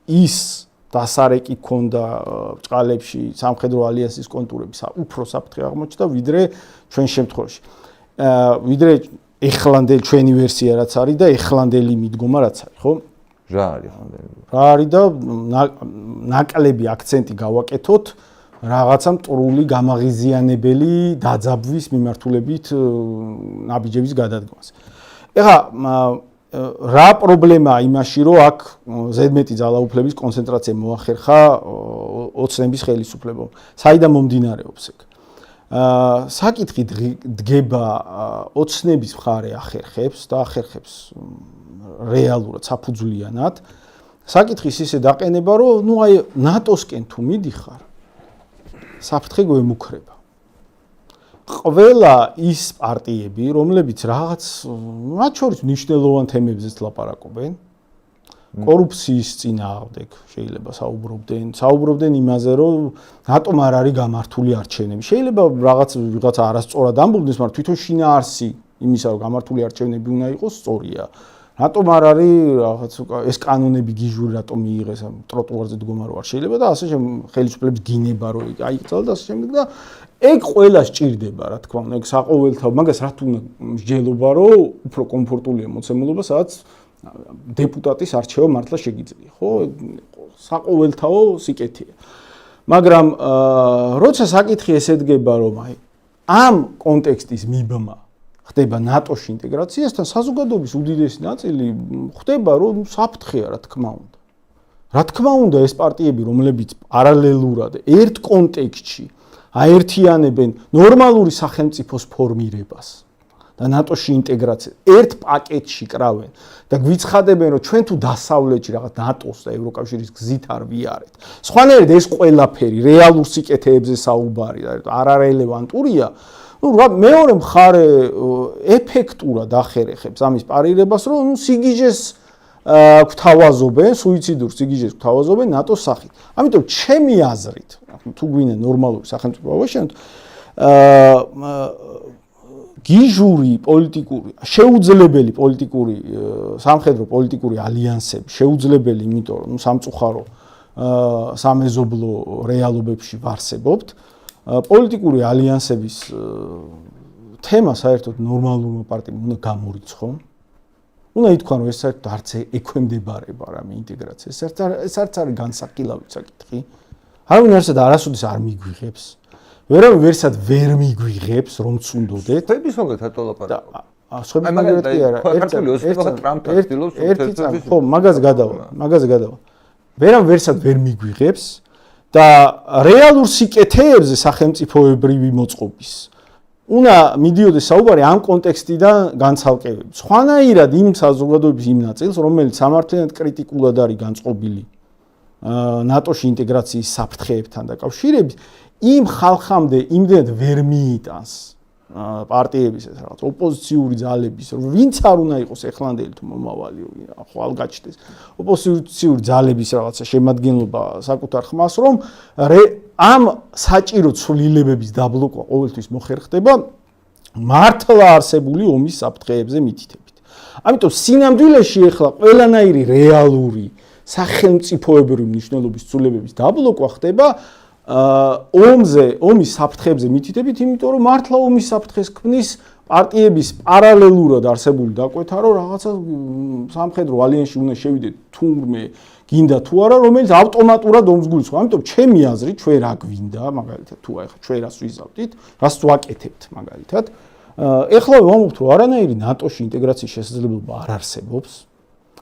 ის დასარეკი ქონდა ბჭყალებში სამხედრო ალიანსის კონტურების უფრო საფრთხე აღმოჩნდა ვიდრე ჩვენ შემთხვევაში. ვიდრე ეხლანდელი ჩვენი ვერსია რაც არის და ეხლანდელი მიდგომა რაც არის, ხო? რა არის ეხლანდელი? რა არის და ნაკლები აქცენტი გავაკეთოთ რაღაცა მტრული გამაღიზიანებელი დაძაბვის მიმართულებით ნაბიჯების გადადგმას. ეხლა რა პრობლემაა იმაში, რომ აქ ზედმეტი ძალაუფლების კონცენტრაცია მოახერხა ოცნების ხელისუფლებამ. საიდან მომდინარეობს ეგ? საკითხი დგება ოცნების მხარე ახერხებს და ახერხებს რეალურად საფუძვლიანად. საკითხის ისე დაყენება, რომ ნუ აი ნატოსკენ თუ მიდიხარ, საფრთხე გვემუქრება. ყველა ის პარტიები, რომლებიც რაღაც მათ შორის მნიშვნელოვან თემებზეც ლაპარაკობენ, კორუფციის წინააღმდეგ შეიძლება საუბრობდნენ იმაზე, რომ ნატომ არ არის გამართული არჩევნები. შეიძლება ვიღაცა არასწორად ამბობდეს, მაგრამ თვითონ შინაარსი იმისა, რომ გამართული არჩევნები უნდა იყოს, სწორია. რატომ არ არის რაღაც ეს კანონები გიჟური რატომ მიიღეს ამ ტროტუარზე დგომა რო არ შეიძლება და ასე ხელისუფლების გინება რო აიღწალა და ასე შემდეგ და ეგ ყველა სჭირდება რა თქმა უნდა ეგ საყოველთაო მაგას რა თუ უნდა მსჯელობა რომ უფრო კომფორტულია მოცემულობა სადაც დეპუტატის არჩევა მართლა შეგიძლია ხო საყოველთაო სიკეთეა მაგრამ როცა საკითხი ესე დგება რომ აი ამ კონტექსტის მიბმა ხდება ნატოში ინტეგრაციასთან საზოგადოების უდიდესი ნაწილი ხდება რომ საფრთხეა რა თქმა უნდა. რა თქმა უნდა ეს პარტიები რომლებიც პარალელურად ერთ კონტექსტში აერთიანებენ ნორმალური სახელმწიფოს ფორმირებას და ნატოში ინტეგრაციას ერთ პაკეტში კრავენ და გვიცხადებენ რომ ჩვენ თუ დასავლეთში რაღაც ნატოს და ევროკავშირის გზით არ ვიარეთ. სხვანაირად ეს ყველაფერი რეალურ სიკეთეებზე საუბარი და არარელევანტურია ну მეორე მხარე ეფექტურად ახერხებს ამის პარირებას რომ ну სიგიჟეს გვთავაზობენ სუიციდურ სიგიჟეს გვთავაზობენ ნატოს სახით. ამიტომ ჩემი აზრით თუ გვინდა ნორმალური სახელმწიფო ავაშენოთ გიჟური პოლიტიკური შეუძლებელი პოლიტიკური სამხედრო პოლიტიკური ალიანსები შეუძლებელი იმიტომ რომ სამწუხარო სამეზობლო რეალობებში ვარსებობთ პოლიტიკური ალიანსების თემა საერთოდ ნორმალურმა პარტიამ უნდა გამორიცხონ. უნდა ითქვან რომ ეს საერთოდ არც ექვემდებარება რამე ინტეგრაციას. ეს არც არის განსაკილავი საკითხი. არავინ არსად არასოდეს არ მიგვიღებს. ვერავინ ვერსად ვერ მიგვიღებს რომ ცუნდოდეთ. ხების მაგათ ატოლაპარაკო. ხების მაგათ კი არა. ერთი ხო მაგაზე გადავა. ვერავინ ვერსად ვერ მიგვიღებს. და რეალურ სიკეთეებზე სახელმწიფოებრივი მოწყობის უნდა მიდიოდეს საუბარი ამ კონტექსტიდან განცალკევებით. სხვანაირად იმ საზოგადოების იმ ნაწილს, რომელიც სამართლიანად კრიტიკულად არის განწყობილი ნატოში ინტეგრაციის საფრთხეებთან დაკავშირებით, იმ ხალხამდე იმდენად ვერ მიიტანს პარტიების ეს რაღაც ოპოზიციური ძალების, ვინც არ უნდა იყოს ეხლანდელი თუ მომავალი ხვალ გაჩნდეს. ოპოზიციური ძალების რაღაცა შემადგენლობა საკუთარ ხმას, რომ ამ საჭირო ცვლილებების დაბლოკვა ყოველთვის მოხერხდება მართლა არსებული ომის საფრთხეებზე მითითებით. ამიტომ სინამდვილეში ახლა ყველანაირი რეალური სახელმწიფოებრივი მნიშვნელობის ცვლილებების დაბლოკვა ხდება ომის საფრთხეებზე მითითებით, იმიტომ რომ მართლა ომის საფრთხეს ქმნის პარტიების პარალელურად არსებული დაკვეთა, რომ რაღაცა სამხედრო ალიანსში უნდა შევიდეთ თურმე გინდა თუ არა, რომელიც ავტომატურად ომს გულისხმობს. ამიტომ ჩემი აზრით, ჩვენ რა გვინდა, მაგალითად, თუ აი ხა ჩვენ რას ვიზავდით, რას ვაკეთებთ, მაგალითად, ეხლა ვამბობთ, რომ არანაირი ნატოში ინტეგრაციის შესაძლებლობა არ არსებობს.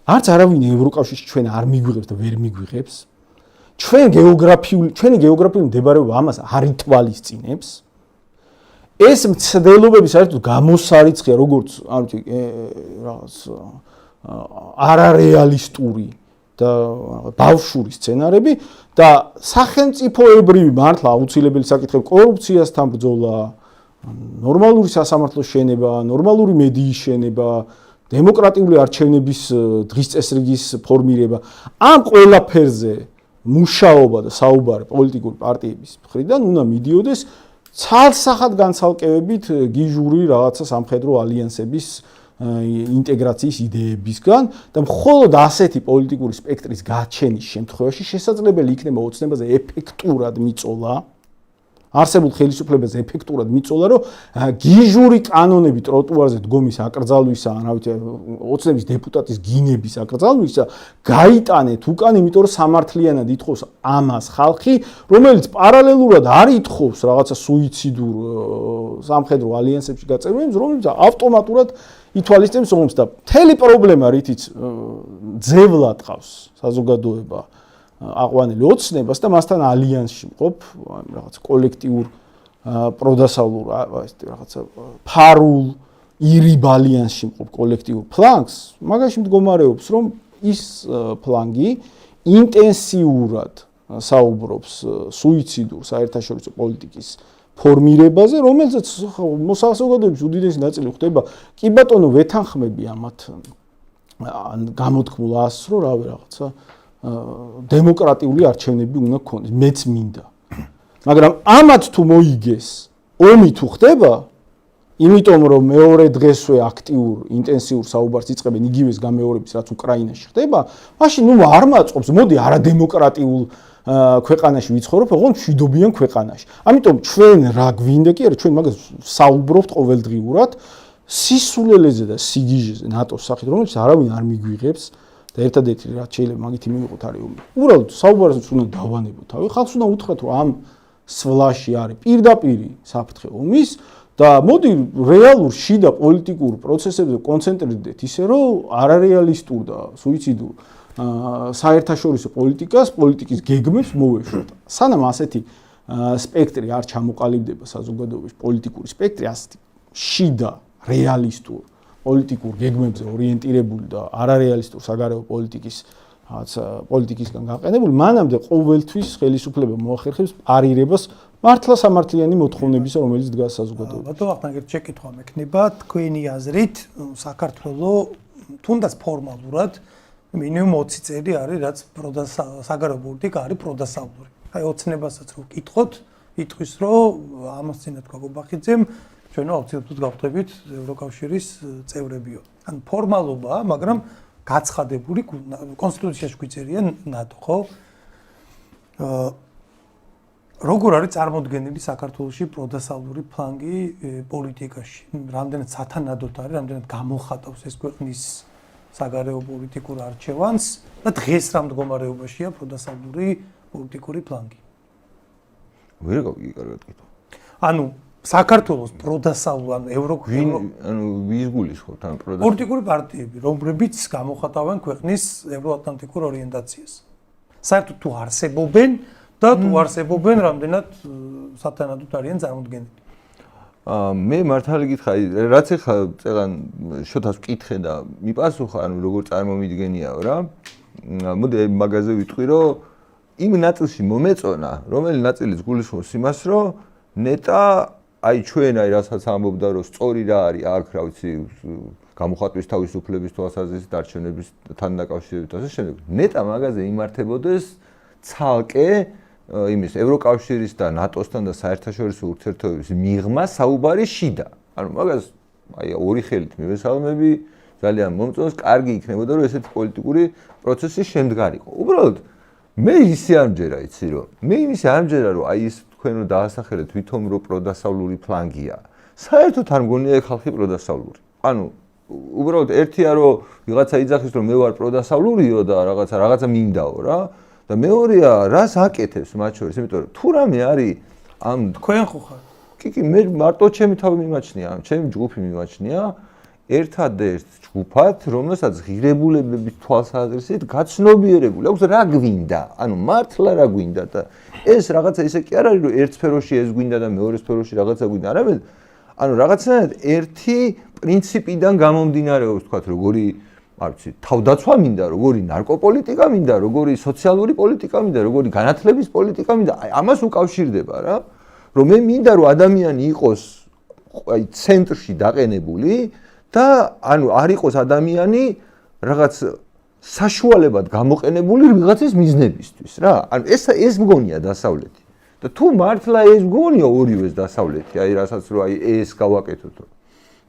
არც არავინ ევროკავშირში ჩვენ არ მიგვიღებს და ვერ მიგვიღებს. ჩვენი გეოგრაფიული მდებარეობა ამას არ ითვალისწინებს. ეს მცდელობები საერთოდ გამოსარიცხია როგორც რაღაც არარეალისტური და ბავშვური სცენარები და სახელმწიფოებრივი მართლა აუცილებელი საკითხები კორუფციასთან ბრძოლა, ნორმალური სასამართლოს შენება, ნორმალური მედიის შენება, დემოკრატიული არჩევნების დღის წესრიგის ფორმირება, ამ ყველაფერზე მუშაობა და საუბარი პოლიტიკური პარტიების მხრიდან უნდა მიდიოდეს ცალსახად განცალკევებით გიჟური რაღაცა სამხედრო ალიანსების ინტეგრაციის იდეებისგან და მხოლოდ ასეთი პოლიტიკური სპექტრის გაჩენის შემთხვევაში შესაძლებელი იქნება ოცნებაზე ეფექტურად მიწოლა არსებულ ხელისუფლებაზე ეფექტურად მიწოლა, რომ გიჟური კანონები ტროტუარზე დგომის აკრძალვისა, ოცნების დეპუტატის გინების აკრძალვისა გაიტანეთ უკან, იმიტომ რომ სამართლიანად ითხოვს ამას ხალხი, რომელიც პარალელურად არ ითხოვს რაღაცა სუიციდურ სამხედრო ალიანსებში გაწევრიანებას, რომელიც ავტომატურად ითვალისწინებს ომს და მთელი პრობლემა, რითიც ძევლად ყავს საზოგადოება აყვანილი ოცნებას და მასთან ალიანსში მყოფ რაღაც კოლექტიურ პროდასავლურ რაღაცა ფარულ ირიბ ალიანსში მყოფ კოლექტიურ ფლანგს მაგაში მდგომარეობს რომ ის ფლანგი ინტენსიურად საუბრობს სუიციდურ საერთაშორისო პოლიტიკის ფორმირებაზე რომელზეც მოსახსოვადობის უდიდესი ნაწილი ხდება კი ბატონო ვეთანხმები ამათ გამოთქმულ ას რომ რავი რაღაცა დემოკრატიული არჩევნები უნდა გქონდეს, მეც მინდა. მაგრამ ამათ თუ მოიგეს, ომი თუ ხდება, იმიტომ რომ მეორე დღესვე აქტიურ, ინტენსიურ საუბარს იწყებენ იგივეს გამეორების, რაც უკრაინაში ხდება, მაშინ ნუ არ მაწყობს, მოდი არადემოკრატიულ ქვეყანაში ვიცხოვრობ, ოღონდ მშვიდობიან ქვეყანაში. ამიტომ ჩვენ რა გვინდა კი არა, ჩვენ მაგას საუბრობთ ყოველდღიურად სისულელეზე და სიგიჟეზე ნატოს სახით, რომელიც არავინ არ მიგვიღებს. და ერთადერთი რაც შეიძლება მაგითი მივიღოთ არის ომი. უბრალოდ საუბარს უნდა დავანებოთ თავი. ხალხს უნდა უთხრათ რომ ამ სვლაში არის პირდაპირი საფრთხე ომის და მოდი რეალურ შიდა პოლიტიკურ პროცესებზე კონცენტრირდეთ ისე რომ არარეალისტურ და სუიციდურ საერთაშორისო პოლიტიკის გეგმებს მოვეშვათ. სანამ ასეთი სპექტრი არ ჩამოყალიბდება საზოგადოებაში პოლიტიკური სპექტრი ასეთი შიდა რეალისტურ პოლიტიკურ გეგმებზე ორიენტირებული და არარეალისტურ საგარეო პოლიტიკისგან გაყენებული, მანამდე ყოველთვის ხელისუფლება მოახერხებს პარირებას მართლა სამართლიანი მოთხოვნებისა, რომელიც დგას საზოგადოებაში. ბატონო, ახლა ერთ შეკითხვა მექნება, თქვენი აზრით, საქართველოს თუნდაც ფორმალურად მინიმუმ 20 წელი არის, რაც საგარეო პოლიტიკა არის პროდასავლური. აი ოცნებასაც რო კითხოთ, იტყვის, რომ ამას წინათ გაგობახიძემ ჩვენ აუცილებლად გავხდებით ევროკავშირის წევრებიო. ან ფორმალობაა, მაგრამ გაცხადებული კონსტიტუციაში გვიწერია ნატო, ხო? როგორ არის წარმოდგენილი საქართველოში პროდასავლური ფლანგი პოლიტიკაში? რამდენად სათანადოდ არის, რამდენად გამოხატავს ეს ქვეყნის საგარეო პოლიტიკურ არჩევანს და დღეს რა მდგომარეობაშია პროდასავლური პოლიტიკური ფლანგი? ვერ გავიგე კარგად კითხვა. ანუ საქართველოს პროდასავლურ ან ვის გულისხმობთ ან პოლიტიკური პარტიები, რომლებიც გამოხატავენ ქვეყნის ევროატლანტიკურ ორიენტაციას. საერთოდ თუ არსებობენ და თუ არსებობენ, რამდენად სათანადოდ არიან წარმოდგენილი. მე მართალი გითხრა, რაც ეხლა წეგან შოთას ვკითხე და მიპასუხა, ანუ როგორ წარმომიდგენიაო რა. მოდი მაგაზე ვიტყვი, რომ იმ ნაწილში მომეწონა, რომელი ნაწილიც გულისხმობს იმას, რომ ნეტა აი ჩვენ აი რასაც ამბობდა რომ სწორი რა არის აქ რა ვიცი გამოხატვის თავისუფლების თვალსაზრისით არჩევნების თან დაკავშირებით ასე შემდეგ ნეტა მაგაზე იმართებოდეს ცალკე იმის ევროკავშირის და ნატოსთან და საერთაშორისო ურთიერთობების მიღმა საუბარი შიდა ანუ მაგას აი ორი ხელით მივესალმები ძალიან მომწონს კარგი იქნებოდა რომ ესეთი პოლიტიკური პროცესი შემდგარიყო უბრალოდ მე ისე ამჯერა იცი რომ მე იმისე ამჯერა რომ აი ის თქვენ რომ დაასახელეთ ვითომ რომ პროდასავლური ფლანგია. საერთოდ არ მგონია ხალხი პროდასავლური. ანუ უბრალოდ ერთია რომ ვიღაცა იძახის რომ მე ვარ პროდასავლურიო და რაღაცა მინდაო რა და მეორეა რას აკეთებს მათ შორის, იმიტომ რომ თუ რამე არის ამ თქვენ ხო ხარ? კი მე მარტო ჩემი თავი მიმაჩნია, ჩემი ჯგუფი მიმაჩნია ერთადერთ ჯგუფად, რომელსაც ღირებულებების თვალსაზრისით გაცნობიერებული აქვს რა გვინდა. ანუ მართლა რა გვინდა და ეს რაღაცა ისე კი არ არის რომ ერთ სფეროში ეს გვინდა და მეორე სფეროში რაღაცა გვინდა. არამედ ანუ რაღაცნაირად ერთი პრინციპიდან გამომდინარეობს, თქვათ, როგორი არ ვიცი, თავდაცვა მინდა, როგორი ნარკოპოლიტიკა მინდა, როგორი სოციალური პოლიტიკა მინდა, როგორი განათლების პოლიტიკა მინდა, აი ამას უკავშირდება რა, რომ მე მინდა რომ ადამიანი იყოს აი ცენტრში დაყენებული და ანუ არ იყოს ადამიანი რაღაც საშუალებად გამოყენებული რაღაცის მიზნებისთვის რა. ანუ ეს მგონია დასავლეთი. და თუ მართლა ეს მგონია ორივეს დასავლეთი, აი რასაც რომ აი ეს გავაკეთოთ.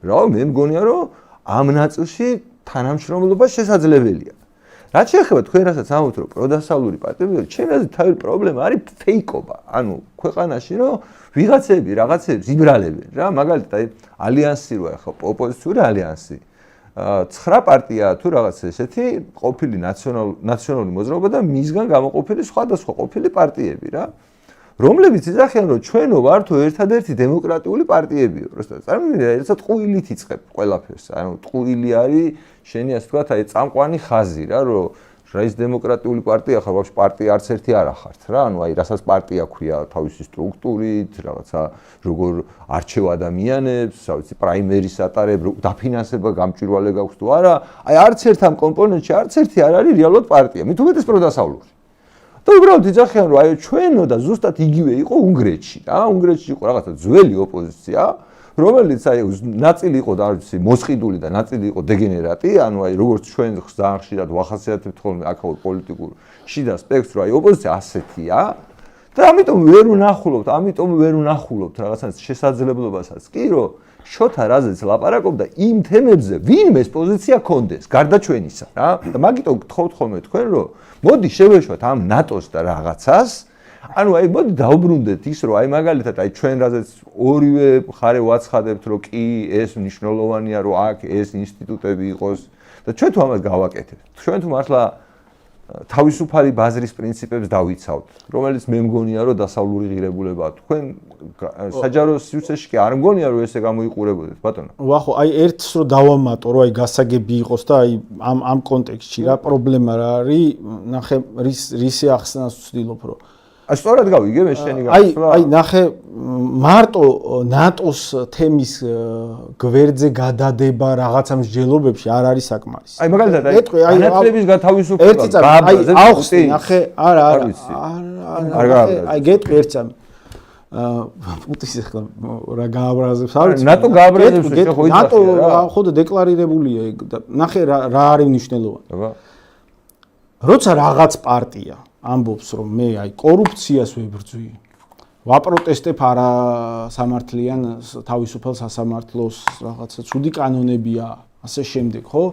რა მე მგონია რომ ამ ნაწილში თანამშრომლობა შესაძლებელია. რაც შეეხება თქვენ რასაც ამბობთ რომ პროდასავლური პარტიები, ჩემი აზრით თავი პრობლემა არის ფეიკობა. ანუ ქვეყანაში რომ ვიღაცები რაღაცებს იბრალებენ რა, მაგალითად აი ალიანსი რო ახლა ოპოზიციური ალიანსი. 9 პარტიაა თუ რაღაც ესეთი ყოფილი ნაციონალური მოძრაობა და მისგან გამოყოფილი სხვადასხვა ყოფილი პარტიები რა. რომლებიც იძახიან რომ ჩვენო ვართო ერთადერთი დემოკრატიული პარტიებიო. უბრალოდ წარმოგიდგენთ ერთად ყუილით იწყებ ყველაფერს. ანუ ყუილი არის შენი ასე ვთქვათ აი წამყვანი ხაზი რა რომ ის დემოკრატიული პარტია ხარ ბავშვ პარტია არც ერთი არ ახართ რა. ანუ აი რასაც პარტია ქვია თავისი სტრუქტურით, რაღაცა როგორ არჩევ ადამიანებს, რა ვიცი პრაიმერის ატარებ, დაფინანსება გამჭვირვალე გაქვს თუ არა. აი არც ერთ ამ კომპონენტში არც ერთი არ არის რეალურად პარტია. მით უმეტეს პროდასავლური. და უბრალოდ იძახიან რომ აი ჩვენო და ზუსტად იგივე იყო უნგრეთში რა. უნგრეთში იყო რაღაცა ძველი ოპოზიცია, რომელიც აი ნაწილი იყო და არ ვიცი მოსყიდული და ნაწილი იყო დეგენერატი, ანუ აი როგორც ჩვენ ძალიან ხშირად ვახასიათებთ ხოლმე აქაურ პოლიტიკურ შიდა სპექტრს, რომ აი ოპოზიცია ასეთია და ამიტომ ვერ ვნახულობთ რაღაცას შესაძლებლობასაც კი რომ შოთა რაზეც ლაპარაკობდა იმ თემებზე ვინმეს პოზიცია კონდეს გარდა ჩვენისა რა. და მაგიტომ გთხოვთ ხოლმე თქვენ რომ მოდი შევეშვათ ამ ნატოს და რაღაცას. ანუ აი მოდი დაუბრუნდეთ ის რომ აი მაგალითად აი ჩვენ რაზეც ორივე მხარე ვაცხადებთ რომ კი ეს მნიშვნელოვანია რომ აქ ეს ინსტიტუტები იყოს და ჩვენ თუ ამას გავაკეთებთ. ჩვენ თუ მართლა თავისუფალი ბაზრის პრინციპებს დავიცავთ, რომელიც მე მგონია რომ დასავლური ღირებულებაა. თქვენ საჯარო სივრცეში კი არ მგონია რომ ესე გამოიყურებოდეთ, ბატონო. ვახო, აი ერთს რომ დავამატო, რომ აი გასაგები იყოს და აი ამ კონტექსტში რა პრობლემა რა არის, ნახე რისი ახსნას ვცდილობ რომ სწორად გავიგე მე შენი გასვლა. აი ნახე მარტო ნატოს თემის გვერდზე გადადება რაღაცა მსჯელობებში არ არის საკმარისი. აი მაგალითად აი განათლების გათავისუფლება გააბრაზებს. აი ნახე არა აი გეტყვი ერთსამ პუტის ახლა რა გააბრაზებს არ ვიცი. ნატო გააბრაზებს ხო იცი. ნატო ხო და დეკლარირებულია ნახე რა არის მნიშვნელოვანი. აბა როცა რაღაც პარტია ამბობს რომ მე აი კორუფციას ვებრძვი, ვაპროტესტებ არა სამართლიან თავისუფალ სასამართლოს რაღაცა ცუდი კანონებია, ასე შემდეგ, ხო?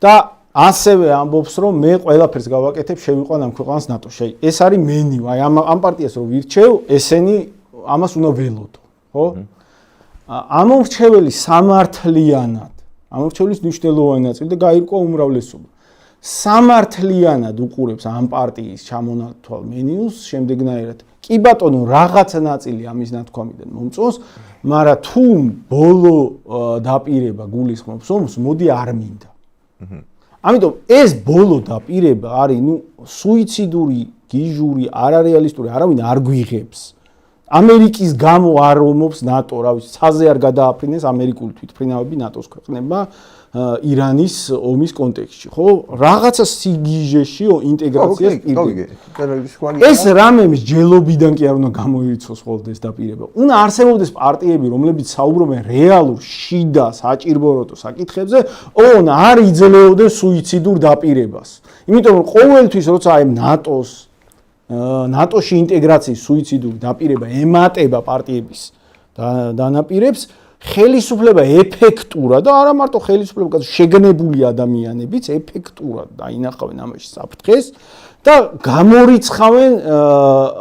და ასევე ამბობს რომ მე ყველაფერს გავაკეთებ, შევიყვან ამ ქვეყანას ნატოში. აი ეს არის მენიუ, აი ამ პარტიას რომ ვირჩევ, ესენი ამას უნდა ველოდო, ხო? ამორჩეველი სამართლიანად, ამორჩეველის მნიშვნელოვანი ნაწილი და გაირკვა უმრავლესობა. სამართლიანად უყურებს ამ პარტიის ჩამონათვალ მენიუს შემდეგნაირად. კი ბატონო, რაღაცა ნაწილი ამის ნათქვამიდან მომწონს, მაგრამ თუ ბოლო დაპირება გულისხმობს ომს, მოდი არ მინდა. ამიტომ ეს ბოლო დაპირება არის, სუიციდური, გიჟური, არარეალისტური, არავინ არ გვიღებს. ამერიკის გამო არ ომობს ნატო, რა ვიცი, ცაზე არ გადააფრინეს ამერიკული თვითმფრინავები ნატოს ქვეყნებმა ირანის ომის კონტექსტში, ხო? რაღაცა სიგიჟეში ინტეგრაციას პირდაპირ. ეს რამე მსჯელობიდან კი არ უნდა გამოირიცოს ხოლმე ეს დაპირება. უნდა არსებობდეს პარტიები, რომლებიც საუბრობენ რეალურ შიდა საჭირბოროტო საკითხებზე, ოღონ არ იძლეოდნენ სუიციდურ დაპირებას. იმიტომ რომ ყოველთვის როცა აი ნატოში ინტეგრაციის სუიციდური დაპირება ემატება პარტიების დანაპირებს, ხელისუფლება ეფექტურად და არა მარტო ხელისუფლება, შეგნებული ადამიანებიც ეფექტურად დაინახავენ ამაში საფრთხეს და გამორიცხავენ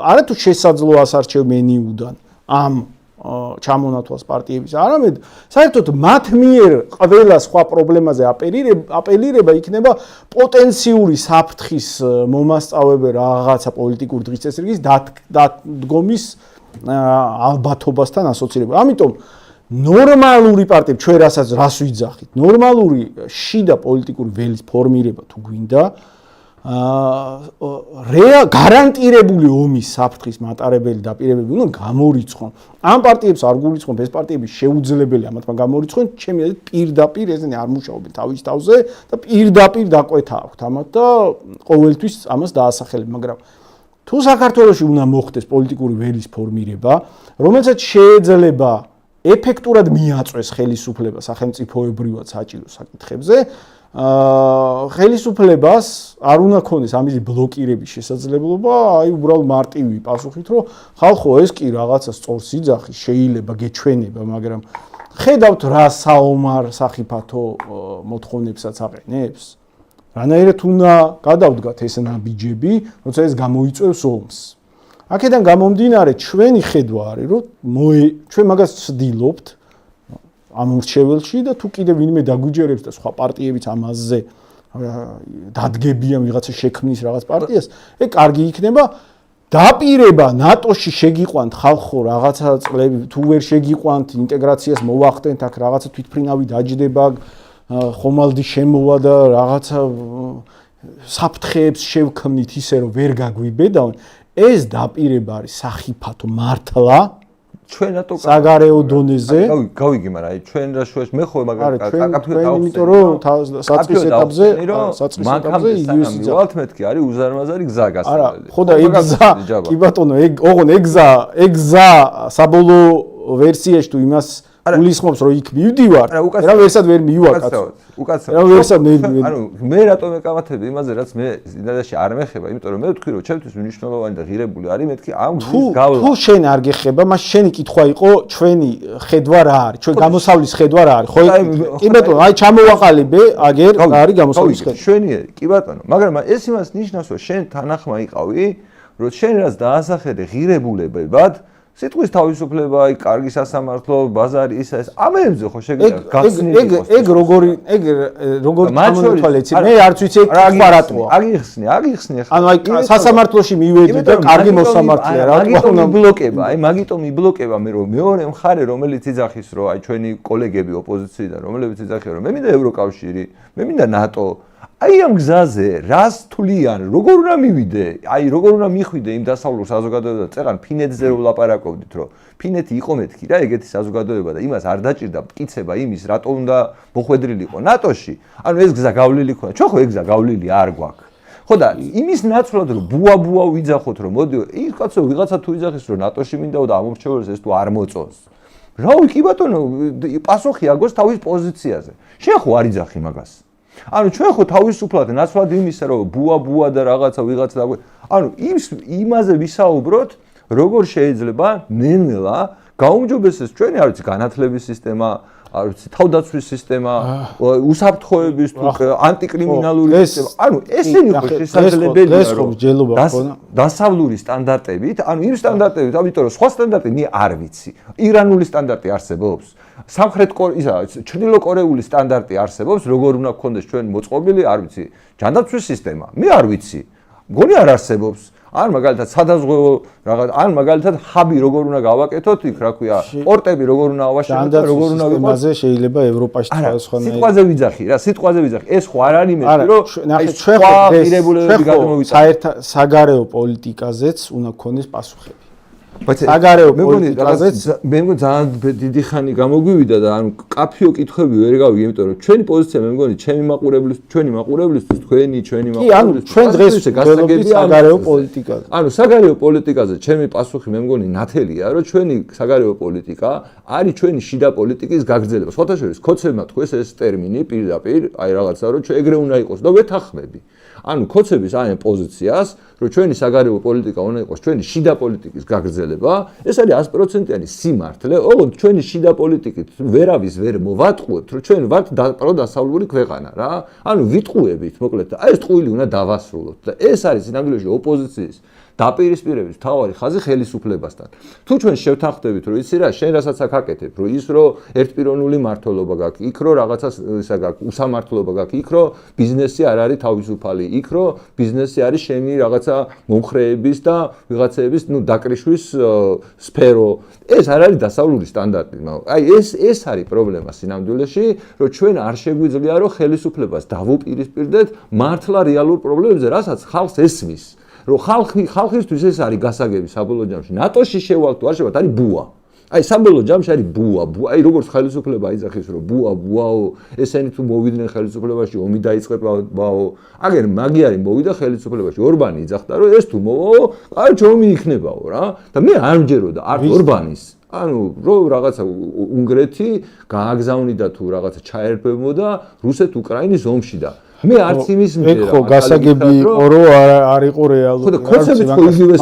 არა თუ შესაძლო ასარჩევ მენიუდან ამ ჩამონათვალს პარტიების, არამედ საერთოდ მათ მიერ ყველა სხვა პრობლემაზე აპელირება იქნება პოტენციური საფრთხის მომასწავებელი რაღაცა პოლიტიკური დღის წესრიგის დადგომის ალბათობასთან ასოცირება. ამიტომ ნორმალური პარტიები ჩვენ რას ვიძახით? ნორმალური შიდა პოლიტიკური ველის ფორმირება თუ გვინდა, გარანტირებული ომის საფრთხის მატარებელი დაპირებები უნდა გამორიცხონ. ამ პარტიებს არ გურიცხონ, ეს პარტიები შეუძლებელი ამათმა გამორიცხონ, ჩემი აზრით პირდაპირ ესენი არ მუშაობენ თავის თავზე და პირდაპირ დაკვეთა აქვთ ამათ და ყოველთვის ამას დაასახელებ, მაგრამ თუ საქართველოში უნდა მოხდეს პოლიტიკური ველის ფორმირება, რომელსაც შეიძლება ეფექტურად მიაწვეს ხელისუფლება სახელმწიფოებრივად საჭირო საკითხებზე, ხელისუფლებას არ უნდა ქონდეს ამის ბლოკირების შესაძლებლობა, აი უბრალოდ მარტივი პასუხით, რომ ხალხო ეს კი რაღაცა სწორს იძახი, შეიძლება გეჩვენება, მაგრამ ხედავთ რა საომარ სახიფათო მოთხოვნებსაც აყენებს. რანაირად უნდა გადავდგათ ეს ნაბიჯები, როცა ეს გამოიწვევს ომს. აქედან გამომდინარე ჩვენი ხედვა არის, რომ ჩვენ მაგას ვცდილობთ ამორჩეველში და თუ კიდე ვინმე დაგვიჯერებს და სხვა პარტიებიც ამაზე დადგებიან ვიღაცა შექმნის რაღაც პარტიას, ეგ კარგი იქნება. დაპირება ნატოში შეგიყვანთ ხალხო რაღაცა წლები, თუ ვერ შეგიყვანთ ინტეგრაციას მოვახდენთ, აქ რაღაცა თვითფრინავი დაჯდება, ხომალდი შემოვა და რაღაცა საფრთხეებს შევქმნით ისე რომ ვერ გაგვიბედავენ, ეს დაპირება არის სახიფათო მართლა ჩვენ რატო საგარეო დონეზე გავიგი, მაგრამ აი ჩვენ რა შუაში მე ხო მაგრამ კაფეო იმიტომ რომ საწყის ეტაპზე იგივეს მივალთ მეთქი არის უზარმაზარი გზა გასწავლელი. არა, ხო და ეგ გზა კი ბატონო, ეგ გზა საბოლოო ვერსიაში თუ იმას გულისხმობს რომ იქ მივდივარ, რა ვერსად ვერ მივაკაცო. უკაცრავად. ანუ მე რატომ ეკამათები იმაზე რაც მე ზინდადაში არ მეხება, იმიტომ რომ მე ვთქვი რომ ჩემთვის მნიშვნელოვანი და ღირებული არის მეთქი ამ გზის გავლა. თუ შენ არ გეხება, მას შენი კითხვა იყო ჩვენი ხედვა რა არის, ჩვენ გამოსავლის ხედვა რა არის, ხო? კი ბატონო, აი ჩამოვაყალიბე, აგერ რა არის გამოსავლის ხედვა. შვენიერი, კი ბატონო, მაგრამ ეს იმას ნიშნავს რომ შენ თანახმა იყავი, რომ შენ რაც დაასახედე ღირებულებებად სიტყვის თავისუფლება, აი კარგი სასამართლო, ბაზარი ისა ეს ამებზე ხო შეგიძლია გახსნილი იყოს. ეგ როგორი თვალეცი მე არც ვიცი ეგ კითხვა რატოა. აგიხსნი ახლა. ანუ აი სასამართლოში მივედი და კარგი მოსამართლეა რა თქმა უნდა. ბლოკება, აი მაგიტომ იბლოკება მე რომ მეორე მხარე რომელიც იძახის რომ აი ჩვენი კოლეგები ოპოზიციიდან რომლებიც იძახიან რომ მე მინდა ევროკავშირი, მე მინდა ნატო აი ამ გზაზე რას თვლიან, როგორ უნდა მივიდე, აი როგორ უნდა მიხვიდე იმ დასავლურ საზოგადოებაზე და წეღან ფინეთზე რომ ვლაპარაკობდით, რომ ფინეთი იყო მეთქი რა ეგეთი საზოგადოება და იმას არ დაჭირდა მტკიცება იმის, რატო უნდა მოხვედრილიყო ნატოში. ანუ ეს გზა გავლილი ქონდა. ჩვენ ხო ეს გზა გავლილი არ გვაქვს. ხო და იმის ნაცვლად რომ ბუა ვიძახოთ რომ მოდი, ის კაცო ვიღაცა თუ იძახის რომ ნატოში მინდაო და ამორჩეველს ეს თუ არ მოწონს. რა ვიცი ბატონო, პასუხი აგოს თავის პოზიციაზე. შენ ხო არ იძახი მაგას. ანუ ჩვენ ხო თავისუფლად ნაცვლად იმისა რომ ბუა და რაღაცა ვიღაცა და ანუ იმაზე ვისაუბროთ როგორ შეიძლება ნელ-ნელა გაუმჯობესდეს ჩვენი არ ვიცი განათლების სისტემა, არ ვიცი თავდაცვის სისტემა, უსაფრთხოების თუ ანტიკრიმინალური სისტემა. ანუ ესენი ხო შესაძლებელია რომ დასავლური სტანდარტებით, ანუ იმ სტანდარტებით, ამიტომ რომ სხვა სტანდარტი მე არ ვიცი. ირანული სტანდარტი არსებობს. სამხრეთ ჩრდილოკორეული სტანდარტი არსებობს, როგორ უნდა გქონდეს ჩვენ მოწყობილი, არ ვიცი, ჯანდაცვის სისტემა. მე არ ვიცი. მგონი არ არსებობს. ან მაგალითად სადაზღვევო რაღაც, ან მაგალითად ჰაბი როგორ უნდა გავაკეთოთ, იქ რა ქვია, პორტები როგორ უნდა ავაშენოთ და როგორ უნდა ვიყოს. ამაზე შეიძლება ევროპაში სხვადასხვანაირი. სიტყვაზე ვიძახი რა, სიტყვაზე ვიძახი. ეს ხო არ არის მეტი, რომ ჩვენ საგარეო პოლიტიკაზეც უნდა გქონდეს პასუხები. საგარეო პოლიტიკაზეც მე მგონი ძალიან დიდი ხანი გამოგვივიდა და ანუ კაფეო კითხვები ვერ გავიგე, იმიტომ რომ ჩვენი პოზიცია მე მგონი ჩვენი მაყურებლისთვის ჩვენი კი, ანუ ჩვენ დღეს გასაგები საგარეო პოლიტიკაზე. ანუ საგარეო პოლიტიკაზე ჩემი პასუხი მე მგონი ნათელია, რომ ჩვენი საგარეო პოლიტიკა არის ჩვენი შიდა პოლიტიკის გაგრძელება. სხვათა შორის ქოცებმა თქვეს ეს ტერმინი პირდაპირ, აი რაღაცა რომ ჩვენ ეგრე უნდა იყოს და ვეთანხმები. ანუ ქოცების აი პოზიციას, რომ ჩვენი საგარეო პოლიტიკა უნდა იყოს ჩვენი შიდა პოლიტიკის გაგრძელება, ეს არის 100%-იანი სიმართლე. ოღონდ ჩვენი შიდა პოლიტიკით ვერავის ვერ მოვატყუებთ, რომ ჩვენ ვართ პროდასავლური ქვეყანა რა. ანუ ვიტყუებით, მოკლედ, აი ეს ტყუილი უნდა დავასრულოთ და ეს არის სინამდვილეში ოპოზიციის დაპირისპირების მთავარი ხაზი ხელისუფლებასთან. თუ ჩვენ შევთანხმდებით, რომ იცი რა, შენ რასაც აქ აკეთებ, რომ ის რომ ერთპიროვნული მართლობა გაქვს, იქ რომ რაღაცას ისა გაქვს, უსამართლობა გაქვს, იქ რომ ბიზნესი არ არის თავისუფალი, იქ რომ ბიზნესი არის შენი რაღაცა მომხრეების და ვიღაცების, დაკრიშვის სფერო. ეს არ არის დასავლური სტანდარტი, აი ეს არის პრობლემა სინამდვილეში, რომ ჩვენ არ შეგვიძლია რომ ხელისუფლებას დავუპირისპირდეთ მართლა რეალურ პრობლემებზე, რასაც ხალხს ესმის. რომ ხალხისთვის ეს არის გასაგები საბოლოო ჯამში. ნატოში შევალ თუ არ შევალ, არის ბუა. აი საბოლოო ჯამში არის ბუა. აი როგორც ხელისუფლება აიძახის რომ ბუაო, ესენი თუ მოვიდნენ ხელისუფლებაში, ომი დაიწყებაო. აგერ მაგი არის მოვიდა ხელისუფლებაში, ორბანი იძახდა რომ ეს თუ მოვაო, კარგი ომი იქნებაო რა. და მე არ მჯეროდა არც ორბანის. ანუ რომ რაღაცა უნგრეთი გააგზავნიდა თუ რაღაცა ჩაერბებოდა რუსეთ-უკრაინის ომში და მე არც იმის მჯერა. ხო, გასაგები იყო რომ არ იყო რეალური. ხო და კონცეფცია ხო იგივე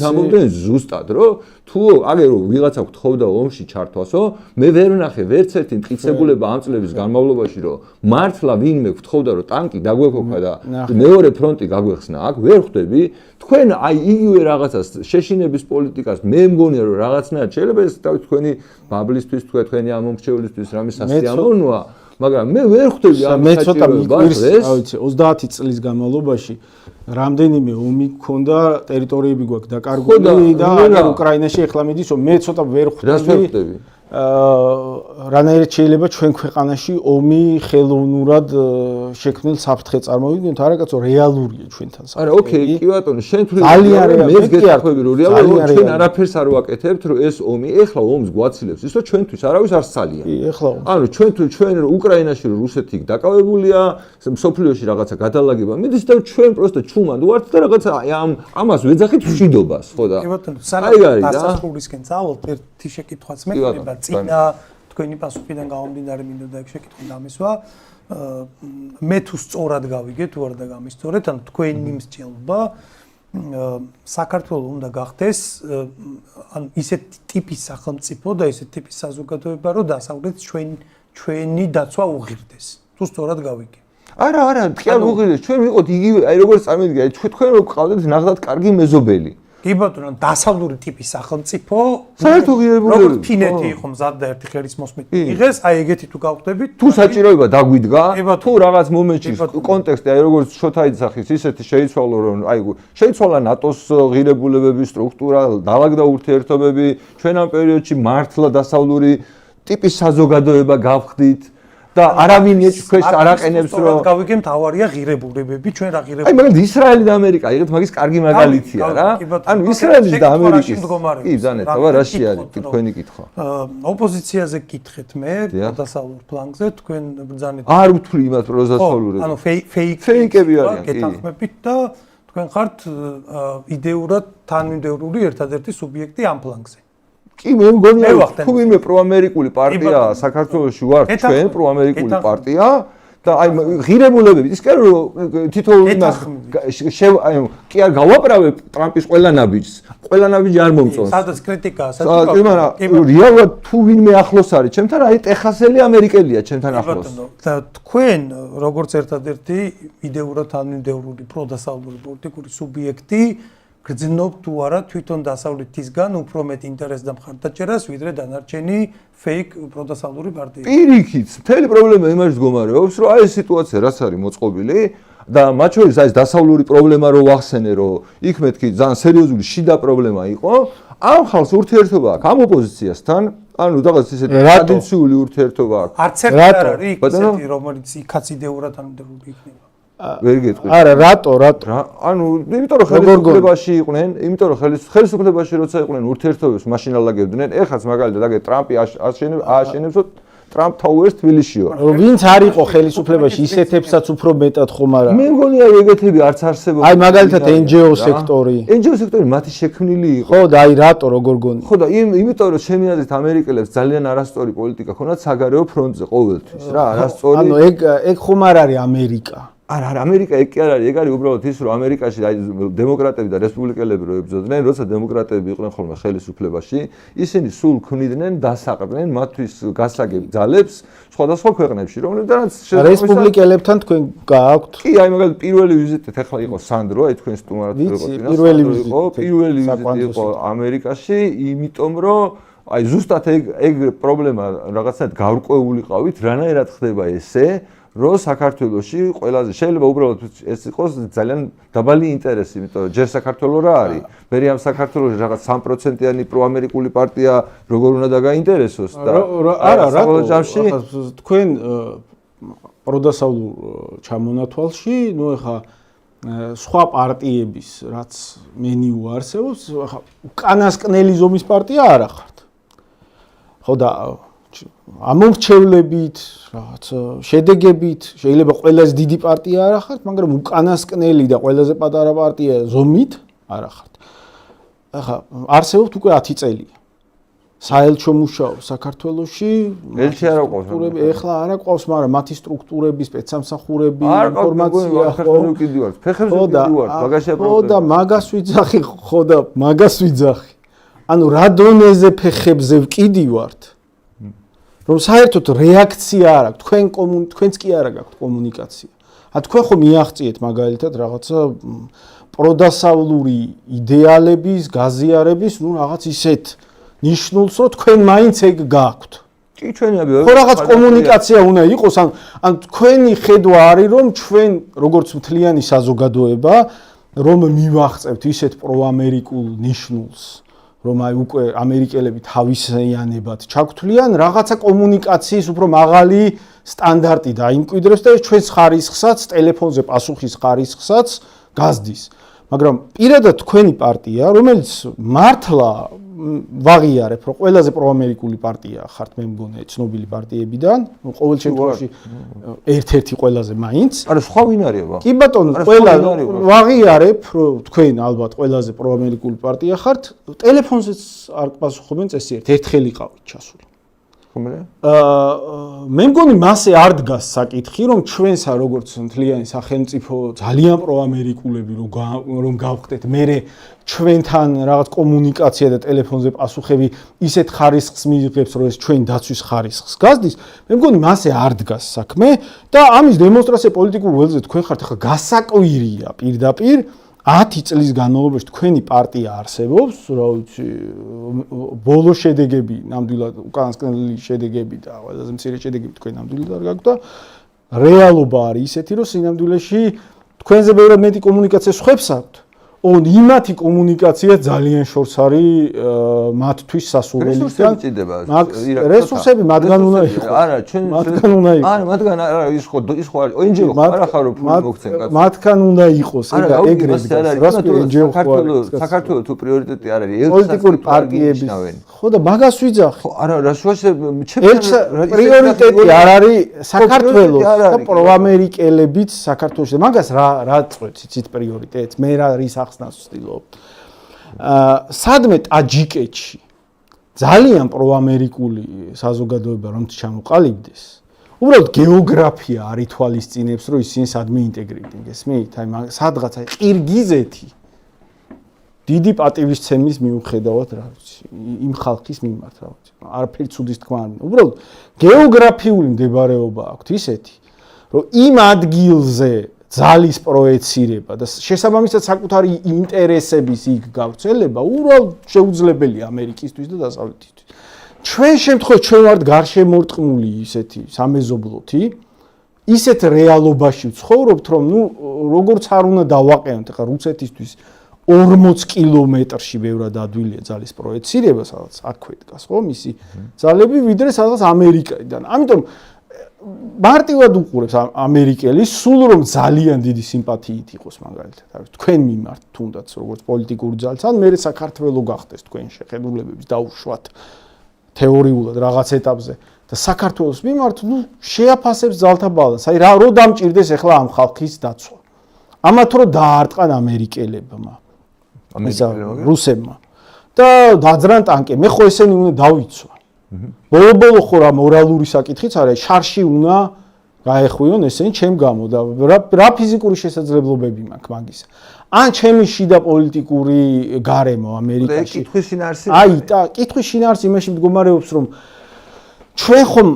ამბობდნენ ზუსტად რომ თუ აგერ ვიღაცა გთხოვდა ომში ჩართვასო, მე ვერ ვნახე ვერც ერთი მტკიცებულება ამ წლების განმავლობაში რომ მართლა ვინმე გთხოვდა რომ ტანკი დაგვექოქა და მეორე ფრონტი გაგვეხსნა აქ, ვერ ხვდები. თქვენ აი იგივე რაღაცას შეშინების პოლიტიკას მე მგონია რომ რაღაცნაირად შეიძლება ეს თქვენი ბაბლისთვის, თქვენი ამომრჩევლისთვის რამე სასიამოვნოა. მაგრამ მე ვერ ხვდები ამ საჭიროებას, ვიცი, 30 წლის განმავლობაში რამდენიმე ომი გქონდა, ტერიტორიები გვაქვს დაკარგული და აგერ უკრაინაში ეხლა მიდის, რომ მე ცოტა ვერ ხვდები. რანაირად შეიძლება ჩვენ ქვეყანაში ომი ხელოვნურად შექმნილ საფრთხე წარმოვიდგინოთ, არა კაცო, რეალურია ჩვენთან საფრთხე. არა, ოკეი, კი ბატონო, შენ თუ მე გეთქვები რომ რეალურად ჩვენ არაფერს არ ვაკეთებთ, რომ ეს ომი ეხლა ომს გვაცილებს, ის რომ ჩვენთვის არავის არ სცალია. ანუ ჩვენ უკრაინაში რომ რუსეთი დაკავებულია, მსოფლიოში რაღაცა გადალაგება მიდის და ჩვენ პროსტა ჩუმად ვართ და რაღაცა ამას ვეძახით მშვიდობას, ხო და? კი ბატონო, სანამ დასასრულისკენ წავალთ, ერთი შეკითხვაც მექნება წინა თქვენი პასუხიდან გამომდინარე მინდოდა ეგ შეკითხვა დამისვა. მე თუ სწორად გავიგე, თუ არ და გამისწორეთ, ანუ თქვენი მსჯელობა საქართველოს უნდა გახდეს ანუ ისეთი ტიპის სახელმწიფო და ისეთი ტიპის საზოგადოება, რომ დასავლეთ ჩვენი დაცვა უღირდეს. თუ სწორად გავიგე. არა, კი არ უღირდეს, ჩვენ ვიყოთ იგივე, აი როგორც წამიდგა, თქვენ რო გყავდეთ ნახდათ კარგი მეზობელი. კი ბატონო, დასავლური ტიპის სახელმწიფო, საერთო ღირებულება. როგორც ფინეთი იყო მზად და ერთი ხელის მოსმით იღეს, აი ეგეთი თუ გავხდებით, თუ საჭიროება დაგვიდგა, თუ რაღაც მომენტში კონტექსტი, აი როგორც შოთა იძახის, ისეთი შეიცვალო რომ აი შეიცვალა ნატოს ღირებულებების სტრუქტურა, დაალაგდა ურთიერთობები, ჩვენ ამ პერიოდში მართლა დასავლური ტიპის საზოგადოება გავხდით. და არავინ ეჭქვეშ არ აყენებს რომ გავიგე მთავარია ღირებულებები ჩვენ რა ღირებულები აი მაგალითად ისრაელი და ამერიკა იღეთ მაგის კარგი მაგალითია რა ანუ ისრაელის და ამერიკის კი ბზანეთ აბა რაში არის თქვენი კითხვა ოპოზიციაზე გითხეთ მე დასავლურ ფლანგზე თქვენ ბზანეთ არ ვთვლი იმას რომ დასავლური ანუ ფეიკები არიან კი გეთანხმებით და თქვენ ხართ იდეურად თანმიმდევრული ერთადერთი სუბიექტი ამ ფლანგზე კი მე მგონია თუ ვინმე პროამერიკული პარტია საქართველოში ვარ ჩვენ პროამერიკული პარტია და აი ღირებულებები ის კი რომ თითოეულ იმას აი კი არ გავაправებ ტრამპის ყველა ნაბიჯს არ მომწონს სადაც კრიტიკაა კი მაგრამ რეალურად თუ ვინმე ახლოს არის ჩემთან აი ტეხასელი ამერიკელია ჩემთან ახლოს და თქვენ როგორც ერთადერთი იდეურად თანმიმდევრული პროდასავლური პოლიტიკური სუბიექტი გრძნობ თუ არა თვითონ დასავლეთისგან უფრო მეტ ინტერესს და მხარდაჭერას ვიდრე დანარჩენი ფეიქ პროდასავლური პარტიები. პირიქით, მთელი პრობლემა იმაში მდგომარეობს, რომ აი ეს სიტუაცია რაც არის მოწყობილი და მათ შორის აი ეს დასავლური პრობლემა რო ვახსენე, რომ იქ მეთქი ძალიან სერიოზული შიდა პრობლემა იყო, ამ ხალხს ურთიერთობა აქვს ამ ოპოზიციასთან, ანუ რაღაც ისეთი ტრადიციული ურთიერთობა აქვს. არც ერთი არ არის ისეთი, რომელიც იქაც იდეურად თანმიმდევრული იქნება. ვერ გეტყვი. არა, რატო? ანუ იმიტომ რომ ხელისუფლებაში იყვნენ, იმიტომ რომ ხელისუფლებაში როცა იყვნენ ურთიერთობებს მაშინ ალაგებდნენ. ეხაც მაგალითად აგე ტრამპი აშენებსო ტრამპ თაუერს თბილისშიო. ვინც არ იყო ხელისუფლებაში ისეთებსაც უფრო მეტად ხომ არა? მე მგონია ეგეთები არც არსებობს. აი მაგალითად NGO სექტორი. NGO სექტორი მათი შექმნილი იყო. ხო და აი რატო როგორ გონი? ხო და იმიტომ რომ ჩემი აზრით ამერიკელებს ძალიან არასწორი პოლიტიკა ქონდათ საგარეო ფრონტზე ყოველთვის რა, არასწორი. ანუ ეგ ხომ არ არის ამერიკა. არა, ამერიკა ეგ კი არ არის, ეგ არის უბრალოდ ის, რომ ამერიკაში აი დემოკრატები და რესპუბლიკელები რო ებრძოდნენ, როცა დემოკრატები იყვნენ ხოლმე ხელისუფლებაში, ისინი სულ ქმნიდნენ, დასაყრდნენ მათთვის გასაგებ ძალებს სხვადასხვა ქვეყნებში, რომლებთანაც რესპუბლიკელებთან თქვენ გააქვთ? კი, აი მაგალითად პირველი ვიზიტით ახლა იყო სანდრო, აი თქვენ სტუმარად იყო, პირველი ვიზიტი იყო ამერიკაში, იმიტომ რომ აი ზუსტად ეგ პრობლემა რაღაცნაირად გარკვეულიყავით, რანაირად ხდება ესე, რომ საქართველოში ყველაზე შეიძლება უბრალოდ ეს იყოს ძალიან დაბალი ინტერესი, იმიტომ რომ ჯერ საქართველო რა არის, მერე ამ საქართველოში რაღაც 3%-იანი პროამერიკული პარტია როგორ უნდა დაგაინტერესოს და არა, რატო თქვენ პროდასავლურ ჩამონათვალში, ნუ ეხა სხვა პარტიების რაც მენიუ არსებობს, ეხა უკანასკნელი ზომის პარტია არა ხართ. ხო და ამორჩევლებით, რაღაც შედეგებით, შეიძლება ყველაზე დიდი პარტია არა ხართ, მაგრამ უკანასკნელი და ყველაზე პატარა პარტია ზომით არა ხართ. ახლა არსებობთ უკვე 10 წელია. საელჩო მუშაობს საქართველოში, ელჩი არ ყავს. ეხლა არ ყავს, მაგრამ მათი სტრუქტურები, სპეცსამსახურები, ინფორმაცია ხო კიდევ ფეხებზე კიდევ მაგაშია ხო და მაგას ვიძახი, ხო და მაგას ვიძახი. ანუ რა დონეზე ფეხებზე ვკიდივართ? რომ საერთოდ რეაქცია არ აქვს, თქვენც კი არ გაქვთ კომუნიკაცია. თქვენ ხო მიაღწიეთ მაგალითად რაღაცა პროდასავლური იდეალების, გაზიარების, ნუ რაღაც ისეთ ნიშნულს, რომ თქვენ მაინც ეგ გაქვთ. კი ჩვენი ხო რაღაც კომუნიკაცია უნდა იყოს, ან თქვენი ხედვა არის, რომ ჩვენ როგორც მთლიანი საზოგადოება, რომ მივაღწევთ ისეთ პროამერიკულ ნიშნულს, რომ აი უკვე ამერიკელები თავისიანებად ჩაგთვლიან, რაღაცა კომუნიკაციის უფრო მაღალი სტანდარტი დაიმკვიდრებს და ჩვენს ხარისხსაც, ტელეფონზე პასუხის ხარისხსაც გაზდის. მაგრამ პირადად თქვენი პარტია, რომელიც მართლა ვაღიარებ, რომ ყველაზე პროამერიკული პარტია ხართ, მე მგონია ცნობილი პარტიებიდან, ყოველ შემთხვევაში ერთ-ერთი ყველაზე მაინც. არა, სხვა ვინ არისო? კი ბატონო, ყველა ვაღიარებ, რომ თქვენ ალბათ ყველაზე პროამერიკული პარტია ხართ, ტელეფონზეც არ პასუხობენ წესიერ, ერთხელ იყავით ჩასული. მე მგონი მასე არ დგას საკითხი, რომ ჩვენსა როგორც მთლიანი სახელმწიფო ძალიან პროამერიკულები რომ გავხდეთ, მერე ჩვენთან რაღაც კომუნიკაცია და ტელეფონზე პასუხები ისეთ ხარისხს მიიღებს, რომ ეს ჩვენ დაცვის ხარისხს გაზდის, მე მგონი მასე არ დგას საქმე და ამის დემონსტრაცია პოლიტიკურ ველზე თქვენ ხართ, ახლა გასაკვირია პირდაპირ 10 წლის განმავლობაში თქვენი პარტია არსებობს, რა ვიცი, ბოლო შედეგები, ნამდვილად უკანასკნელი შედეგები და ყველაზე მცირე შედეგები თქვენ ნამდვილად არ გაქვთ და რეალობა არის ისეთი, რომ სინამდვილეში თქვენზე ბევრად მეტი კომუნიკაცია სხვებს აქვთ. იმათი კომუნიკაცია ძალიან შორს არის მათთვის სასურველიდან. რესურსები მათგან უნდა იყოს. არა, ჩვენ მათგან უნდა იყოს. არა, მათგან არა, ის ხო არის. NGO არა ხარო ფული მოგცენ კაცო. მათგან უნდა იყოს, ეგრეთ. რას NGO საქართველოს თუ პრიორიტეტი არ არის, პოლიტიკური პარტიების. ხო და მაგას ვიძახ. ხო, არა, რა შუაშე პრიორიტეტი არ არის საქართველოს და პროამერიკელებიც საქართველოში. მაგას რა წვეთ, იცით პრიორიტეტს? მე რა არის ახსნას სადმე ტაჯიკეთში ძალიან პროამერიკული საზოგადოება რომ ჩამოყალიბდეს, უბრალოდ გეოგრაფია არ ითვალისწინებს, რომ ისინი სადმე ინტეგრირდნენ, გესმით? აი სადღაც აი ყირგიზეთი დიდი პატივისცემის მიუხედავად, რა ვიცი, იმ ხალხის მიმართ, რა ვიცი, არაფერი ცუდის თქმა არ მინდა. უბრალოდ გეოგრაფიული მდებარეობა აქვთ ისეთი, რომ იმ ადგილზე ძალის პროექცირება და შესაბამისად საკუთარი ინტერესების იქ გავრცელება უბრალოდ შეუძლებელია ამერიკისთვის და დასავლეთისთვის. ჩვენ შემთხვევაში ჩვენ ვართ გარშემორტყმული ისეთი სამეზობლოთი, ისეთ რეალობაში ვცხოვრობთ, რომ როგორც არ უნდა დავაყენოთ, ახლა რუსეთისთვის 40 კილომეტრში ბევრად ადვილია ძალის პროექცირება, სადაც აქვე დგას, ხო, მისი ძალები, ვიდრე სადაც ამერიკიდან. ამიტომ მარტივად უყურებს ამერიკელი, სულ რომ ძალიან დიდი სიმპათიით იყოს მაგალითად, თქვენ მიმართ თუნდაც როგორც პოლიტიკური ძალს, ან მე საქართველო გახდეს თქვენ შეხედულებების დაუშვათ თეორიულად რაღაც ეტაპზე და საქართველოს მიმართ, შეაფასებს ძალთა ბალანსს. აი რო დამჭირდეს ახლა ამ ხალხის დაცვა. ამათ რო დაარტყან ამერიკელებმა, რუსებმა და დაძრან ტანკი. მე ხო ესენი უნდა დავიცვა. ბოლო-ბოლო ხო რა მორალური საკითხიც არის, შარში უნდა გაეხვიონ ესენი ჩემ გამო და რა ფიზიკური შესაძლებლობები მაქვს მაგისა. ან ჩემი შიდა პოლიტიკური გარემო ამერიკაში. კითხვის შინაარსი. აი, კითხვის შინაარსი იმაში მდგომარეობს, რომ ჩვენ ხომ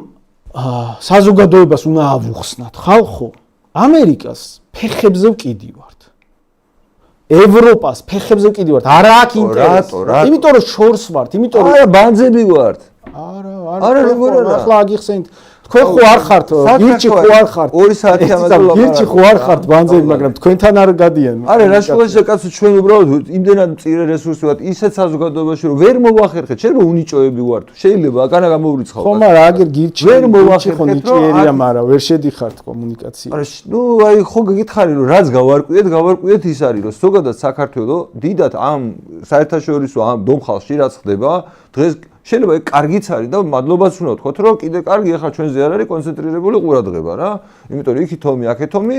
საზოგადოებას უნდა ავუხსნათ, ხალხო, ამერიკას ფეხებზე ვკიდივართ. ევროპას ფეხებზე ვკიდივართ. არა აქ ინტერესი. იმიტომ რომ შორს ვართ, იმიტომ რომ არა ბანძები ვართ. არა, ახლა აგიხსენით. თქვენ ხო არ ხართ, გილჩი ხო არ ხართ. 2 საათი ამაზე ვლაპარაკობ. გილჩი ხო არ ხართ ბანძები, მაგრამ თქვენთან არ გადიან. არა, რა შემოგვიჭრა კაცო ჩვენ უბრალოდ იმდენად მწირე რესურსი ვართ ისეთ საზოგადოებაში რომ ვერ მოვახერხეთ, შეიძლება უნიჭოები ვართ. შეიძლება აკანა გამოვრიცხავთ. ხო, მაგრამ აგერ გილჩი ვერ მოვახერხეთ, ხო ნიჭიერია, მაგრამ ვერ შედიხართ კომუნიკაციაში. არა, ნუ აი ხო გითხარი რომ რაც გავარკვიეთ ის არის რომ ზოგადად საქართველოს დიდად ამ საერთაშორისო ამ დომხალში რაც ხდება დღეს შეიძლება კარგიც არის და მადლობაც უნდა ვთქვათ რომ კიდე კარგი ახლა ჩვენზე არ არის კონცენტრირებული ყურადღება რა. იმიტომ რომ იქითომი აქეთომი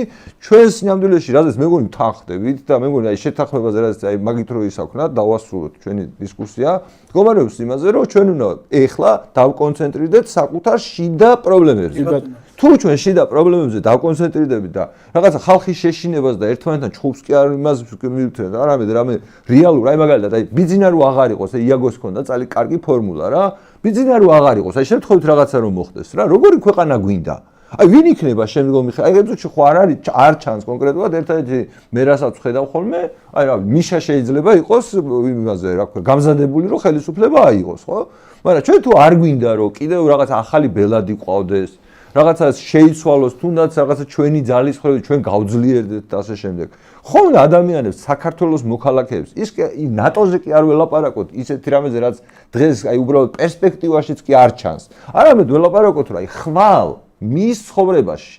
ჩვენს სინამდვილეში რაზეც მე მგონი თან ხდებით და მე მგონი აი შეთანხმებაზე რაზეც აი მაგით რო ისაქვნათ დავასრულოთ ჩვენი დისკუსია. მდგომარეობს იმაზე რომ ჩვენ უნდა ეხლა დავკონცენტრირდეთ საკუთარ შიდა პრობლემებზე. თუ ჩვენ შიდა პრობლემებზე დავკონცენტრირდებით და რაღაცა ხალხის შეშინებას და ერთმანეთთან ჩხუბს კი არ იმას მივთვენ და რამე რეალურ აი მაგალითად აი ბიძინა რო აღარ იყოს აი იაგოს ქონდა წალი კარგი ფორმულა რა ბიძინა რო აღარ იყოს აი შევთხოვთ რაღაცა რომ მოხდეს რა როგორი ქვეყანა გვინდა აი ვინ იქნება შემდგომი აი ეცოჩი ხო არ არის არ ჩანს კონკრეტულად ერთადერთი მე რასაც ხედავ ხოლმე აი რა მიშა შეიძლება იყოს იმაზე რა ქვია გამზადებული რომ ხელისუფლება აიღოს ხო მაგრამ ჩვენ თუ არ გვინდა რომ კიდევ რაღაც ახალი ბელადი ყავდეს რაღაცა შეიცვალოს თუნდაც რაღაცა ჩვენი ძალის ხრევით ჩვენ გავძლიერდეთ და ასე შემდეგ. ხომ ადამიანებს საქართველოს მოქალაქეებს ის ნატოზე კი არ ველაპარაკოთ ისეთი რამეზე რაც დღეს აი უბრალოდ პერსპექტივაშიც კი არ ჩანს. არამედ ველაპარაკოთ რა აი ხვალ მის ცხოვრებაში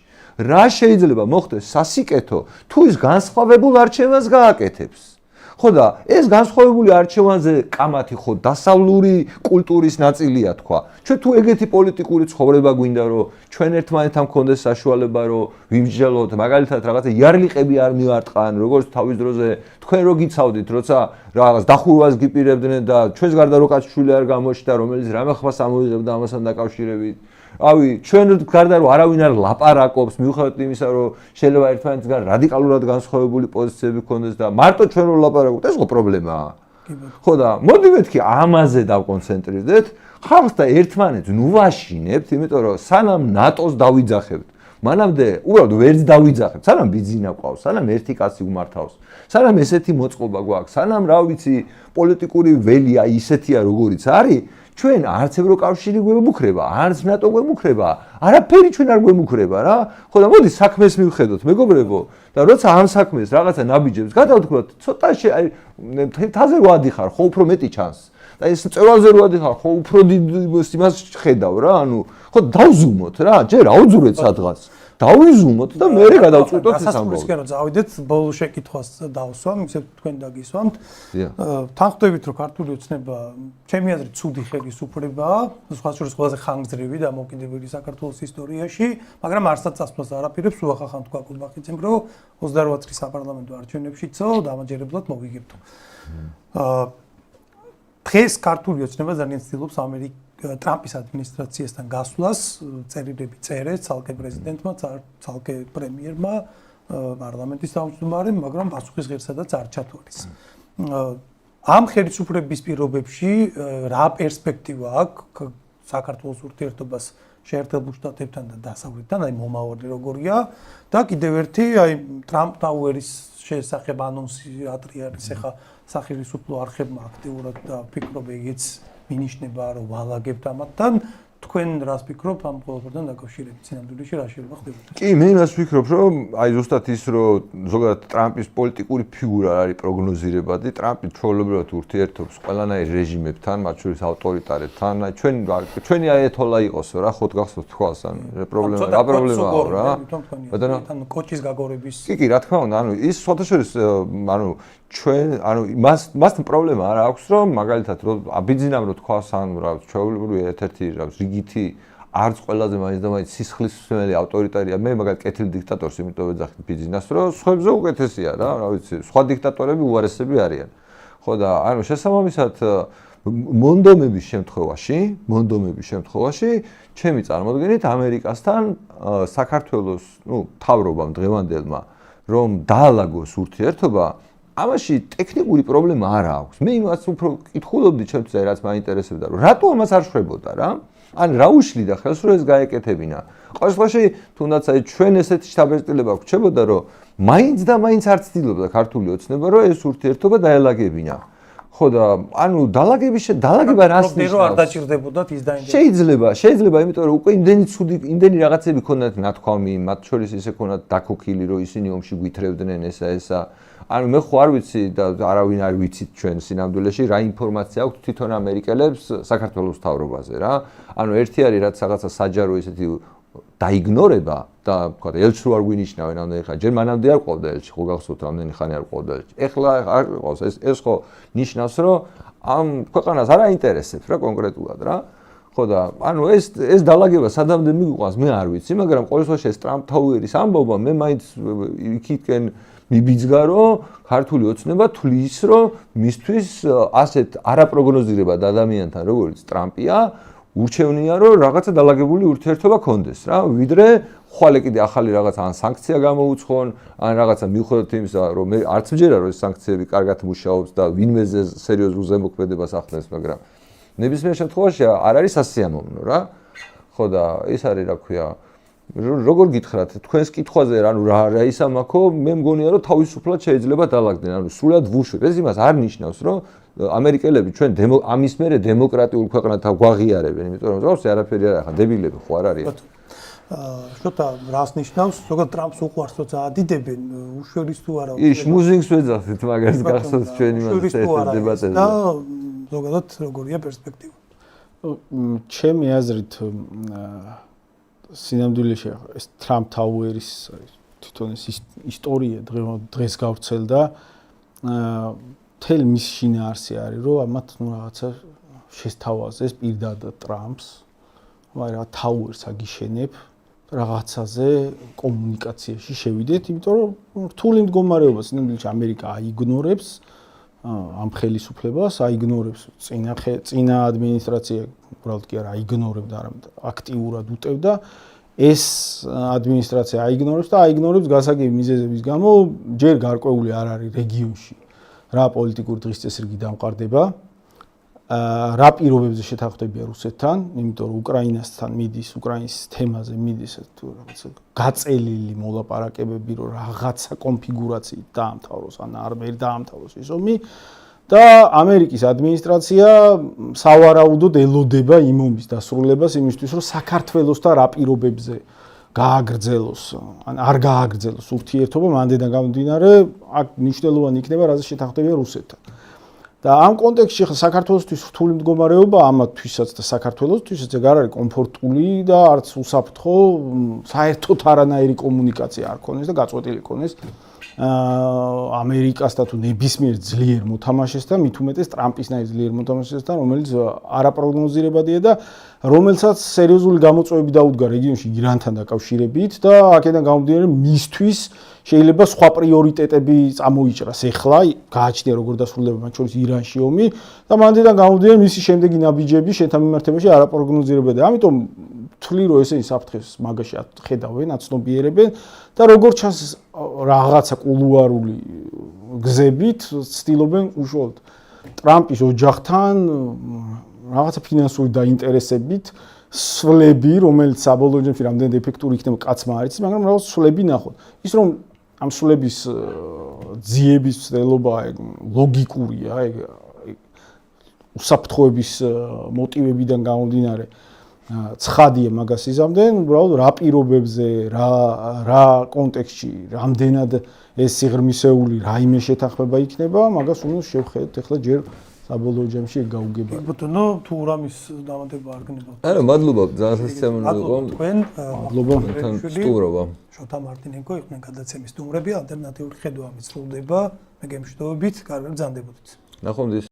რა შეიძლება მოხდეს სასიკეთო თუ ის განსხვავებულ არჩევანს გააკეთებს. ხო და ეს განსხვავებული არჩევანზე კამათი ხო დასავლური კულტურის ნაწილია თქვა. ჩვენ თუ ეგეთი პოლიტიკური ცხოვრება გვინდა რომ ჩვენ ერთმანეთთან გქონდეს საშუალება რომ ვიმსჯელოთ მაგალითად რაღაცა იარლიყები არ მივარტყან როგორც თავის დროზე თქვენ რო გიცავდით როცა რაღაც დახურვას გიპირებდნენ და ჩვენს გარდა რო კაცშვილი არ გამოჩნდა რომელიც რამე ხმას ამოიღებდა ამასთან დაკავშირებით ავი ჩვენ გარდა რომ არავინ არ ლაპარაკობს მიუხედავად იმისა რომ შეიძლება ერთმანეთისგან რადიკალურად განსხვავებული პოზიციები გქონდეს და მარტო ჩვენ რო ლაპარაკობთ ეს ხო პრობლემაა ხო და მოდი მეთქი ამაზე დავკონცენტრირდეთ ხალხს და ერთმანეთს ნუ ვაშინებთ იმიტომ რომ სანამ ნატოს დავიძახებთ მანამდე უბრალოდ ვერც დავიძახებთ სანამ ბიძინა ყავს სანამ ერთი კაცი უმართავს სანამ ესეთი მოწყობა გვაქვს სანამ რა ვიცი პოლიტიკური ველია ისეთია როგორიც არის ჩვენ არც ევროკავშირი გვემუქრება, არც ნატო გვემუქრება, არაფერი ჩვენ არ გვემუქრება რა. ხო და მოდი საქმეს მივხედოთ, მეგობრებო. და როცა ამ საქმეს რაღაცა ნაბიჯებს გადავთქვათ, ცოტა აი თაზე რო ადიხარ, ხო უფრო მეტი ჩანს. და ეს წევაზე რო ადიხარ, ხო უფრო იმას ხედავ რა, ანუ ხო დავზუმოთ რა, ჯერ აუძურეთ სადღაც. დავიზუმოთ და მე გადავწყვიტოთ ეს ამბავი. სასწაულისკენ წავიდეთ, ბოლო შეკითხვას დავსვამ, ისე თქვენ დაგისვამთ. თან ხვდებით, რომ ქართული ოცნება ჩემი აზრით ცუდი ხელისუფლებაა, სხვა შორის ყველაზე ხანგრძლივი და დამოუკიდებელი საქართველოს ისტორიაში, მაგრამ არცად წასვლას არაპირებს, უახახან თქვა კულბახიძემ, რომ 28 წლის საპარლამენტო არჩევნებშიცო დამაჯერებლად მოვიგებთ. დღეს ქართული ოცნება ძალიან ცდილობს ტრამპის ადმინისტრაციასთან გასვლას, წერილები წერეს ცალკე პრეზიდენტმა, ცალკე პრემიერმა, პარლამენტის თავმჯდომარემ, მაგრამ პასუხის ღირსადაც არ ჩათვალეს. ამ ხელისუფლების პირობებში რა პერსპექტივა აქვს საქართველოს ურთიერთობას შეერთებულ შტატებთან და დასავლეთთან, აი მომავალი როგორია და კიდევ ერთი აი ტრამპ ტაუერის შესახებ ანონსი ატრი არის ახლა სახელმწიფო არხებმა აქტიურად და ფიქრობ ეგეც მინიშნება რომ ვალაგებთ ამათთან თქვენ რას ფიქრობთ ამ ყველაფერთან დაკავშირებით სინამდვილეში რა შეიძლება ხდებოდეს? კი, მე რას ვფიქრობ, რომ აი ზუსტად ის რომ ზოგადად ტრამპის პოლიტიკური ფიგურა არის პროგნოზირებადი, ტრამპი ჩვეულებრივად ურთიერთობს ყველანაირ რეჟიმებთან, მათ შორის ავტორიტარებთან, აი ჩვენი აიათოლა იყოსო რა, ხოთ გახსოვთ თქოს, ანუ რა პრობლემაა რა. ბატონო, კოჭის გაგორების. კი, რა თქმა უნდა, ანუ ის სხვათა შორის ანუ ჩვენ ანუ მასთან პრობლემა არ აქვს რომ მაგალითად რომ აბიძინამ რო თქვას ან რა ჩვეულებრივი ერთ-ერთი რა რიგითი არც ყველაზე მაინც და მაინც სისხლისმცემელი ავტორიტარია მე მაგალითად კეთილი დიქტატორს იმიტომ ვეძახით ბიძინას რომ სხვებზე უკეთესია რა ვიცი სხვა დიქტატორები უარესები არიან ხო და ანუ შესაბამისად მონდომების შემთხვევაში ჩემი წარმოდგენით ამერიკასთან საქართველოს მთავრობამ დღევანდელმა რომ დაალაგოს ურთიერთობა ამაში ტექნიკური პრობლემა არ აქვს. მე იმას უფრო კითხულობდი ჩემთვის რაც მაინტერესებდა რომ რატო ამას არ შვებოდა რა? ან რა უშლიდა ხელს რომ ეს გაეკეთებინა? ყოველ შემთხვევაში თუნდაც აი ჩვენ ესეთი შთაბეჭდილება გვჩებოდა რომ მაინც და მაინც არ ცდილობდა ქართული ოცნება რომ ეს ურთიერთობა დაელაგებინა. ხო და ანუ დალაგება რას ნიშნავს? რომ არ დაჭირდებოდათ ის დაინტერესება. შეიძლება, იმიტომ რომ უკვე იმდენი რაღაცები ქონდათ ნათქვამი, მათ შორის ისე ქონდათ დაქოქილი, რომ ისინი ომში გვითრევდნენ ესა. ანუ მე ხო არ ვიცი და არავინ არ ვიცით ჩვენ სინამდვილეში რა ინფორმაცია აქვს თვითონ ამერიკელებს საქართველოს მთავრობაზე რა. ანუ ერთი არის რაც რაღაცა საჯარო ისეთი დაიგნორება და თქვა ელჩს რო არ გვინიშნავენ ამდენი ხანი. ჯერ მანამდე არ ყვავდა ელჩი, ხო გახსოვთ ამდენი ხანი არ ყვავდა ელჩი. ეხლა არ ყავს ეს ხო ნიშნავს რომ ამ ქვეყანას არ აინტერესებს რა კონკრეტულად რა. ხო და ანუ ეს დალაგება სადამდე მიგვიყვანს მე არ ვიცი, მაგრამ ყოველ შემთხვევაში ეს ტრამპ თაუერის ამბობა მე მაინც იქითკენ მიბიძგა რომ ქართული ოცნება თulis რომ მისთვის ასეთ არაპროგნოზირებად ადამიანთან როგორც ტრამპია ურჩევნია რომ რაღაცა დალაგებული ურთიერთობა კონდეს რა ვიდრე ხვალე კიდე ახალი რაღაცა ან სანქცია გამოუცხონ ან რაღაცა მიუხედავად იმისა რომ მე არც მჯერა რომ ეს სანქციები კარგად მუშაობს და ვინმეზე სერიოზულ ზემოქმედებას ახდენს მაგრამ ნებისმიერ შემთხვევაში არ არის სასიამოვნო რა ხო და ეს არის რა ქვია როგორ გითხრათ თქვენს კითხვაზე ანუ რა ისამაქო მე მგონია რომ თავისუფლად შეიძლება დაალაგდნენ ანუ სრულად ვუშვებ ეს იმას არ ნიშნავს რომ ამერიკელები ჩვენ ამის მერე დემოკრატიულ ქვეყნათა გვაღიარებენ იმიტომ რომ ზოგადად არაფერი არ ახლა დებილები ხო არ არის შოთა რას ნიშნავს ზოგადად ტრამპს უყვარს როცა ადიდებენ უშველის თუ არა ის მუზიკს ვეძახით მაგას გახსოვს ჩვენ იმას დებატებზე და ზოგადად როგორია პერსპექტივა ჩემი აზრით სინამდვილეში ეს ტრამპ თაუერის თვითონ ეს ისტორია დღეს გავრცელდა მთელი მის შინაარსი არის რომ ამათ რაღაცა შესთავაზეს პირდადად ტრამპს აი რა თაუერს აგიშენებ რაღაცაზე კომუნიკაციაში შევიდეთ იმიტომ რომ რთული მდგომარეობა სინამდვილეში ამერიკა აიგნორებს ამ ხელისუფლებას აიგნორებს წინა ადმინისტრაცია უბრალოდ კი არა აიგნორებდა არამედ აქტიურად უტევდა ეს ადმინისტრაცია აიგნორებს და აიგნორებს გასაგები მიზეზების გამო ჯერ გარკვეული არ არის რეგიონში რა პოლიტიკური დღესწესრიგი დამყარდება რა პირობებზე შეთანხმდებია რუსეთთან იმიტომ რომ უკრაინასთან მიდის უკრაინის თემაზე მიდის თუ რაღაცა გაწელილი მოლაპარაკებები რომ რაღაცა კონფიგურაციით დაამთავროს ან არ ვერ დაამთავროს ეს ომი და ამერიკის ადმინისტრაცია სავარაუდოდ ელოდება იმ ომის დასრულებას იმისთვის რომ საქართველოსთან რა პირობებზე გააგრძელოს ან არ გააგრძელოს ურთიერთობა მანდიდან გამომდინარე აქ მნიშვნელოვანი იქნება რაზე შეთანხმდებია რუსეთთან და ამ კონტექსტში ხა საქართველოსთვის რთული მდგომარეობა ამათთვისაც და საქართველოსთვისაც ეგ არ არის კომფორტული და არც უსაფრთხო საერთოდ არანაირი კომუნიკაცია არ ქონდეს და გაწყვეტილი ქონდეს ამერიკასთან თუ ნებისმიერ ძლიერ მოთამაშესთან მით უმეტეს ტრამპისნაირ ძლიერ მოთამაშესთან რომელიც არაპროგნოზირებადია და რომელსაც სერიოზული გამოწვევები დაუდგა რეგიონში ირანთან დაკავშირებით და აქედან გამომდინარე მისთვის შეიძლება სხვა პრიორიტეტები წამოიჭრას ეხლა გააჩნია როგორ დასრულდება მათ შორის ირანში ომი და მანდიდან გამომდინარე მისი შემდეგი ნაბიჯები შენთან მიმართებაში არაპროგნოზირებადია ამიტომ თვლი რომ ესენი საფრთხეს მაგაში ხედავენ აცნობიერებენ და როგორც ჩანს რაღაცა კულუარული გზებით ცდილობენ უშუალოდ ტრამპის ოჯახთან რაღაცა ფინანსური დაინტერესებით სვლები რომელიც საბოლოო ჯამში რამდენად ეფექტური იქნება კაცმა არ იცის მაგრამ რაღაც სვლები ნახოთ ის რომ ამ სვლების ძიების ცდელობა ლოგიკურია ეგ უსაფრთხოების მოტივებიდან გამომდინარე ცხადია მაგას იზამდნენ უბრალოდ რა პირობებზე რა კონტექსტში რამდენად ეს სიღრმისეული რაიმე შეთანხმება იქნება მაგას უნდა შევხედოთ ახლა ჯერ საბოლოო ჯამში გაუგება ბატონო თუ რამის დამატება არ გნებავთ არა მადლობა ძალიან სასიამოვნო იყო თქვენ მადლობა სტუმრობა შოთა მარტინენკო იყვნენ გადაცემის სტუმრები ალტერნატიული ხედვა ამის სრულდება მე გემშვიდობებით კარგად გრძანდებოდეთ ნახვამდის